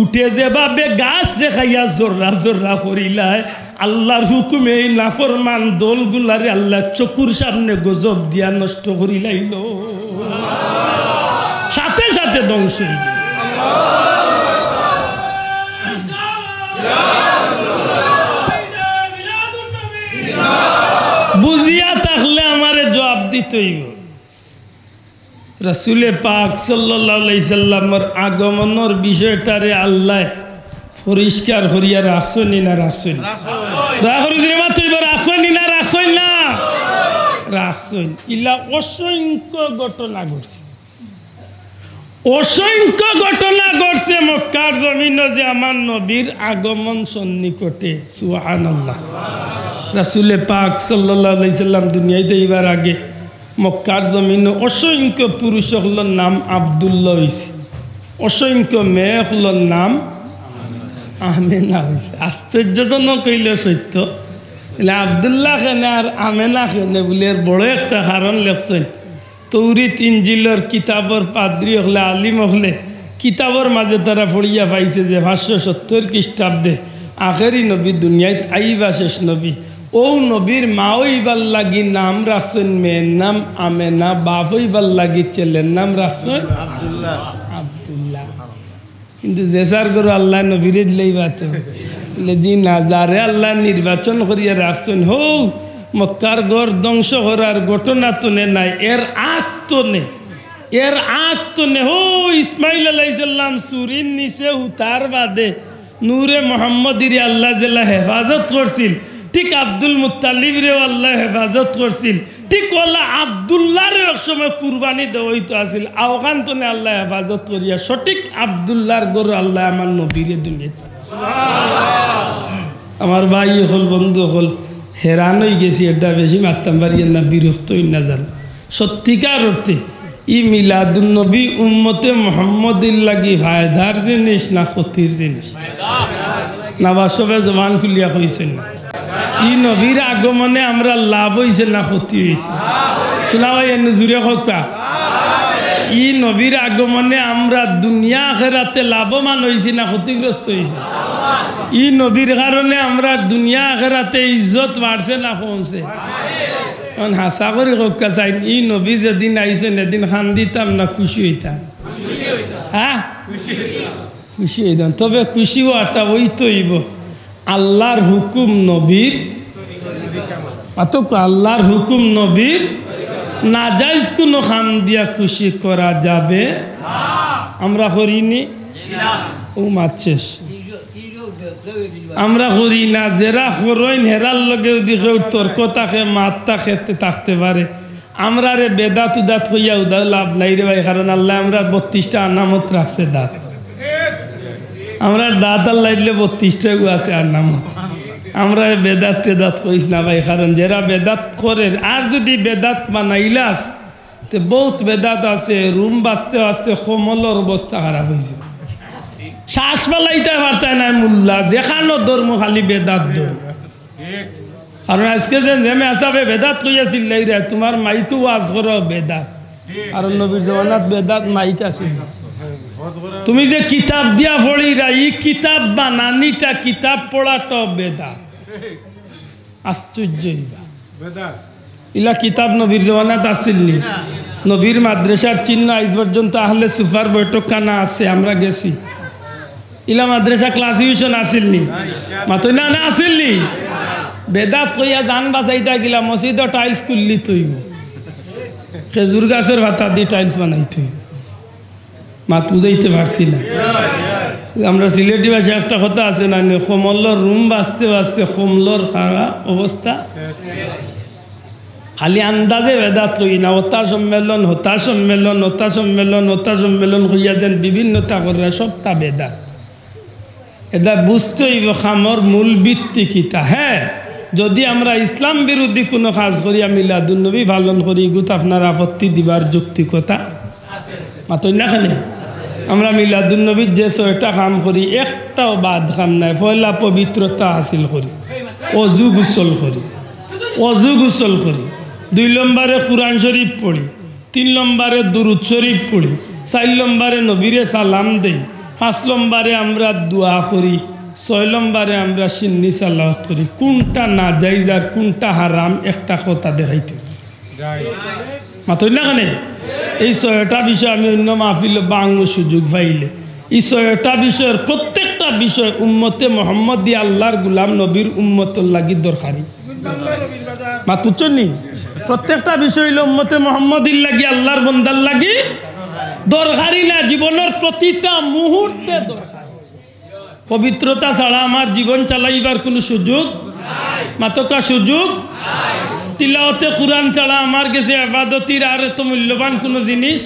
উঠে যেভাবে গাছ দেখাইয়া জোররা জোররা করিলায় আল্লাহর হুকুমে এই নাফরমান দলগুলারে আল্লাহ চকুর সামনে গজব দিয়া নষ্ট করিলাইল সাথে সাথে ধ্বংস হইল বুঝিয়া থাকলে আমারে জবাব দিতেই রাসূলে পাক সাল্লাল্লাহু আলাইহি সাল্লামের আগমনের বিষয়টারে আল্লাহ পরিষ্কার করিয়া রাখছনি না রাখছনি রাখছনি না রাখছনি না রাখছনি ইলা অসংখ্য ঘটনা ঘটছে অসংখ্য ঘটনা ঘটছে মক্কার জমিনে যে আমার নবীর আগমন সন্নিকটে সুবহানাল্লাহ রাসূলে পাক সাল্লাল্লাহু আলাইহি সাল্লাম দুনিয়াতে এইবার আগে মক্কার জমিনে অসংখ্য পুরুষ হলোর নাম আব্দুল্লাহ হয়েছে অসংখ্য মেয়ে হলোর নাম আমেনা হয়েছে আশ্চর্যজনক কইল সত্য এলে আব্দুল্লাহ খেনে আর আমেনা খেনে বলে এর বড় একটা কারণ লেখছেন তৌরিত ইঞ্জিলর কিতাবর পাদ্রী হলে আলিম হলে কিতাবর মাঝে তারা পড়িয়া পাইছে যে 570 খ্রিস্টাব্দে আখেরি নবী দুনিয়ায় আইবা শেষ নবী ও নবীর মা হইবার লাগি নাম রাখছেন মেয়ের নাম আমেনা বাপ হইবার লাগি ছেলের নাম রাখছেন আব্দুল্লাহ আব্দুল্লাহ কিন্তু জেসার গরু আল্লাহ নবীরে দিলেই বাত জি না যারে আল্লাহ নির্বাচন করিয়া রাখছেন হো মক্কার গড় ধ্বংস করার ঘটনা তো নাই এর আগ তো নে এর আগ তো নে হো ইসমাইল আলাইহিস সালাম সুরিন নিচে উতার বাদে নূরে মোহাম্মদিরে আল্লাহ জেলা হেফাজত করছিল ঠিক আব্দুল মুত্তালিবরেও আল্লাহ হেফাজত করছিল ঠিক ওলা আব্দুল্লাহর এক সময় কুরবানি দেওয়াইতো আসিল আওখান তো আল্লাহ হেফাজত করিয়া সঠিক আব্দুল্লাহর গরু আল্লাহ আমার নবীরে দুনিয়াতে আমার ভাই হল বন্ধু হল হেরান হয়ে গেছি এটা বেশি মারতাম পারি না বিরক্ত হই না জান সত্যিকার অর্থে ই মিলাদুন নবী উম্মতে মোহাম্মদির লাগি ফায়দার জিনিস না ক্ষতির জিনিস না বাসবে জবান খুলিয়া কইছেন না ই নবীর আগমনে আমরা লাভ হয়েছে না ক্ষতি হয়েছে শোনা ভাই এনে জুড়ে হকা ই নবীর আগমনে আমরা দুনিয়া আখেরাতে লাভবান হয়েছি না ক্ষতিগ্রস্ত হয়েছি ই নবীর কারণে আমরা দুনিয়া আখেরাতে ইজ্জত বাড়ছে না কমছে হাসা করে হকা চাই ই নবী যেদিন আইছেন এদিন খান দিতাম না খুশি হইতাম হ্যাঁ খুশি হইতাম তবে খুশি হওয়াটা ওই তৈব আল্লাহর হুকুম নবীর আল্লাহর হুকুম নবীর নাজাইজ কোনো খান দিয়া খুশি করা যাবে আমরা করিনি ও মাছেস আমরা করি না যারা করইন হেরার লগে দিকে তর্ক থাকে মাত্তা খেতে থাকতে পারে আমরা রে বেদাত উদাত হইয়া উদা লাভ নাই রে ভাই কারণ আল্লাহ আমরা 32টা আনামত রাখছে দাঁত আমরা দাঁত আল্লাহ দিলে 32টা আছে আনামত আমরা বেদাত টেদাত কইস না ভাই, কারণ যারা বেদাত করে আর যদি বেদাত বানাইলাস তো বহুত বেদাত আছে, রুম বাঁচতে বাঁচতে সমলর অবস্থা খারাপ হয়েছে, শ্বাস পালাইতে পারতায় না মোল্লা, দেখানো ধর্ম খালি বেদাত ধর্ম। কারণ আজকে যে নেমে আসাবে বেদাত কইয়াছিল রে, তোমার মাইকও ওয়াজ করো বেদাত, আর নবীর জমানাত বেদাত মাইক আছে। তুমি যে কিতাব দিয়া পড়িরা, ই কিতাব বানানিটা কিতাব পড়াটা বেদাত, আশ্চর্য ইলা কিতাব নবীর জমানাত আসছিল নি? নবীর মাদ্রাসার চিহ্ন আজ পর্যন্ত আহলে সুফার বৈঠকখানা আছে, আমরা গেছি। ইলা মাদ্রাসা ক্লাসিফিকেশন আসিল নি? মাতই না আসিল নি? বেদাত কইয়া জান বাঁচাইতা গিলা মসজিদ টাইলস খুললি তুই, খেজুর গাছের ভাতা দিয়ে টাইলস বানাই তুই, মাত বুঝাইতে পারছি না। আমরা সিলেটি ভাষায় একটা কথা আছে না, কমলর রুম বাঁচতে বাঁচতে কমলর খারাপ অবস্থা। খালি আন্দাজে বেদাত কই না, হতা সম্মেলন হতা সম্মেলন হতা সম্মেলন হতা সম্মেলন কইয়া যেন বিভিন্নতা করে, সবটা বেদাত। এটা বুঝতে হইব খামর মূল ভিত্তি কিতা। হ্যাঁ, যদি আমরা ইসলাম বিরোধী কোনো কাজ করি, মিলাদুন্নবী পালন করি, গুত আপনার আপত্তি দিবার যৌক্তিকতা মাতই না কেন? আমরা মিলাদুন্নবীর যে 6টা কাম করি, একটাও বাদ কাম নাই। পয়লা পবিত্রতা হাসিল করি, অজু গোসল করি, অজু গোসল করি। 2 নম্বরে কুরআন শরীফ পড়ি, 3 নম্বরে দুরুদ শরীফ পড়ি, 4 নম্বরে নবীরে সালাম দেই, 5 নম্বরে আমরা দোয়া করি, 6 নম্বরে আমরা সিন্নি সালাওয়াত করি। কোনটা না জায়েজ আর কোনটা হারাম একটা কথা দেখাইতে মাতই না কেন? এই 6টা বিষয় আমি অন্য মাহফিল বাংল সুযোগ পাইলে, এই 6টা বিষয়ের প্রত্যেকটা বিষয় উম্মতে মোহাম্মদী আল্লাহর গুলাম নবীর উম্মতর লাগি দরকারি। মা বুঝছনি? প্রত্যেকটা বিষয় হইল উম্মতে মোহাম্মদীর লাগি আল্লাহর বন্দার লাগি দরকারি না, জীবনের প্রতিটা মুহূর্তে দরকার। পবিত্রতা ছাড়া আমার জীবন চালাইবার কোনো সুযোগ মাতকা সুযোগ। তিলাওয়াতে কুরআন ছাড়া আমার কাছে ইবাদতির আর এত মূল্যবান কোনো জিনিস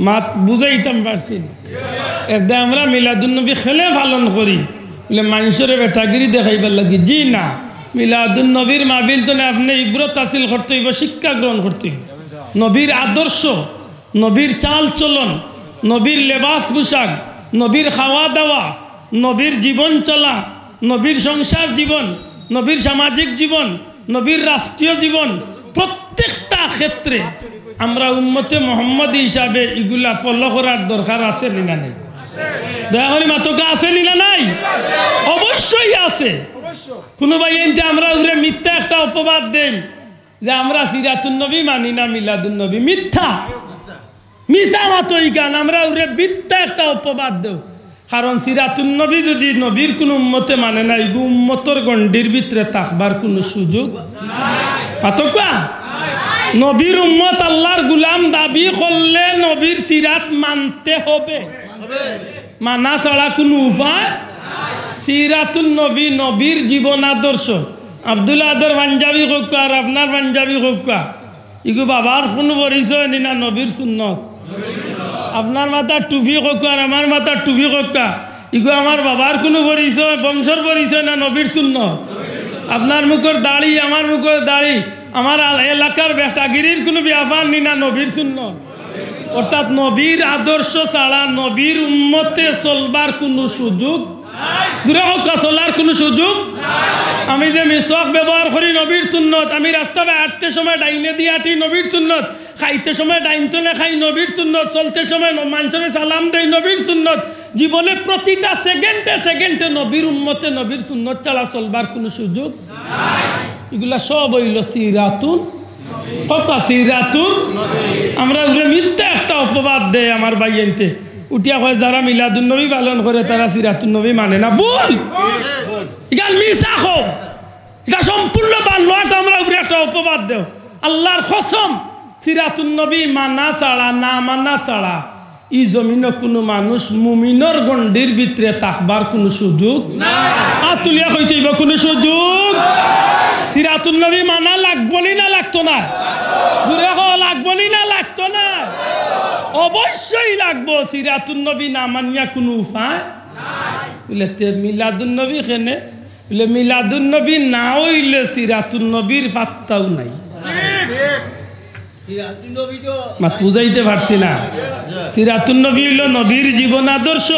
মাত বুঝাইতাম পারছি। এরদা আমরা মিলাদুন্নবী খেলে পালন করি বলে মানুষের বেটাগিরি দেখাইবার লাগি। জি না, মিলাদুন্নবীর মাহফিল তো আপনি ইব্রত হাসিল করতে হইব, শিক্ষা গ্রহণ করতে হইব। নবীর আদর্শ, নবীর চাল চলন, নবীর লেবাস পোশাক, নবীর খাওয়া দাওয়া, নবীর জীবন চলা, নবীর সংসার জীবন, নবীর সামাজিক জীবন, নবীর রাষ্ট্রীয় জীবন, প্রত্যেকটা ক্ষেত্রে আমরা উম্মতে মোহাম্মদী হিসাবে এগুলা ফলো করার দরকার আছে না নাই? দয়া করে মাতকা আছে না নাই? অবশ্যই আছে। কোনো ভাই এনতে আমরা উরে মিথ্যা একটা অপবাদ দেন যে আমরা সিরাতুন্নবী মানি না মিলাদুন্নবী, মিথ্যা মিশা মাতই গান আমরা উরে মিথ্যা একটা অপবাদ দেও। কারণ সিরাতুন্নবী যদি নবীর কোনো উম্মতে মানে না, এগু উম্মতর গণ্ডির ভিতরে থাকবার কোনো সুযোগ মাতকা। নবীর উম্মত আল্লাহর গুলাম দাবি করলে নবীর সিরাত মানতে হবে, মানা ছাড়া কোনো উপায়। সিরাতুন নবী, নবীর জীবন আদর্শ। আব্দুল আদর পাঞ্জাবি হোক আর আপনার পাঞ্জাবি হোক, ইগু বাবার কোনো পরিচয় নি না নবীর সুন্নত। আপনার মাথার টুপি হোক আর আমার মাথার টুপি হোক, ইগু আমার বাবার কোনো পরিচয়, বংশর পরিচয় না নবীর সুন্নত। আপনার মুখের দাড়ি আমার মুখের দাড়ি, আমার এলাকার বেটাগিরির কোনো ব্যাপার নি না নবীর সুন্নত। অর্থাৎ নবীর আদর্শ ছাড়া নবীর উম্মতে চলবার কোনো সুযোগ, দূরে হোক চলার কোনো সুযোগ। আমি যে মিসওয়াক ব্যবহার করি নবীর সুন্নত, আমি রাস্তায় হাঁটতে সময় ডাইনে দিয়ে হাঁটি নবীর সুন্নত, খাইতে সময় ডাইন চলে খাই নবীর সুন্নত, চলতে সময় মানুষের সালাম দেই নবীর সুন্নত। জীবনে প্রতিটা সেকেন্ডে সেকেন্ডে নবীর উম্মতে নবীর সুন্নত ছাড়া চলবার কোনো সুযোগ। এগুলা সব হইল সিরাতুন ককা সিরাতুন। আমরা মিথ্যা একটা অপবাদ দেয় আমার ভাইয়েনতে উঠিয়া হয় যারা মিলাদুন্নবী পালন করে তারা সিরাতুন্নবী মানে না। ভুল, এখানে মিশা হোক, এটা সম্পূর্ণ বানোয়াট। আমরা উপরে একটা অপবাদ দেও। আল্লাহর কসম, সিরাতুন্নবী মানা ছাড়া, না মানা ছাড়া ই জমিন কোনো মানুষ মুমিনর গণ্ডির ভিতরে থাকবার কোনো সুযোগ তুলিয়া হইতে কোনো সুযোগ। সিরাতুন্নবী মানা লাগবো না লাগতো না? ঘুরে লাগবো না লাগতো না? অবশ্যই লাগবো। সিরাতুন্নবী না মানিয়া কোনো উপায় বলে তে মিলাদুন নবী খেনে বলে মিলাদুন নবী না হইলে সিরাতুন নবীর পাত্তাও নাই মাত বুঝাইতে পারছি না সিরাতুন নবী হইল নবীর জীবন আদর্শ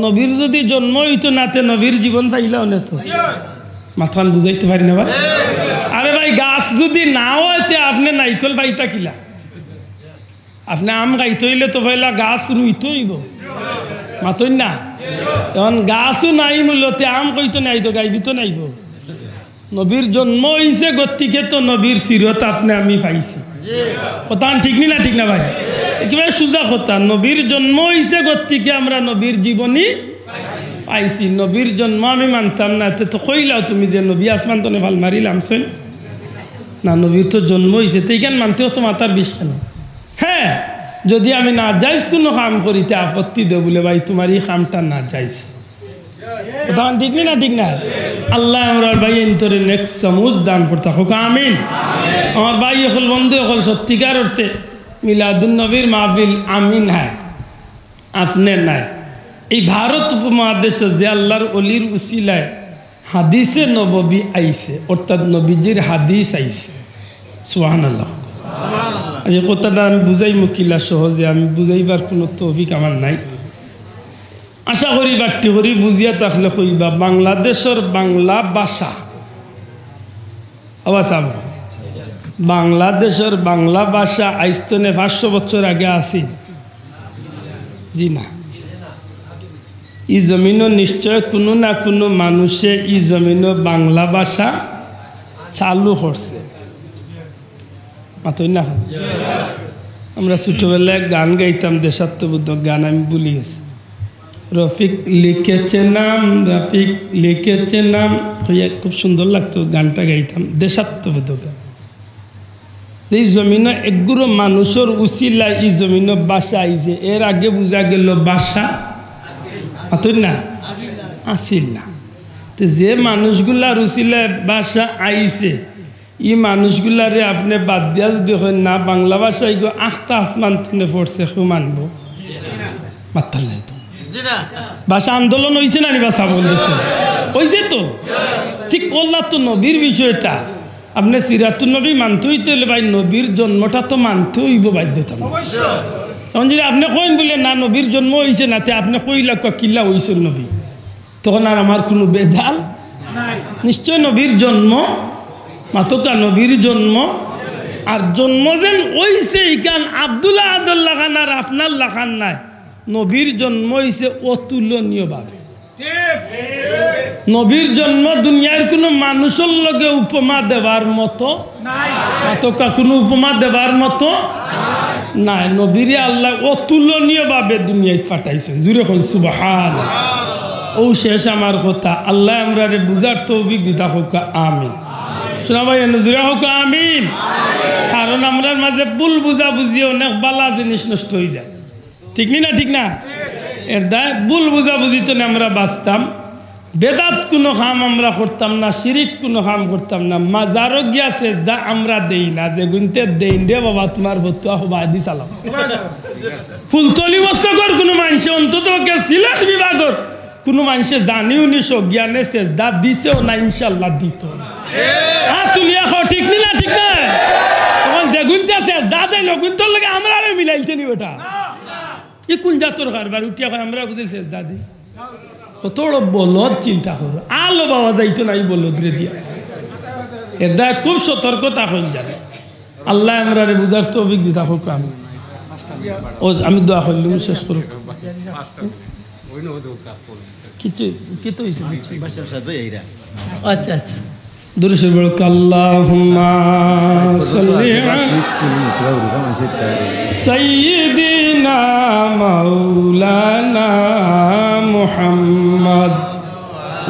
নবীর যদি জন্ম হইতো নাতে নবীর জীবন পাইলাও না তো মাথান বুঝাইতে পারি না ভাই আরে ভাই গাছ যদি না হইতে আপনি নাইকল পাইতা কিলা আপনি আম গাইতে হইলে তো পয়লা গাছ রুইতে হইব মাতই না এখন গাছও নাই মূলতে আম কইতো নাই তো গাইবি তো নাইব নবীর জন্ম হইছে গতিকে তো নবীর সিরত আপনি আমি পাইছি কথা ঠিক না ঠিক না ভাই একেবারে সোজা কথা নবীর জন্ম হইছে গতিকে আমরা নবীর জীবনী পাইছি নবীর জন্ম আমি মানতাম না তো কইলাও তুমি যে নবী আসমান তো ভাল মারিলাম শোন না নবীর তো জন্ম হইছে তো এইখান মানতেও তো মাতার বিষয় না হ্যাঁ যদি আমি না যাইস কোনো কাম করিতে আপত্তি দেব বলে ভাই তোমার এই কামটা না যাইস কথা ঠিক না ঠিক না আল্লাহ আমরা ভাই এন্তরে নেক্সট সমুজ দান করতে হোক আমিন আমার ভাই এখন বন্ধু এখন সত্যিকার অর্থে মিলাদুন নবীর মাহফিল আমিন হ্যাঁ আপনি নাই এই ভারত উপমহাদেশে যে আল্লাহর অলির উসিলায় হাদিসে নববী আইছে অর্থাৎ নবীজির হাদিস আইছে সুবহানাল্লাহ আজ কথাটা আমি বুঝাই মুকিলা সহজে আমি বুঝাইবার কোনো তৌফিক আমার নাই আশা করি বাট্টি করি বুঝিয়া থাকলে কইবা বাংলাদেশের বাংলা ভাষা আওয়াজ বাংলাদেশের বাংলা ভাষা আইস্তনে 500 বছর আগে আসি জি না ই জমিনও নিশ্চয় কোনো না কোনো মানুষে ই জমিনও বাংলা ভাষা চালু করছে মাতই না আমরা ছোটবেলায় গান গাইতাম দেশাত্মবোধক গান আমি ভুলে গেছি রফিক লিখেছে নাম রফিক লিখেছে নাম খুব সুন্দর লাগতো গানটা গাইতাম দেশাত্মবোধক গান এই জমিন একগুলো মানুষের উচিলা ই জমিন বাসা আইছে এর আগে বোঝা গেল বাসা মাতই না আসিল না তো যে মানুষগুলার উচিলায় বাসা আইছে ই মানুষগুলারে আপনি বাদ দিয়া যদি হয় না বাংলা ভাষায় গো আখটা আসমান তুলে পড়ছে কেউ মানব মাত্তাল নাই তো ভাষা আন্দোলন হয়েছে না ভাষা বলতেছে হয়েছে তো ঠিক বললাম তো নবীর বিষয়টা আপনি সিরাতুন নবী মানতে হইতে হলে ভাই নবীর জন্মটা তো মানতে হইব বাধ্যতা তখন যদি আপনি কইন বলে না নবীর জন্ম হয়েছে না আপনি কইলা কিল্লা হয়েছে নবী তখন আর আমার কোনো বেজাল নিশ্চয় নবীর জন্ম মাতকা নবীর জন্ম আর জন্ম যেন ওইছে ইকান আব্দুল্লাহ আদুল্লাহ খান আর আপনার লাখান নাই নবীর জন্ম হইছে অতুলনীয়ভাবে নবীর জন্ম দুনিয়ার কোনো মানুষের লগে উপমা দেবার মতো মাতকা কোনো উপমা দেবার মতো নাই নবীরে আল্লাহ অতুলনীয়ভাবে দুনিয়ায় পাঠাইছেন জুড়ে হল সুবহানাল্লাহ ও শেষ আমার কথা আল্লাহ আমরা বুঝার তৌফিক দিতা হোক আমিন শোনা ভাই নজরে হোক আমিন কারণ আমরা মাঝে ভুল বুঝা বুঝি অনেক বালা জিনিস নষ্ট হয়ে যায় ঠিক না ঠিক না এর দায় ভুল বুঝা বুঝি তো আমরা বাঁচতাম বেদাত কোনো কাম আমরা করতাম না শিরিক কোনো কাম করতাম না মাজারও গিয়া সেজদা আমরা দেই না যে গুনতে দেই রে বাবা তোমার ভতুয়া হবা দি চালাম ফুলতলি মস্তকর কোনো মানুষ অন্তত সিলেট বিভাগর কোনো মানুষে জানিও নি সজ্ঞানে সেজদা দিছেও না ইনশাল্লাহ দিত তুলিয়া খাও ঠিক না ঠিক না তখন যে গুনতে সেজদা দেয় গুনতর লাগে আমরা মিলাইতে নি ওটা ই কোন জাতর কারবার উঠিয়া হয় আমরা বুঝে সেজদা দিই কত বলদ চিন্তা করো আলো বাবা যাইতো নাই বলদ রেডিয়া এর দ্বারা খুব সতর্কতা হয়ে যাবে আল্লাহ আমরা বুঝার তো অভিজ্ঞতা হোক আমি দোয়া করলাম শেষ করুক কিছু কি তো আচ্ছা আচ্ছা দুরুদ বলক আল্লাহুম্মা সাল্লি আলা সাইয়্যিদিনা মাওলানা মুহাম্মদ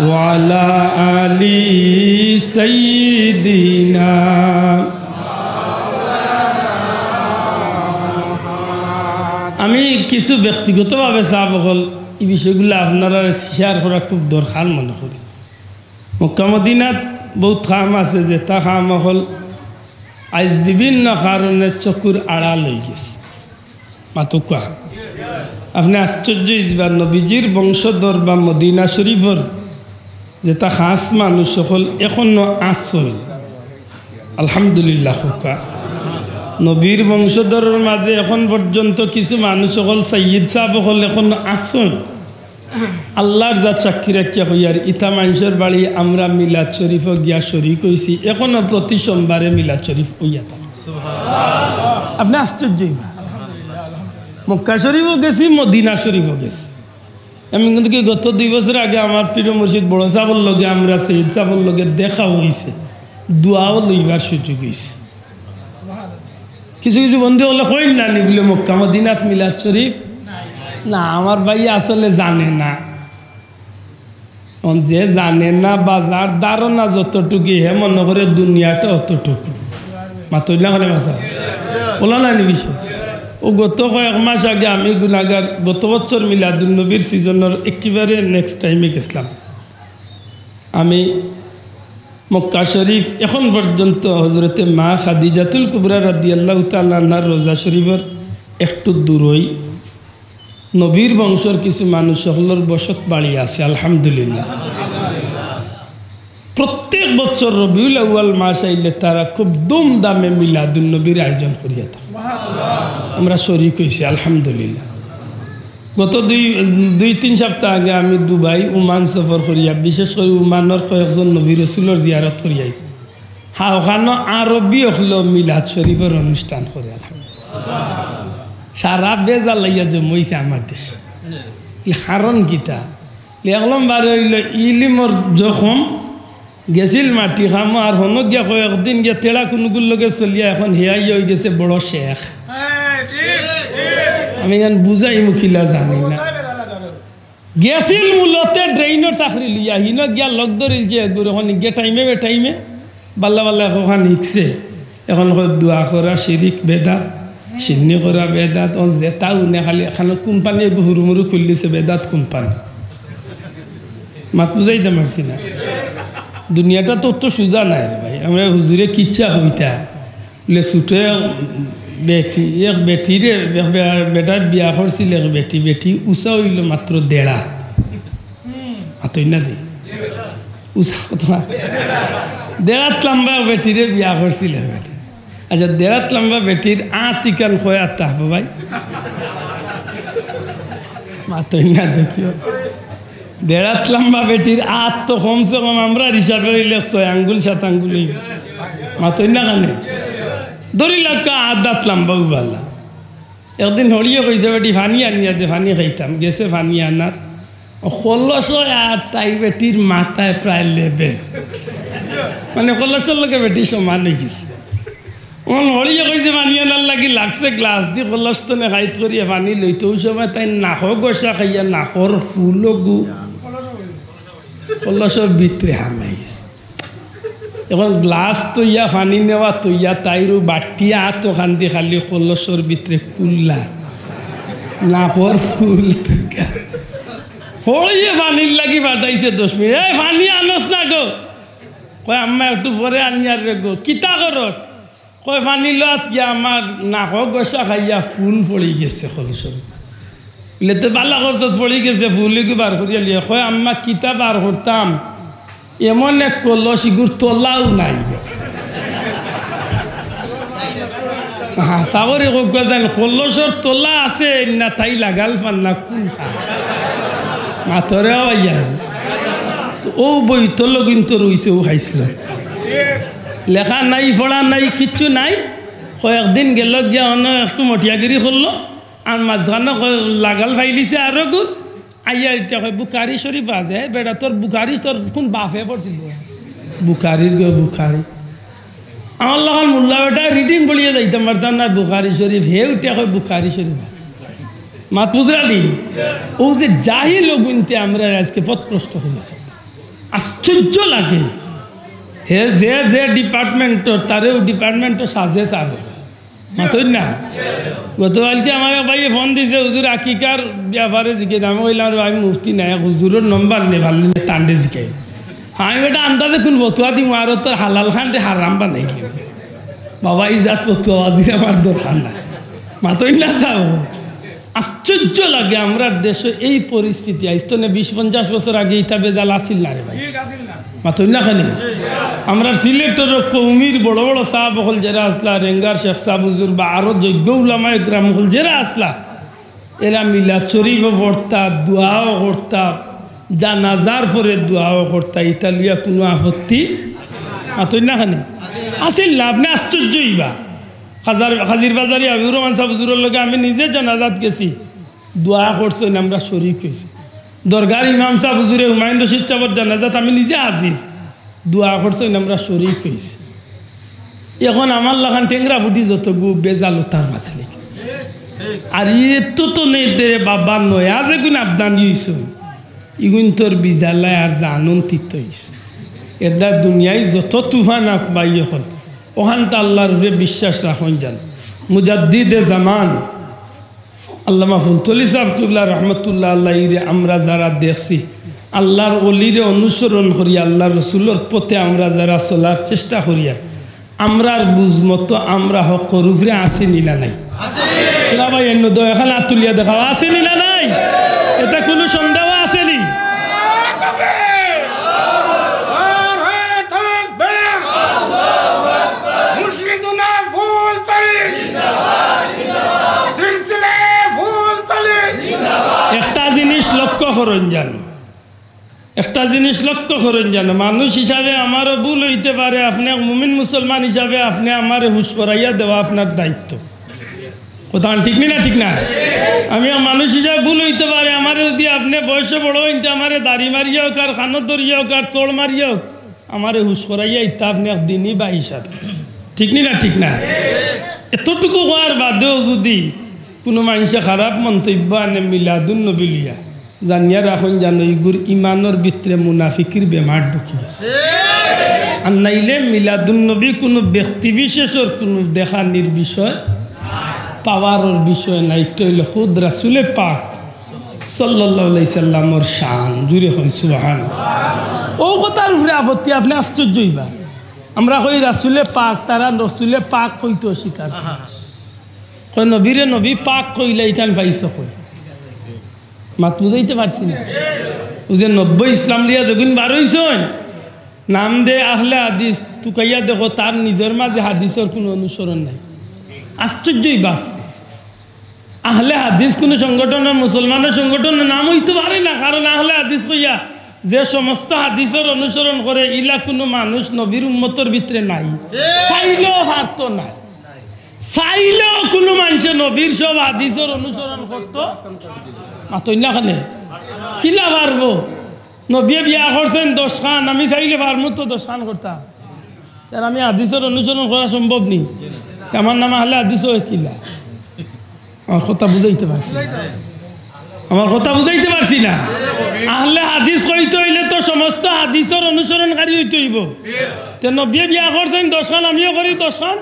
ওয়া আলা আলি সাইয়্যিদিনা আমি কিছু ব্যক্তিগতভাবে চাবকল এই বিষয়গুলো আপনারা শেয়ার করা খুব দরকার মনে করি মক্কা মদিনাত বহুত কাম আছে যে তা কাম হল আজ বিভিন্ন কারণে চকুর আড়াল হয়ে গেছে মাতুকা আপনি আশ্চর্য হইবা নবীজির বংশধর বা মদিনা শরীফর যেটা খাস মানুষ সকল এখনো আসল আলহামদুলিল্লাহ হুকা নবীর বংশধরের মাঝে এখন পর্যন্ত কিছু মানুষ সকল সৈয়দ সাহেব হল এখন আসল আল্লাহর যা চাকরি রাখিয়া হইয়ার ইতা মানুষের বাড়ি আমরা মিলাদ শরীফ গিয়া শরিক হইছি এখনো প্রতি সোমবারে মিলাদ শরীফ হইয়া থাকে আপনি আশ্চর্য হইবা মক্কা শরীফও গেছি মদিনা শরীফও গেছি আমি কিন্তু কি গত 2 বছর আগে আমার প্রিয় মুর্শিদ বড় সাহেবের লগে আমরা সৈয়দ সাহেবের লগে দেখা হয়েছে দোয়াও লইবার সুযোগ হয়েছে কিছু কিছু বন্ধু হলে হইল না নি বলে মক্কা মদিনাত মিলাদ শরীফ না আমার ভাই আসলে জানে না যে জানে না বাজার ধারণা যতটুকু হে মনে করে দুনিয়াটা অতটুকু মাতইলা হলে ভাষা বলা না নি বিষয় ও গত কয়েক মাস আগে আমি গুনাগার গত বছর মিলাদুন্নবীর সিজনের একেবারে নেক্সট টাইমে গেছিলাম আমি মক্কা শরীফ এখন পর্যন্ত হজরতে মা খাদিজাতুল কুবরা রাদিয়াল্লাহু তাআলা আনহার রোজা শরীফের একটু দূরই নবীর বংশর কিছু মানুষ হলর বসত বাড়ি আছে আলহামদুলিল্লাহ প্রত্যেক বছর রবিউল আউয়াল মাস আইলে তারা খুব ধুমধামে মিলাদুন্নবীর আয়োজন করিয়া থাকে আমরা শরীক হয়েছি আলহামদুলিল্লাহ গত 2-3 সপ্তাহ আগে আমি দুবাই ওমান সফর করিয়া বিশেষ করে ওমানের কয়েকজন নবী রসুলের জিয়ারত করিয়া আইছি ওখানে আরবি হলো মিলাদ শরীফের অনুষ্ঠান করে আলহামদুলিল্লাহ সারা বেজা লাইয়া জমইছে আমার দেশে কারণ গীতা লেখলাম বারে হইল ইলিমর যখন গেছিল মাটি খামো আর হন গিয়া কয়েকদিন গিয়া তেড়া কোনগুলো লগে চলিয়া এখন হেয়াই হয়ে গেছে বড় শেখ আমি এখন বুঝাই মুখিলা জানি না গেছিল মূলতে ড্রেইনের চাকরি লইয়া হিন গিয়া লগ ধরিল যে এখন গিয়া টাইমে টাইমে বাল্লা বাল্লা এখন শিখছে এখন দোয়া করা শিরিক বেদাত সিন্নি করা বেদাত তাও নে খালি এখানে কোম্পানি হুরু মুরু খুলিছে বেদাত কোম্পানি মাত বুঝাইতে পারছি না দুনিয়াটা তো সোজা নাই রে ভাই আমরা হুজুরে কিচ্ছা হইতা বলে ছুটে বেটি এক বেটিরে বেটার বিয়া করছিল এক বেটি উষা হইল মাত্র 1.5 হাত হাতই না দে উষা কথা 1.5 হাত লম্বা বেটিরে বিয়া করছিল বেটি আচ্ছা 1.5 হাত লম্বা বেটির আতিকান কয় আত্মা হবো ভাই মাতই না দেখিও 1.5 হাত লম্বা বেটির আত তো কমসে কম আমরা হিসাবে হইলে 6 আঙ্গুল 7 আঙ্গুল মাতই না কানে ধরি লাগা আদাত লম্বা উবালা একদিন হলিয়ে কইছে বেটি ফানি আনিয়া দে ফানি খাইতাম গেছে ফানি আনার 1600 আর তাই বেটির মাথায় প্রায় লেবে মানে 1600 লোকে বেটি সমান হয়ে গেছে হলিয়ে কইছে ফানি আনার লাগি লাগছে গ্লাস দিয়ে 1600 খাইত করিয়া ফানি লইতে ওই সময় তাই নাকো গোসা খাইয়া নাকর ফুল গু 1600 ভিতরে হামাই গেছে এখন গ্লাস তৈয়া ফানি নেওয়া তৈয়া তাইরও বাটিয়া তো খান্দি খালি 1600 ভিতরে কুল্লা নাকর ফুল হলিয়ে ফানির লাগি বাটাইছে 10 মিনিট এই ফানি আনস না গো কয় আম্মা একটু পরে আনিয়ার রে গো কিতা করস কয় ফানি লত গিয়া আমার নাক গোসা খাইয়া ফুল পড়ি গেছে 1600 লেতে বালা করত পড়ি গেছে ফুলকে বার করিয়া লিয়ে কয় আম্মা কিতা বার করতাম এমন এক কলস ইগুর তোলাও নাই সাগরে কোকা জান 1600 তোলা আছে না তাই লাগাল ফান না কোন মাথরে আইয়া ও বই তোলো কিন্তু রইছে ও খাইছিল লেখা নাই পড়া নাই কিচ্ছু নাই কয়েকদিন গেল গিয়া একটু মটিয়াগিরি করলো আর মাঝখানে লাগাল ফাইলিছে আরো গুড় আইয়া এটা কয় বুখারি শরীফ আছে বেটা তোর বুখারি তোর কোন বাপে পড়ছিল বুখারির বুখারি আমার লাগাল মোল্লা বেটা রিডিং পড়িয়ে যাইতাম পারতাম না বুখারি শরীফ হে উঠে কয় বুখারি শরীফ আছে মাত বুঝরালি ও যে জাহিল গুনতে আমরা আজকে পথপ্রষ্ট হয়েছে আশ্চর্য লাগে হে যে ডিপার্টমেন্টর তারেও ডিপার্টমেন্টও সাজে সাবে মাতই না গতকালকে আমার ভাই ফোন দিছে হুজুর আকিকার ব্যাপারে জিকে আমি বললাম আমি মুফতি নাই হুজুরের নম্বর নে ভাল টান্ডে জিকে আমি বেটা আন্দাজে কোন ফতুয়া দিম আর তোর হালাল খানটে হারাম বানাই কিন্তু বাবা ইজাত ফতুয়া দিলে আমার দরকার নাই মাতই না চাও আশ্চর্য লাগে আমরা দেশে এই পরিস্থিতি আইস্তনে 20-50 বছর আগে ইতা বেজাল আসিল না রে ভাই মাতুল না খানি আমরা সিলেটের কৌমির বড় বড় সাহাব হল যারা আসলা রেঙ্গার শেখ সাহেব হুজুর বা আরো যোগ্য উলামা একরাম হল যারা আসলা এরা মিলাদ শরীফ পড়তা দোয়াও করতা জানাজার পরে দোয়াও করতা ইতা লইয়া কোনো আপত্তি মাতুল না খানি আসিল না আপনি আশ্চর্যই বা খাজির বাজারি আবির রহমান সাহেব হুজুরের লগে আমি নিজে জানাজাত গেছি দোয়া করছি আমরা শরীক হয়েছি দরগার ইমাম সাহেব হুজুরে হুমায়ুন রশিদ সাহেবের জানাজাত আমি নিজে হাজির দোয়া করছি আমরা শরীক হয়েছি এখন আমার লাগান টেংরা বুটি যত গু বেজালো তার মাছ লেগেছে আর এতো তো নেই তেরে বাবা নয়া যে গুণ আবদান দিয়েছ ইগুন তোর বিজালায় আর জানুন তিত হয়েছে এর দ্বার দুনিয়ায় যত তুফান আকবাই এখন ওখানটা আল্লাহর উপরে বিশ্বাস রাখুন যান মুজাদ্দিদে জামান আল্লামা ফুলতলি সাহেব কিবলা রহমতুল্লাহ আল্লাহ ইরে আমরা যারা দেখছি আল্লাহর অলিরে অনুসরণ করি আল্লাহ রসুলের পথে আমরা যারা চলার চেষ্টা করিয়া আমরার বুঝমতো আমরা হকর উপরে আসেনি না নাই ভাই এন্ন দয়াখানা তুলিয়া দেখাও আসেনি না নাই এটা কোনো সন্দেহ আসেনি একটা জিনিস লক্ষ্য করুন জানো একটা জিনিস লক্ষ্য করুন জানো মানুষ হিসাবে আমারও ভুল হইতে পারে আপনি মুমিন মুসলমান হিসাবে আপনি আমারে হুশ করাইয়া দেওয়া আপনার দায়িত্ব কথা ঠিক না ঠিক না আমি মানুষ হিসাবে ভুল হইতে পারে আমার যদি আপনি বয়সে বড় হইতে আমারে দাড়ি মারিয়া হোক আর খানত ধরিয়া হোক আর চোড় মারিয়া হোক আমারে হুশ করাইয়া ইত্যা আপনি একদিনই বা হিসাবে ঠিক না ঠিক না এতটুকু হওয়ার বাদেও যদি কোনো মানুষে খারাপ মন্তব্য আনে মিলাদুন নবী লিয়া জানিয়া রাখুন জানো ইগুর ইমানের ভিতরে মুনাফিকির বেমার ঢুকিয়েছে আর নাইলে মিলাদুন নবী কোনো ব্যক্তি বিশেষের কোনো দেখা নির্বিষয় পাওয়ারের বিষয় নাই তৈল খুদ রাসুলে পাক সাল্লাল্লাহু আলাইহি সাল্লামর শান জুড়ে হন সুবহানাল্লাহ ও কথার উপরে আপত্তি আপনি আশ্চর্য হইবা আমরা কই রাসুলে পাক তারা রসুলে পাক কইতে অস্বীকার কই নবীরে নবী পাক কইলে ইটান পাইছো কই মাত বুঝাইতে পারছি না ও যে 90 ইসলাম লিয়া যখন বার হইছেন নাম দে আহলে হাদিস তুকাইয়া দেখো তার নিজের মাঝে হাদিসের কোনো অনুসরণ নাই আশ্চর্যই বাপ আহলে হাদিস কোনো সংগঠনের মুসলমানের সংগঠনের নাম হইতে পারে না কারণ আহলে হাদিস কইয়া যে সমস্ত হাদিসের অনুসরণ করে ইলা কোনো মানুষ নবীর উম্মতের ভিতরে নাই চাইলেও পারত না চাইলেও কোনো মানুষে নবীর সব হাদিসের অনুসরণ করত মাতইনাখানে কিলা পারবো নবী বিয়া করছেন 10 খান আমি চাইলে পারবো তো 10 খান করতাম আর আমি হাদিসের অনুসরণ করা সম্ভব নেই আমার নাম আহলে হাদিস কিলা আমার কথা বুঝাইতে পারছি আমার কথা বুঝাইতে পারছি না আহলে হাদিস কইতে হইলে তো সমস্ত হাদিসের অনুসরণকারী হইতে হইব তে নবী বিয়া করছেন 10 খান আমিও করি 10 খান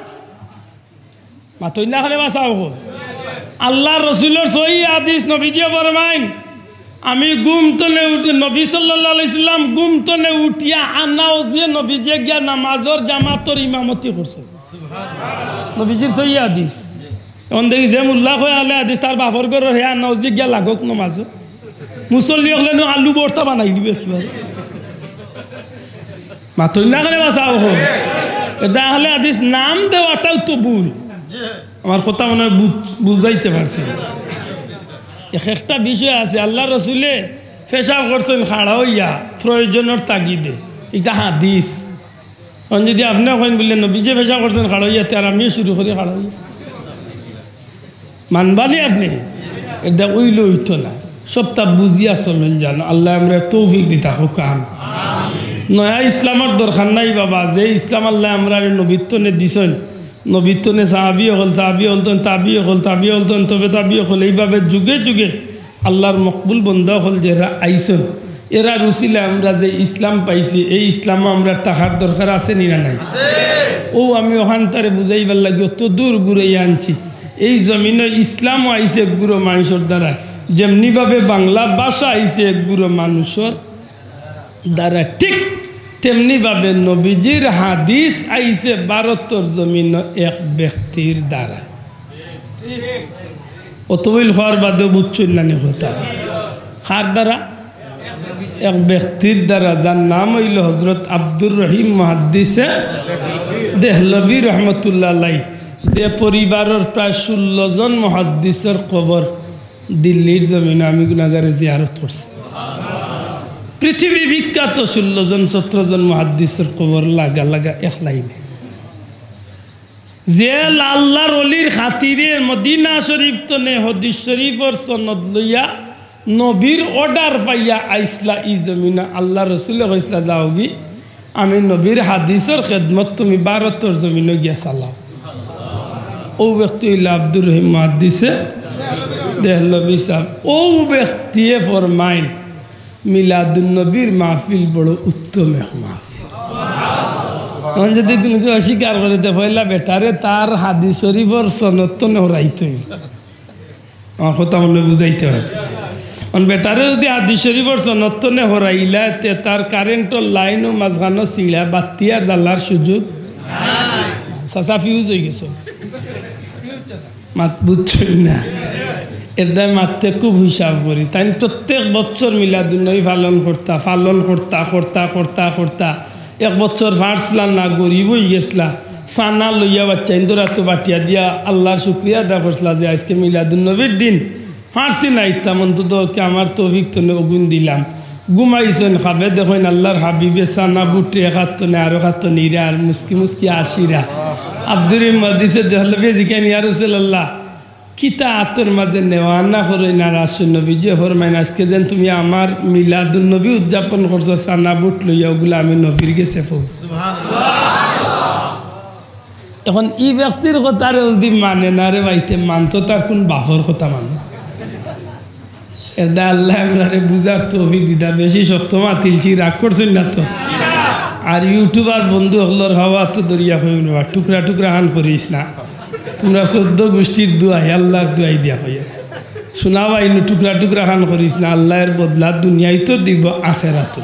মাতইনা খালে বাঁচাও আল্লাহ রসুলের সহি হাদিস নবীজিও ফরমাইন আমি গুমতনে উঠি নবী সাল্লাল্লাহু আলাইহি সাল্লাম গুমতনে উঠিয়া আনাও যে নবীজি গিয়া নামাজের জামাতর ইমামতি করছে সুবহানাল্লাহ নবীজির সহি হাদিস এখন দেখি যে মুল্লা কয় আলে হাদিস তার বাপর ঘরের হে আনাও যে গিয়া লাগক নামাজ মুসল্লি হলে আলু বর্তা বানাই দিবে কিভাবে মাতইনা খালে বাঁচাও এটা আহলে হাদিস নাম দেওয়াটাও তো ভুল আমার কথা মনে হয় বুঝাইতে পারছি একটা বিষয় আছে আল্লাহ রসুলে পেশাব করছেন খাড়া হইয়া প্রয়োজনের তাগিদে এটা হাদিস যদি আপনি কইন বললেন নবীজে পেশাব করছেন খাড়া হইয়া তার আমিও শুরু করি খাড়া হইয়া মানবানি আপনি এটা ওইল হইতো না সবটা বুঝিয়া চলেন জানো আল্লাহ আমরা তৌফিক দিতা হুকাম নয়া ইসলামের দরকার নাই বাবা যে ইসলাম আল্লাহ আমরা নবীত্বনে দিছেন নবীত্বনে সাহাবি হলতন তাবি হলতন তবে তাবি হল এইভাবে যুগে যুগে আল্লাহর মকবুল বন্ধ হল যারা আইসন এরা রুসিলে আমরা যে ইসলাম পাইছি এই ইসলাম আমরা টাকার দরকার আছে না নাই ও আমি ওখান তারে বুঝাইবার লাগে অত দূর ঘুরাই আনছি এই জমিনে ইসলামও আইসে এক গুঁড়ো মানুষের দ্বারা যেমনিভাবে বাংলা ভাষা আইসে এক গুঁড়ো মানুষের দ্বারা ঠিক তেমনিভাবে নবীজির হাদিস আইসে ভারতের জমিন এক ব্যক্তির দ্বারা অতবিল হওয়ার বাদেও বুঝছই নানি হতা কার দ্বারা এক ব্যক্তির দ্বারা যার নাম হইল হজরত আব্দুর রহিম মুহাদ্দিসে দেহলভী রহমতুল্লাহ আলাইহ, যে পরিবারের প্রায় 16 জন মুহাদ্দিসের কবর দিল্লির জমিনে আমি গুনাহগারে জিয়ারত করছি। পৃথিবী বিখ্যাত 16 জন 17 জন মুহাদ্দিসের কবর লাগা লাগা এক লাইনে, যে আল্লাহর ওলির খাতিরে মদিনা শরীফ তো নে হাদিস শরীফর সনদ লইয়া নবীর অর্ডার পাইয়া আইসলা ই জমিনা। আল্লাহ রসুলে কইসলা যাওগি আমি নবীর হাদিসের খেদমত তুমি ভারতের জমিনে গিয়া চালাও। ও ব্যক্তি হইল আব্দুর রহিম মুহাদ্দিসে দেহলভী সাহেব। ও ব্যক্তিয়ে ফরমাইন মিলাদুন নবীর মাহফিল বড় উত্তম এক মাহফিল। যদি তুমি অস্বীকার করতে পয়লা বেটারে তার হাদিস শরীফর সনদ তো নেহরাইতে আমার কথা মনে বুঝাইতে হয়েছে। বেটারে যদি হাদিস শরীফর সনদ তো নেহরাইলা তে তার কারেন্টর লাইনও মাঝখানো চিলা বাতি আর জ্বালার সুযোগ চাচা ফিউজ হয়ে গেছে। মাত বুঝছই না, এর দায় মারতে খুব হিসাব করি। তাই প্রত্যেক বছর মিলাদুন্নবী পালন করতা এক বছর ফার্সলা না গরিব হয়ে গেছলা, সানা লইয়া বাচ্চা ইন্দোরা তো বাটিয়া দিয়া আল্লাহর শুক্রিয়া আদা করছিলা যে আজকে মিলাদুন্নবীর দিন ফার্সি না ইতাম অন্তত আমার তৌফিক তো অগুন দিলাম। ঘুমাইছেন খাবে দেখেন আল্লাহর হাবিবে সানা বুটে খাতনে আরো খাতনে ইরা আর মুস্কি মুস্কি আসিরা আব্দুর মুহাদ্দিসে দেহলভী জিকান ইয়া রাসূলুল্লাহ কিতা আতর মাঝে নেওয়া না করই না রাসূল নবী যে ফরমাইন আজকে যেন তুমি আমার মিলাদুন নবী উদযাপন করছো সানা বুট লইয়া ওগুলা আমি নবীর গেছে সুবহানাল্লাহ। এখন এই ব্যক্তির কথা যদি মানে না রে ভাইতে মানতো তার কোন বাপর কথা মানে এটা আল্লাহ আমরারে বুঝার তৌফিক দিদা। বেশি শক্ত মাতিলছি রাগ করছেন না তো? আর ইউটিউবার বন্ধু হলর হওয়া তো দরিয়া হইব না, টুকরা টুকরা হান করিস না। তোমরা 14 গোষ্ঠীর দুয়াই আল্লাহর দুয়াই দিয়া হইয়া শোনাবা ইনু টুকরা টুকরা হান করিস না। আল্লাহর বদলা দুনিয়ায় তো দিব আখেরাতো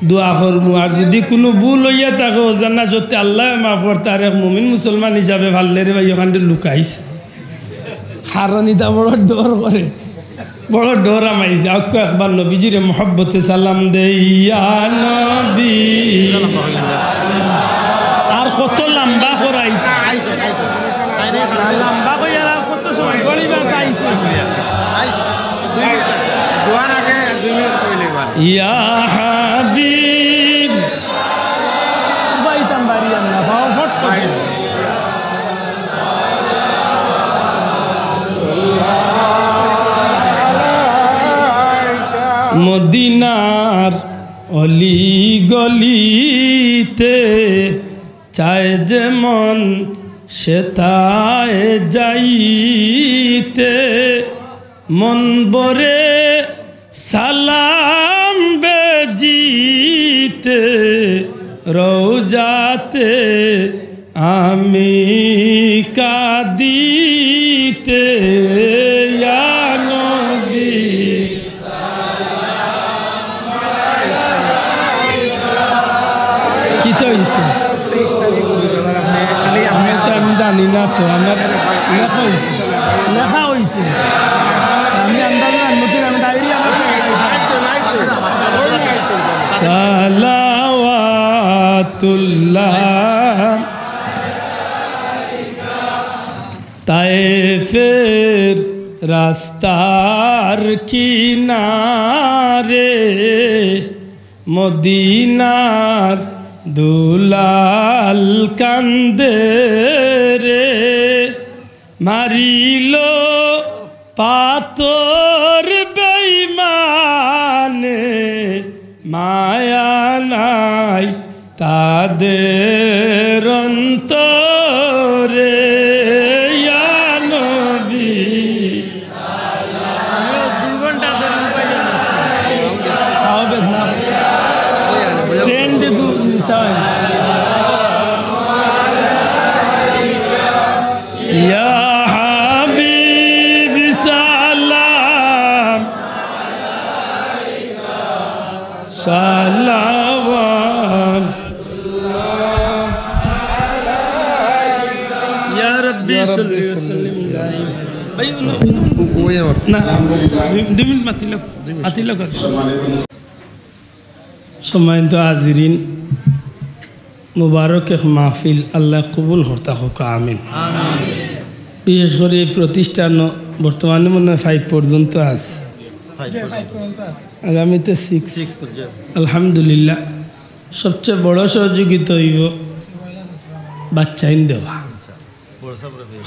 দোয়া করবো। আর যদি কোনো ভুল হইয়া থাকে জানা সত্যি আল্লাহ মাফ করতে আর এক মুমিন মুসলমান হিসাবে ভাল্লে রে ভাই ওখানে লুকাইস হারানিটা বড় ডর করে, বড় ডর আমাইছে। আক্কু একবার নবীজির মোহব্বতে সালাম দেইয়া নবী আর কত লম্বা করাই লম্বা কইয়া কত সময় গলিবা চাইছে ইয়া হাবিব বাইতাম বাড়ি আমরা ভাও ফট করে মদিনার অলি গলিতে চায় যেমন সেতায় যাইতে মন বরে সালাম বেজিতে রওজাতে আমি কাদিতে ইয়া নবী কি তো হইছে আমি জানি না তো আমার লেখা হয়েছে আমি আন্দাজ নতুন আমি ডায়েরি আমার সালাওয়াতুল্লাহ তায়েফের রাস্তার কিনারে মদিনার দুলাল কান্দে রে মারিল পাতর বেঈমানে মায়া নাই তাদের অন্তরে ইয়া নবী সালাম 2 ঘন্টা ধরে হবে না স্ট্যান্ড নিসাই ইয়া হাবিব সালাম সালাওয়াত ইয়া রাব্বি সাল্লি ওয়া সাল্লিম না 2 মিনিট মাতিল সম্মানিত হাজিরিন মুবারক এক মাহফিল আল্লাহ কবুল হর্তা হোক আমিন। বিশেষ করে এই প্রতিষ্ঠান বর্তমানে মনে হয় 5 পর্যন্ত আছে, আগামীতে 6 আলহামদুলিল্লাহ। সবচেয়ে বড় সহযোগিতা হইব বাচ্চাইন দেওয়া,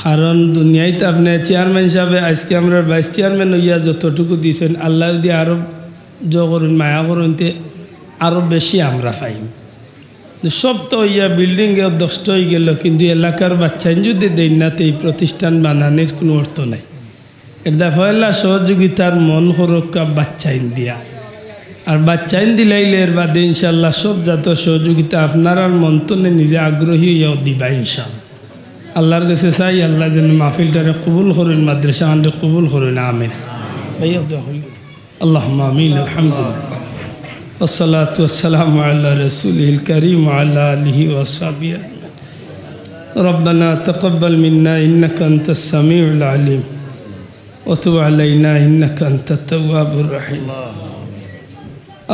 কারণ দুনিয়াতে আপনি চেয়ারম্যান হিসাবে আজকে আমরা ভাইস চেয়ারম্যান হইয়া যতটুকু দিয়েছেন আল্লাহ যদি আরও করুন মায়া করুনতে আরও বেশি আমরা পাইম। সব তো হইয়া বিল্ডিংয়ে দষ্ট হয়ে গেল, কিন্তু এলাকার বাচ্চাইন যদি দেন না তো এই প্রতিষ্ঠান বানানোর কোনো অর্থ নাই। এটা পয়লা সহযোগিতার মন হরক্কা বাচ্চাইন দিয়া, আর বাচ্চাইন দিলাইলে এর বাদে ইনশাল্লাহ সব জাত সহযোগিতা আপনার মন্তনে নিজে আগ্রহী হইয়াও দিবা ইনশাল্লাহ। আল্লাহর কাছে চাই আল্লাহ যেন মাহফিলটারে কবুল করেন, মাদ্রাসা আনলে কবুল করেন আমিন। আল্লাহুম্মা আমিন। আলহামদুলিল্লাহ والصلاة والسلام على رسوله الكريم وعلى آله وصحبه. ربنا تقبل منا إنك أنت السميع العليم وتب علينا إنك أنت التواب الرحيم.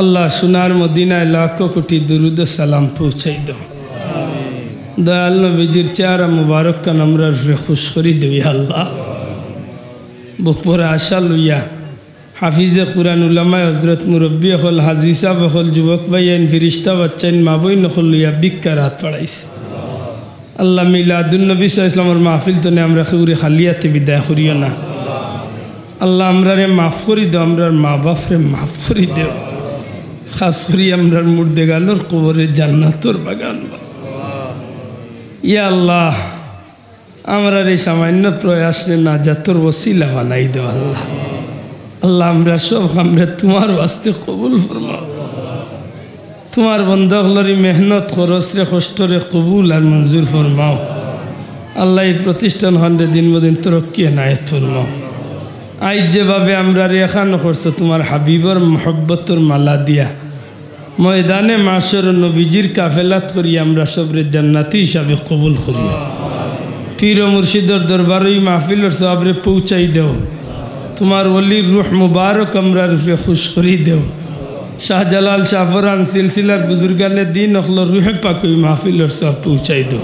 আল্লাহ সোনার মদিনায় লাখো কোটি দুরুদ সালাম পৌঁছাই দাও। দয়াল নবীজির চেহারা মুবারক কান আমরা খুশ করি দেই আল্লাহ। বকপরে আশা লইয়া হাফিজে কুরআন উলামায়ে হযরত মুরব্বী হল হাজী সাহেব হল যুবক ভাইয়েন ফিরিস্তা বাচ্চাইন মা বইন হল লইয়া বিক্ষা রাত পড়াইছে। আল্লাহ মিলাদুন নবী সাল্লাল্লাহু আলাইহি ওয়াসাল্লামের মাহফিল তো নে আমরা খুরি খালিয়াতে বিদায় করিও না। আল্লাহ আমরারে মাফ করি দাও, আমরার মা বাপরে মাফ করি দেও। খাস করি আমরার মুর্দেগানোর কবরে জান্নাতর বাগান। ইয়া আল্লাহ আমরার এই সামান্য প্রয়াসে নাজাতর ওসিলা বানাই দেও আল্লাহ। আল্লাহ আমরা সব আমরা তোমার ওয়াস্তে কবুল ফরমাও। তোমার বন্দাগুলোর মেহনত খরচরে কষ্টরে কবুল আর মঞ্জুর ফরমাও আল্লাহ। এই প্রতিষ্ঠান হন্ডে দিন মদিন তরক্কি নায়ত ফরমাও। আজ যেভাবে আমরা রেখানো করছো তোমার হাবিবর মহব্বতর মালা দিয়া ময়দানে মাসর নবীজির কাফেলাত করি আমরা সবরে জান্নাতি হিসাবে কবুল করি। পীর ও মুর্শিদর দরবারই মাহফিলর সবরে পৌঁছাই দেও। তোমার ওলির রুহ মুবারক আমরা রূপে খুশ করি দেও। শাহজালাল শাহফরান সিলসিলার বুজুর্গানে দিন অখলো রুহে পাক ওই মাহফিলর সব পৌঁছাই দেও।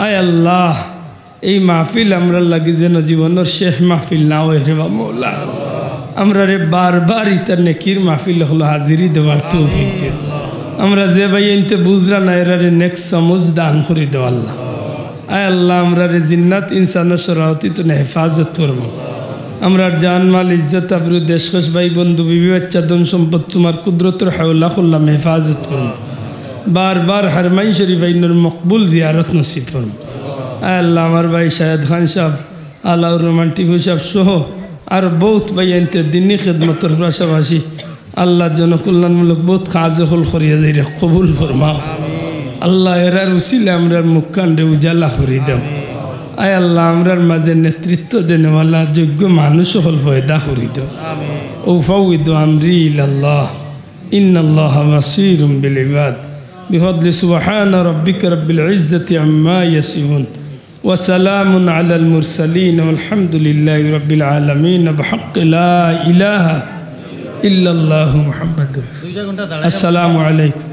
আয় আল্লাহ এই মাহফিল আমরা লাগি যেন জীবনের শেষ মাহফিল না হয় রে মৌলা। আমরা রে বারবার ইতার নেকির মাহফিল হলো হাজিরি দেওয়ার তৌফিক দিও। আমরা যে ভাই এনতে বুঝরা না এরা রে নেক্সট সমুজ দান করে দেও আল্লাহ। আয় আল্লাহ আমরা রে জিন্নাত ইনসানের সরাহতি তো হেফাজত করবো। আমরা জান মাল ইজ্জত আবরু দেশকশ ভাই বন্ধু বিবি বাচ্চা ধন সম্পদ তোমার কুদরতের হাওলা করলাম হেফাজত করুন। বারবার হারমাইন শরীফ আইনের মকবুল জিয়ারত নসিব করুন। আল্লাহ আমার ভাই শাহেদ খান সাহেব আলাউর রহমান টিপু সাহেব সহ আর বহুত ভাই আনতে দিনী খেদমতর পাশাপাশি আল্লাহ জনকল্যাণমূলক বহুত কাজ হল করিয়া যাই কবুল ফরমাও আল্লাহ। এরার উসিলে আমরার মুখকাণ্ডে উজালা করি দেও। আয় আল্লাহ আমরার মাঝে নেতৃত্ব দেনেওয়ালা যোগ্য মানুষ হল ফয়দা করি দেও। ও ফাউইদু আমরি ইলাল্লাহ ইন্নাল্লাহা বাসীরুম বিল ইবাদ বিফদলি সুবহান রাব্বিকা রাব্বিল ইজ্জাতি আম্মা ইয়াসিফুন ওয়া সালামুন আলাল মুরসালিন ওয়ালহামদুলিল্লাহি রাব্বিল আলামিন বিহাক্কি লা ইলাহা ইল্লাল্লাহু মুহাম্মাদুর রাসূলুল্লাহ। আসসালামু আলাইকুম।